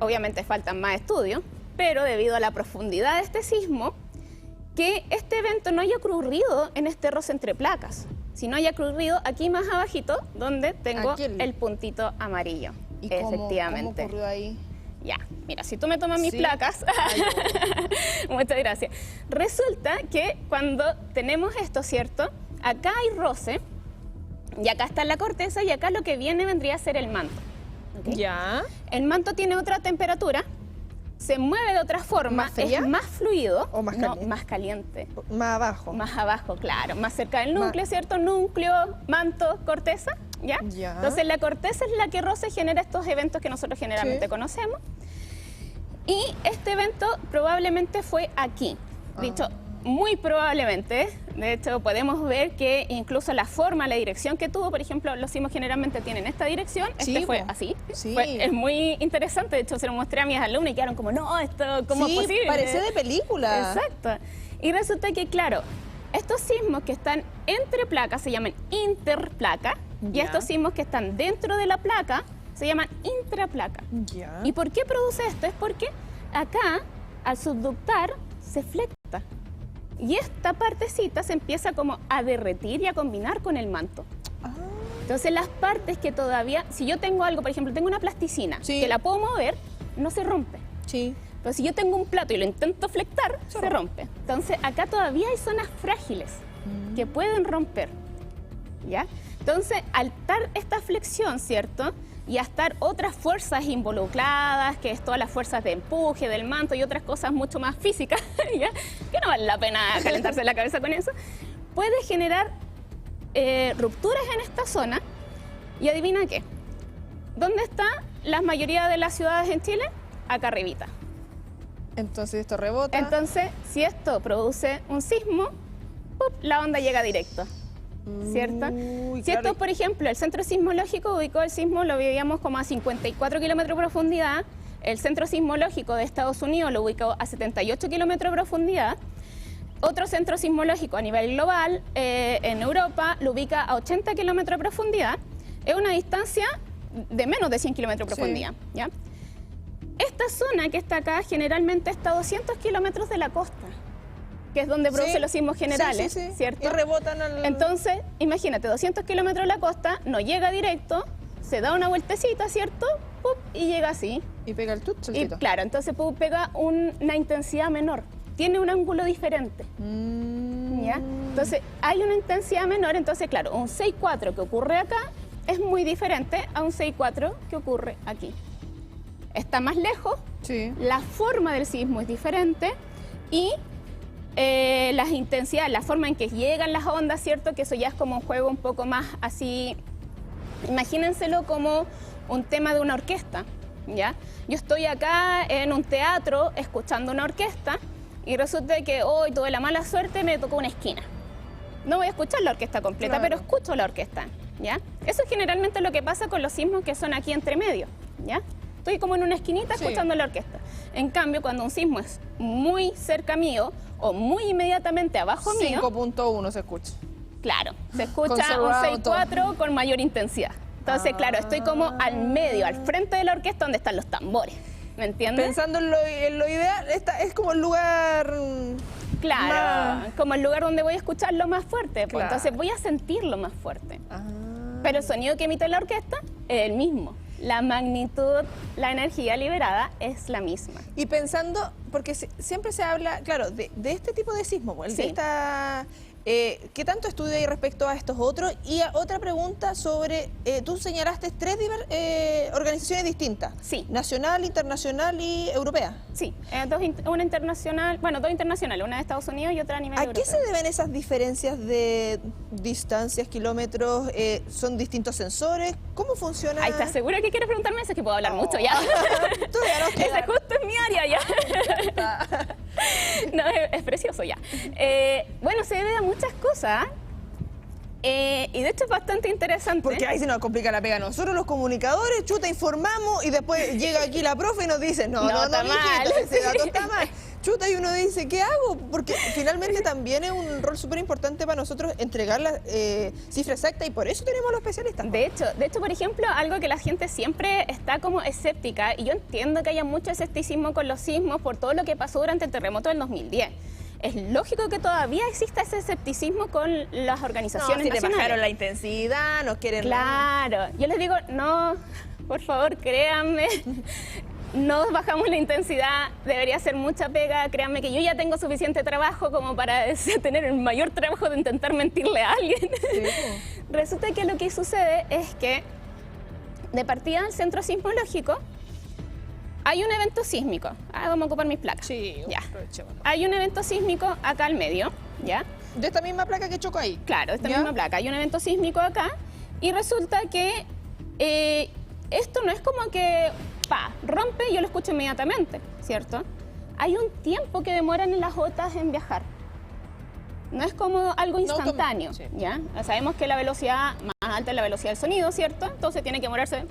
obviamente faltan más estudios, pero debido a la profundidad de este sismo, que este evento no haya ocurrido en este roce entre placas, sino haya ocurrido aquí más abajito, donde tengo el puntito amarillo. ¿Y efectivamente. ¿Cómo ocurrió ahí? Ya, mira, si tú me tomas mis placas, muchas gracias. Resulta que cuando tenemos esto, ¿cierto? Acá hay roce, y acá está la corteza, y acá lo que viene vendría a ser el manto. ¿Okay? Ya. El manto tiene otra temperatura, se mueve de otra forma, es más fluido. ¿O más caliente? No, más caliente. Más abajo. Más abajo, claro, más cerca del núcleo, ¿cierto? Núcleo, manto, corteza, ¿ya? Entonces la corteza es la que roza y genera estos eventos que nosotros generalmente conocemos. Y este evento probablemente fue aquí. Dicho, muy probablemente. De hecho, podemos ver que incluso la forma, la dirección que tuvo, por ejemplo, los sismos generalmente tienen esta dirección. Este fue así. Es muy interesante. De hecho, se lo mostré a mis alumnos y quedaron como, no, esto, ¿cómo es posible? Parece de película. Exacto. Y resulta que, claro, estos sismos que están entre placas se llaman interplaca, y estos sismos que están dentro de la placa se llaman intraplaca. ¿Y por qué produce esto? Es porque acá, al subductar, se flecta. Y esta partecita se empieza como a derretir y a combinar con el manto. Entonces las partes que todavía, si yo tengo algo, por ejemplo, tengo una plasticina que la puedo mover, no se rompe. Pero si yo tengo un plato y lo intento flectar, se rompe. Entonces acá todavía hay zonas frágiles que pueden romper, ¿ya? Entonces al estar esta flexión, ¿cierto? Y a estar otras fuerzas involucradas, que es todas las fuerzas de empuje, del manto y otras cosas mucho más físicas, ¿ya? Que no vale la pena calentarse la cabeza con eso, puede generar rupturas en esta zona. Y adivina qué, ¿dónde está la mayoría de las ciudades en Chile? Acá arribita. Entonces esto rebota. Entonces, si esto produce un sismo, ¡pup! La onda llega directo. ¿Cierto? Si esto, por ejemplo, el centro sismológico ubicó el sismo, lo veíamos como a 54 kilómetros de profundidad. El centro sismológico de Estados Unidos lo ubicó a 78 kilómetros de profundidad. Otro centro sismológico a nivel global en Europa lo ubica a 80 kilómetros de profundidad. Es una distancia de menos de 100 kilómetros de profundidad, ¿ya? Esta zona que está acá generalmente está a 200 kilómetros de la costa. que es donde produce Sí. los sismos generales, Sí, sí, sí. ¿cierto? Y rebotan al... Entonces, imagínate, 200 kilómetros de la costa, no llega directo, se da una vueltecita, ¿cierto? ¡Pup! Y llega así. Y pega el Y saltito. claro, entonces pega una intensidad menor, tiene un ángulo diferente. ¿Ya? Entonces, hay una intensidad menor, entonces, claro, un 6.4 que ocurre acá es muy diferente a un 6.4 que ocurre aquí. Está más lejos, la forma del sismo es diferente y las intensidades, la forma en que llegan las ondas, ¿cierto? Que eso ya es como un juego un poco más así, imagínenselo como un tema de una orquesta, ¿ya? Yo estoy acá en un teatro escuchando una orquesta y resulta que hoy tuve la mala suerte, me tocó una esquina. No voy a escuchar la orquesta completa, Claro. pero escucho la orquesta, ¿ya? Eso es generalmente lo que pasa con los sismos que son aquí entre medio, ¿ya? Estoy como en una esquinita escuchando la orquesta. En cambio, cuando un sismo es muy cerca mío o muy inmediatamente abajo mío... 5.1 se escucha. Claro, se escucha Con un surround, 6.4 con mayor intensidad. Entonces, claro, estoy como al medio, al frente de la orquesta donde están los tambores. ¿Me entiendes? Pensando en lo ideal, es como el lugar... Claro, como el lugar donde voy a escucharlo más fuerte. Pues, Claro. entonces voy a sentirlo más fuerte. Pero el sonido que emite la orquesta es el mismo. La magnitud, la energía liberada es la misma. Y pensando, porque siempre se habla, claro, de este tipo de sismo, pues, de Sí. esta, ¿qué tanto estudio hay respecto a estos otros? Y otra pregunta sobre, tú señalaste 3 organizaciones distintas. Sí. Nacional, internacional y europea. Sí, una internacional, bueno, dos internacionales, una de Estados Unidos y otra a nivel ¿A europeo. qué se deben esas diferencias de distancias, kilómetros? ¿Son distintos sensores? ¿Cómo funciona? Ay, ¿estás segura que quieres preguntarme eso? Es que puedo hablar mucho ya. Tú ya nos Esa justo es mi área ya. No, es precioso ya. Bueno, se debe a muchas cosas. Y de hecho es bastante interesante. Porque ahí se nos complica la pega. Nosotros los comunicadores, chuta, informamos y después llega aquí la profe y nos dice, no, está mijito, mal. ese dato está mal. Chuta, y uno dice, ¿qué hago? Porque finalmente también es un rol súper importante para nosotros entregar la cifra exacta y por eso tenemos los especialistas. De hecho, por ejemplo, algo que la gente siempre está como escéptica, y yo entiendo que haya mucho escepticismo con los sismos por todo lo que pasó durante el terremoto del 2010. Es lógico que todavía exista ese escepticismo con las organizaciones si le nacionales. bajaron la intensidad, nos quieren... Claro, yo les digo, no, por favor, créanme, no bajamos la intensidad, debería ser mucha pega, créanme que yo ya tengo suficiente trabajo como para tener el mayor trabajo de intentar mentirle a alguien. Resulta que lo que sucede es que de partida del centro sismológico hay un evento sísmico. Vamos a ocupar mis placas. Sí, ya. Hay un evento sísmico acá al medio, ¿ya? De esta misma placa que chocó ahí. Claro, de esta ¿Ya? misma placa. Hay un evento sísmico acá y resulta que esto no es como que rompe y yo lo escucho inmediatamente, ¿cierto? Hay un tiempo que demoran en las ondas en viajar. No es como algo instantáneo, ¿ya? Sabemos que la velocidad más alta es la velocidad del sonido, ¿cierto? Entonces tiene que demorarse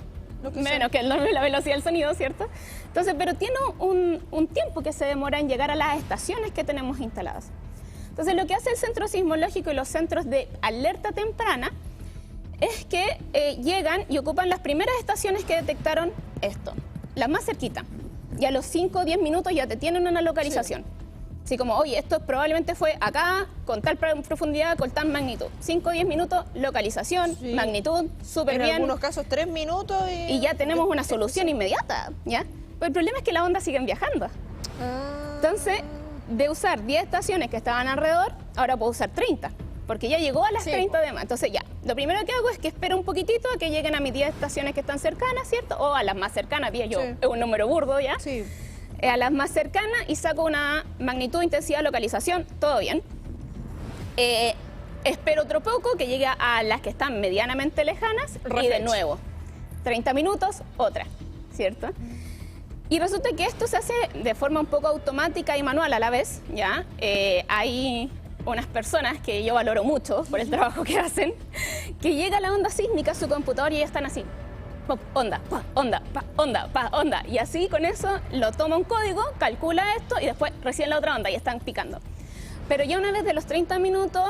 menos que el doble de la velocidad del sonido, ¿cierto? Entonces, pero tiene un tiempo que se demora en llegar a las estaciones que tenemos instaladas. Entonces, lo que hace el Centro Sismológico y los centros de alerta temprana es que llegan y ocupan las primeras estaciones que detectaron esto, las más cerquita. Y a los 5 o 10 minutos ya te tienen una localización. Así como, oye, esto probablemente fue acá, con tal profundidad, con tal magnitud. 5 o 10 minutos, localización, magnitud, súper bien. En algunos casos 3 minutos y ya tenemos una solución inmediata, ¿ya? Pero el problema es que las ondas siguen viajando. Entonces, de usar 10 estaciones que estaban alrededor, ahora puedo usar 30, porque ya llegó a las 30 de más. Entonces ya, lo primero que hago es que espero un poquitito a que lleguen a mis 10 estaciones que están cercanas, ¿cierto? O a las más cercanas, 10 yo, es un número burdo, ¿ya? Sí. A las más cercanas y saco una magnitud, intensidad, localización, todo bien. Espero otro poco que llegue a las que están medianamente lejanas y de nuevo, 30 minutos, otra, ¿cierto? Y resulta que esto se hace de forma un poco automática y manual a la vez, ¿ya? Hay unas personas que yo valoro mucho por el trabajo que hacen, que llega la onda sísmica a su computador y ya están así. Pop, onda, pa, onda, pa, onda, pa, onda. Y así con eso lo toma un código, calcula esto y después recién la otra onda y están picando. Pero ya una vez de los 30 minutos,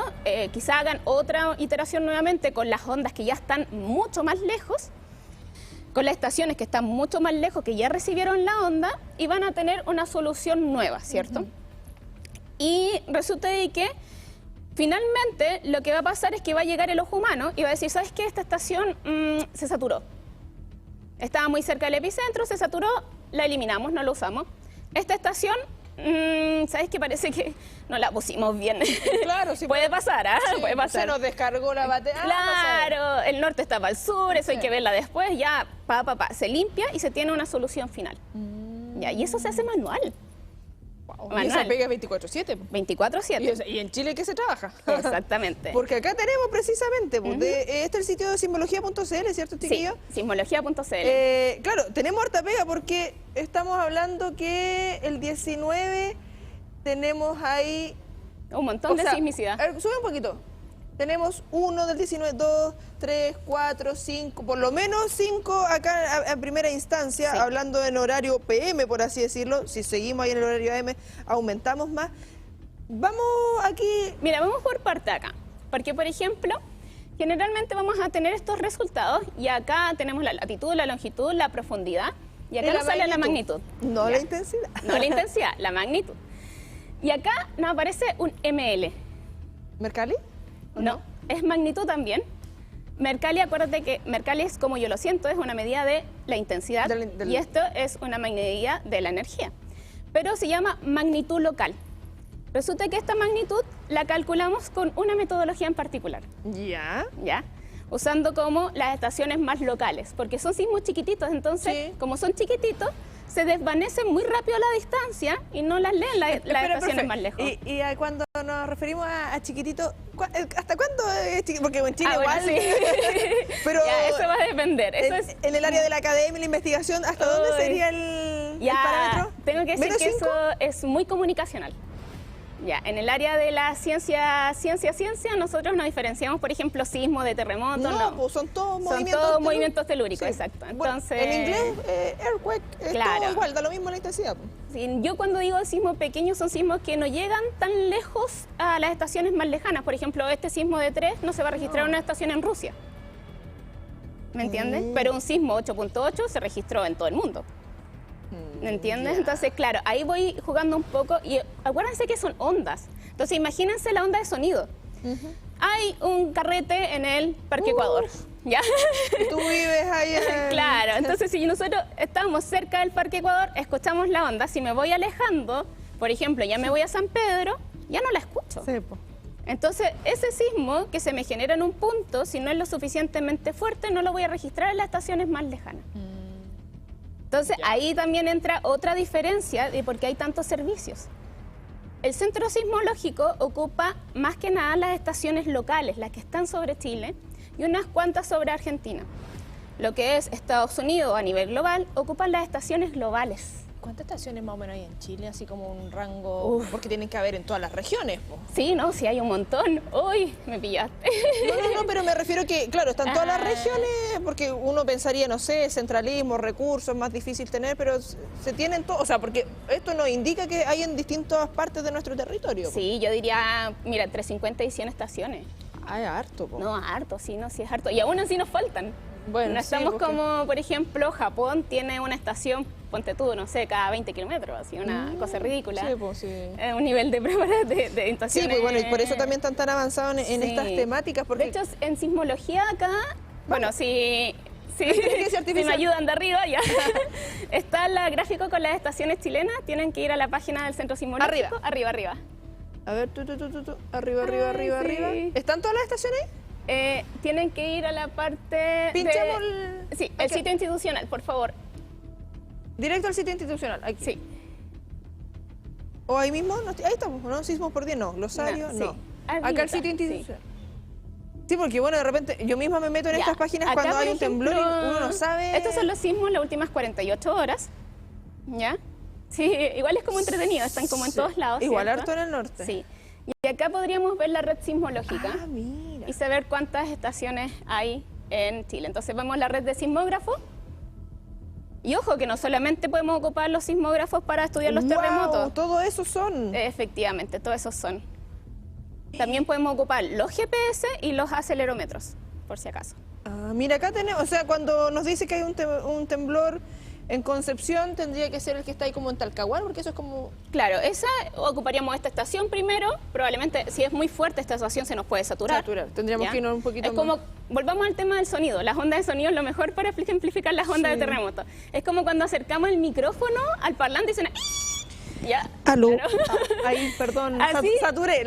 quizá hagan otra iteración nuevamente con las ondas que ya están mucho más lejos, con las estaciones que están mucho más lejos, que ya recibieron la onda y van a tener una solución nueva, ¿cierto? Y resulta de que finalmente lo que va a pasar es que va a llegar el ojo humano y va a decir, ¿sabes qué? Esta estación se saturó. Estaba muy cerca del epicentro, se saturó, la eliminamos, no la usamos. Esta estación, ¿sabes qué? Parece que no la pusimos bien. Claro, sí. Puede pasar, ¿ah? Sí, puede pasar. se nos descargó la batería. Claro, el norte está para el sur, eso hay que verla después, ya, se limpia y se tiene una solución final. Ya, y eso se hace manual. Y esa pega 24/7. 24/7. ¿Y en Chile qué se trabaja? Exactamente. Porque acá tenemos precisamente, este es el sitio de sismología.cl, ¿cierto, chiquillo? Sí, sismología.cl. Claro, tenemos harta pega porque estamos hablando que el 19 tenemos ahí... un montón de sismicidad. Sube un poquito. Tenemos 1 del 19, 2, 3, 4, 5, por lo menos 5 acá en primera instancia, hablando en horario PM, por así decirlo. Si seguimos ahí en el horario AM, aumentamos más. Vamos aquí... Mira, vamos por parte acá. Porque, por ejemplo, generalmente vamos a tener estos resultados y acá tenemos la latitud, la longitud, la profundidad y acá nos sale la magnitud. No la intensidad. No la intensidad, la magnitud. Y acá nos aparece un ML. ¿Mercalli? No, es magnitud también. Mercalli, acuérdate que Mercalli es como yo lo siento, es una medida de la intensidad y esto es una medida de la energía. Pero se llama magnitud local. Resulta que esta magnitud la calculamos con una metodología en particular. ¿Ya? ¿Ya? Usando como las estaciones más locales, porque son sismos chiquititos, entonces, como son chiquititos, se desvanecen muy rápido a la distancia y no las leen las estaciones más lejos. Y cuando nos referimos a chiquitito, ¿hasta cuándo es chiquitito? Porque en Chile igual... Bueno, sí. Pero ya, eso va a depender. Eso es... En el área de la academia y la investigación, ¿hasta dónde sería el parámetro? Tengo que decir que eso es muy comunicacional. Ya, en el área de la ciencia, nosotros nos diferenciamos, por ejemplo, sismo de terremoto. No, pues son todos movimientos telúricos, exacto. Entonces, en inglés, earthquake, es todo igual, da lo mismo la intensidad. Sí, yo cuando digo sismo pequeño son sismos que no llegan tan lejos a las estaciones más lejanas. Por ejemplo, este sismo de 3 no se va a registrar en una estación en Rusia. ¿Me entiendes? Pero un sismo 8.8 se registró en todo el mundo. ¿Me entiendes? Entonces, claro, ahí voy jugando un poco y acuérdense que son ondas. Entonces, imagínense la onda de sonido. Hay un carrete en el Parque Ecuador, ¿ya? Tú vives ahí en... Claro, entonces si nosotros estamos cerca del Parque Ecuador, escuchamos la onda. Si me voy alejando, por ejemplo, ya me voy a San Pedro, ya no la escucho. Sí, entonces, ese sismo que se me genera en un punto, si no es lo suficientemente fuerte, no lo voy a registrar en las estaciones más lejanas. Entonces, ahí también entra otra diferencia de por qué hay tantos servicios. El centro sismológico ocupa más que nada las estaciones locales, las que están sobre Chile, y unas cuantas sobre Argentina. Lo que es Estados Unidos a nivel global, ocupan las estaciones globales. ¿Cuántas estaciones más o menos hay en Chile? Así como un rango... Porque tienen que haber en todas las regiones, po. Sí, no, sí hay un montón. Uy, me pillaste. No, pero me refiero que, claro, están todas las regiones, porque uno pensaría, no sé, centralismo, recursos, más difícil tener, pero se tienen todos, o sea, porque esto nos indica que hay en distintas partes de nuestro territorio. Sí, yo diría, mira, entre 50 y 100 estaciones. Ah, es harto, po. No, harto, sí, no, sí es harto. Y aún así nos faltan. Bueno, no estamos porque... como, por ejemplo, Japón tiene una estación, ponte tú, no sé, cada 20 kilómetros, así, una cosa ridícula. Sí, pues sí. Un nivel de estaciones. Sí, pues bueno, y por eso también están tan avanzados en estas temáticas. Porque... De hecho, en sismología acá, bueno, si me ayudan de arriba, ya. Está el gráfico con las estaciones chilenas, tienen que ir a la página del Centro Sismológico. Arriba. A ver, arriba. ¿Están todas las estaciones ahí? Tienen que ir a la parte Pinchamos el sitio institucional, por favor. Directo al sitio institucional, aquí. Sí. ¿O ahí mismo? Ahí estamos, ¿no? Sismos por día, no. Glosario, no. Acá el sitio institucional. Sí, porque bueno, de repente yo misma me meto en estas páginas acá, cuando hay un temblor y uno no sabe... Estos son los sismos en las últimas 48 horas, ¿ya? Sí, igual es como entretenido, están como en todos lados, igual ¿cierto? harto en el norte. Sí. Y acá podríamos ver la red sismológica y saber cuántas estaciones hay en Chile. Entonces vemos la red de sismógrafos. Y ojo, que no solamente podemos ocupar los sismógrafos para estudiar los terremotos. Todo eso son. Efectivamente, todo eso son. También podemos ocupar los GPS y los acelerómetros, por si acaso. Mira, acá tenemos, o sea, cuando nos dice que hay un temblor En Concepción tendría que ser el que está ahí como en Talcahuano, porque eso es como... Claro, esa ocuparíamos esta estación primero, probablemente si es muy fuerte esta estación se nos puede saturar. Tendríamos ¿ya? que irnos un poquito Es como, volvamos al tema del sonido, las ondas de sonido es lo mejor para ejemplificar las ondas de terremoto. Es como cuando acercamos el micrófono al parlante y suena... Ya. Aló. Claro. Ahí, perdón, lo saturé.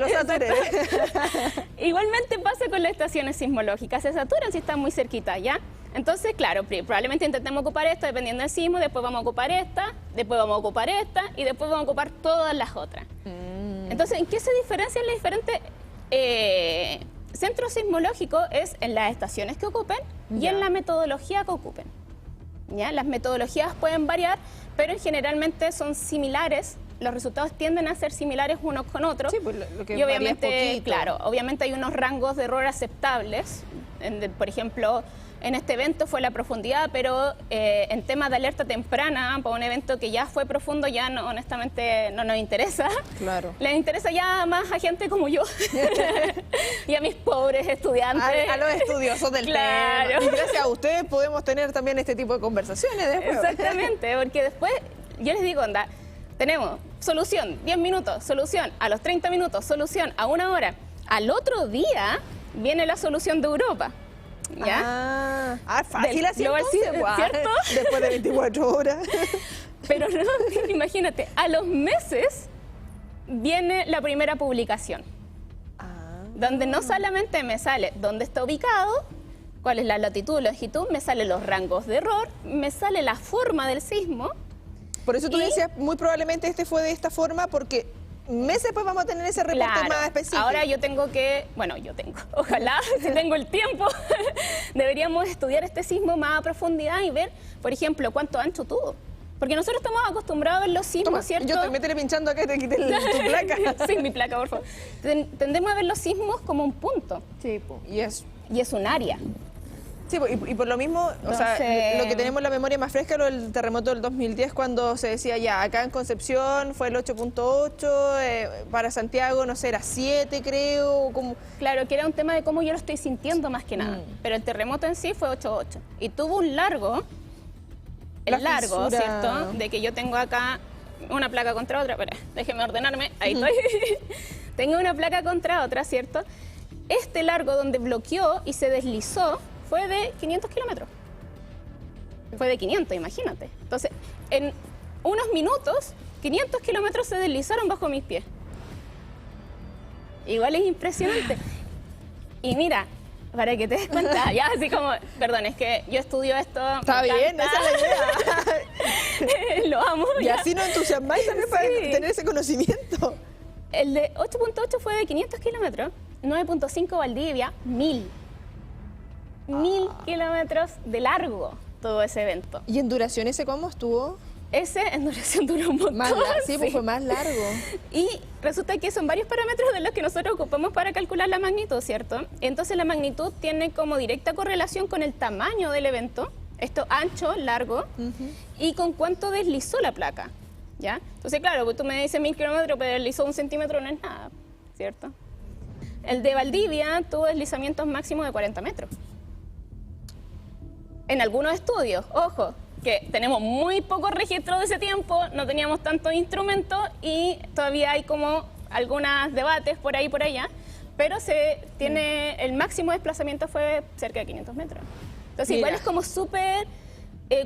Igualmente pasa con las estaciones sismológicas, se saturan si están muy cerquita, ¿ya? Entonces, claro, probablemente intentemos ocupar esta dependiendo del sismo, después vamos a ocupar esta, después vamos a ocupar esta y después vamos a ocupar todas las otras. Entonces, ¿en qué se diferencian los diferentes centros sismológicos? Es en las estaciones que ocupen y en la metodología que ocupen. ¿Ya? Las metodologías pueden variar, pero generalmente son similares. Los resultados tienden a ser similares unos con otros. Sí, pues lo que y obviamente, varía poquito. claro, obviamente hay unos rangos de error aceptables. Por ejemplo, en este evento fue la profundidad, pero en temas de alerta temprana, para un evento que ya fue profundo, ya no, honestamente no nos interesa. Claro. Les interesa ya más a gente como yo y a mis pobres estudiantes. A los estudiosos del tema. Y gracias a ustedes podemos tener también este tipo de conversaciones después. Exactamente, porque después, yo les digo, onda, tenemos solución, 10 minutos, solución a los 30 minutos, solución a 1 hora. Al otro día viene la solución de Europa. ¿Ya? Fácil así entonces, ¿cierto? Después de 24 horas. Pero no, imagínate, a los meses viene la primera publicación. Donde no solamente me sale dónde está ubicado, cuál es la latitud, longitud, me salen los rangos de error, me sale la forma del sismo. Por eso tú decías, muy probablemente este fue de esta forma, porque meses después vamos a tener ese reporte más específico. Ahora yo tengo que, ojalá, si tengo el tiempo, deberíamos estudiar este sismo más a profundidad y ver, por ejemplo, cuánto ancho tuvo. Porque nosotros estamos acostumbrados a ver los sismos, ¿cierto? Yo te meteré pinchando acá y te quité tu placa. Sí, mi placa, por favor. Tendemos a ver los sismos como un punto. Sí, y es un área. Sí, y por lo mismo, o sea, lo que tenemos en la memoria más fresca es el terremoto del 2010, cuando se decía ya, acá en Concepción fue el 8.8, para Santiago, no sé, era 7 creo. Como... Claro, que era un tema de cómo yo lo estoy sintiendo más que nada, pero el terremoto en sí fue 8.8 y tuvo un largo, largo, ¿cierto? De que yo tengo acá una placa contra otra, pero déjeme ordenarme, ahí estoy. Tengo una placa contra otra, ¿cierto? Este largo donde bloqueó y se deslizó fue de 500 kilómetros. Fue de 500, imagínate. Entonces, en unos minutos, 500 kilómetros se deslizaron bajo mis pies. Igual es impresionante. Y mira, para que te des cuenta, ya así como, perdón, es que yo estudio esto. Está bien, esa es la idea. Lo amo. Y así nos entusiasmáis también para tener ese conocimiento. El de 8.8 fue de 500 kilómetros, 9.5 Valdivia, 1000. 1000 kilómetros de largo todo ese evento. ¿Y en duración ese cómo estuvo? Ese en duración duró un montón. Sí, pues fue más largo. Y resulta que son varios parámetros de los que nosotros ocupamos para calcular la magnitud, ¿cierto? Entonces la magnitud tiene como directa correlación con el tamaño del evento, esto ancho, largo, y con cuánto deslizó la placa, ¿ya? Entonces, claro, pues tú me dices 1000 kilómetros, pero deslizó 1 centímetro, no es nada, ¿cierto? El de Valdivia tuvo deslizamientos máximos de 40 metros. En algunos estudios, ojo, que tenemos muy poco registro de ese tiempo, no teníamos tantos instrumentos y todavía hay como algunos debates por ahí por allá, pero el máximo desplazamiento fue cerca de 500 metros. Entonces igual es como súper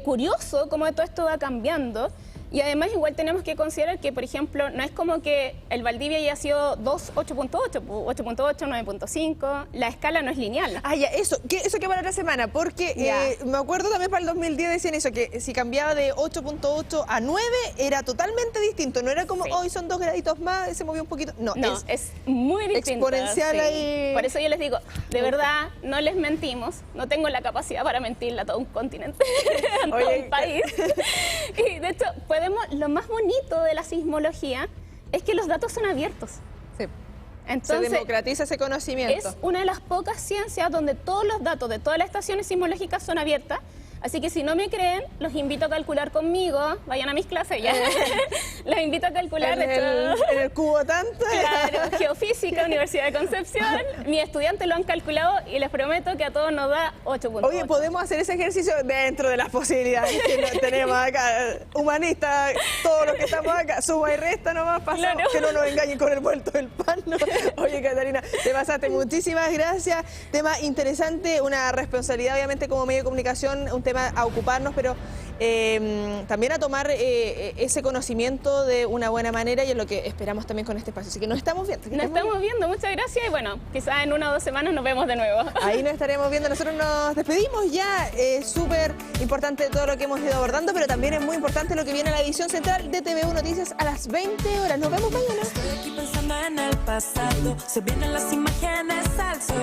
curioso cómo todo esto va cambiando. Y además igual tenemos que considerar que, por ejemplo, no es como que el Valdivia haya sido 8.8, 8.8, 9.5, la escala no es lineal. Ah, ya, eso que para otra semana, porque me acuerdo también para el 2010 decían eso, que si cambiaba de 8.8 a 9 era totalmente distinto, no era como hoy son 2 graditos más, se movió un poquito, no es muy distinto. Exponencial ahí. Por eso yo les digo, de verdad, no les mentimos, no tengo la capacidad para mentirle a todo un continente, a todo un país. Y de hecho, lo más bonito de la sismología es que los datos son abiertos. Sí. Entonces, se democratiza ese conocimiento. Es una de las pocas ciencias donde todos los datos de todas las estaciones sismológicas son abiertas, Así que si no me creen, los invito a calcular conmigo, vayan a mis clases ya. Los invito a calcular en el cubo tanto. Claro, geofísica, Universidad de Concepción. Mis estudiantes lo han calculado y les prometo que a todos nos da 8.8. Oye, podemos hacer ese ejercicio dentro de las posibilidades que tenemos acá. Humanistas, todos los que estamos acá, suma y resta nomás, pasamos, claro. Que no nos engañen con el vuelto del pan, ¿no? Oye, Catalina, te pasaste, muchísimas gracias. Tema interesante, una responsabilidad obviamente como medio de comunicación, un tema a ocuparnos, pero también a tomar ese conocimiento de una buena manera, y es lo que esperamos también con este espacio. Así que nos estamos viendo. Nos estamos viendo, muchas gracias, y bueno, quizás en 1 o 2 semanas nos vemos de nuevo. Ahí nos estaremos viendo. Nosotros nos despedimos ya. Súper importante todo lo que hemos ido abordando, pero también es muy importante lo que viene a la edición central de TVU Noticias a las 20 horas. Nos vemos mañana. Estoy aquí pensando en el pasado, se vienen las imágenes al sol.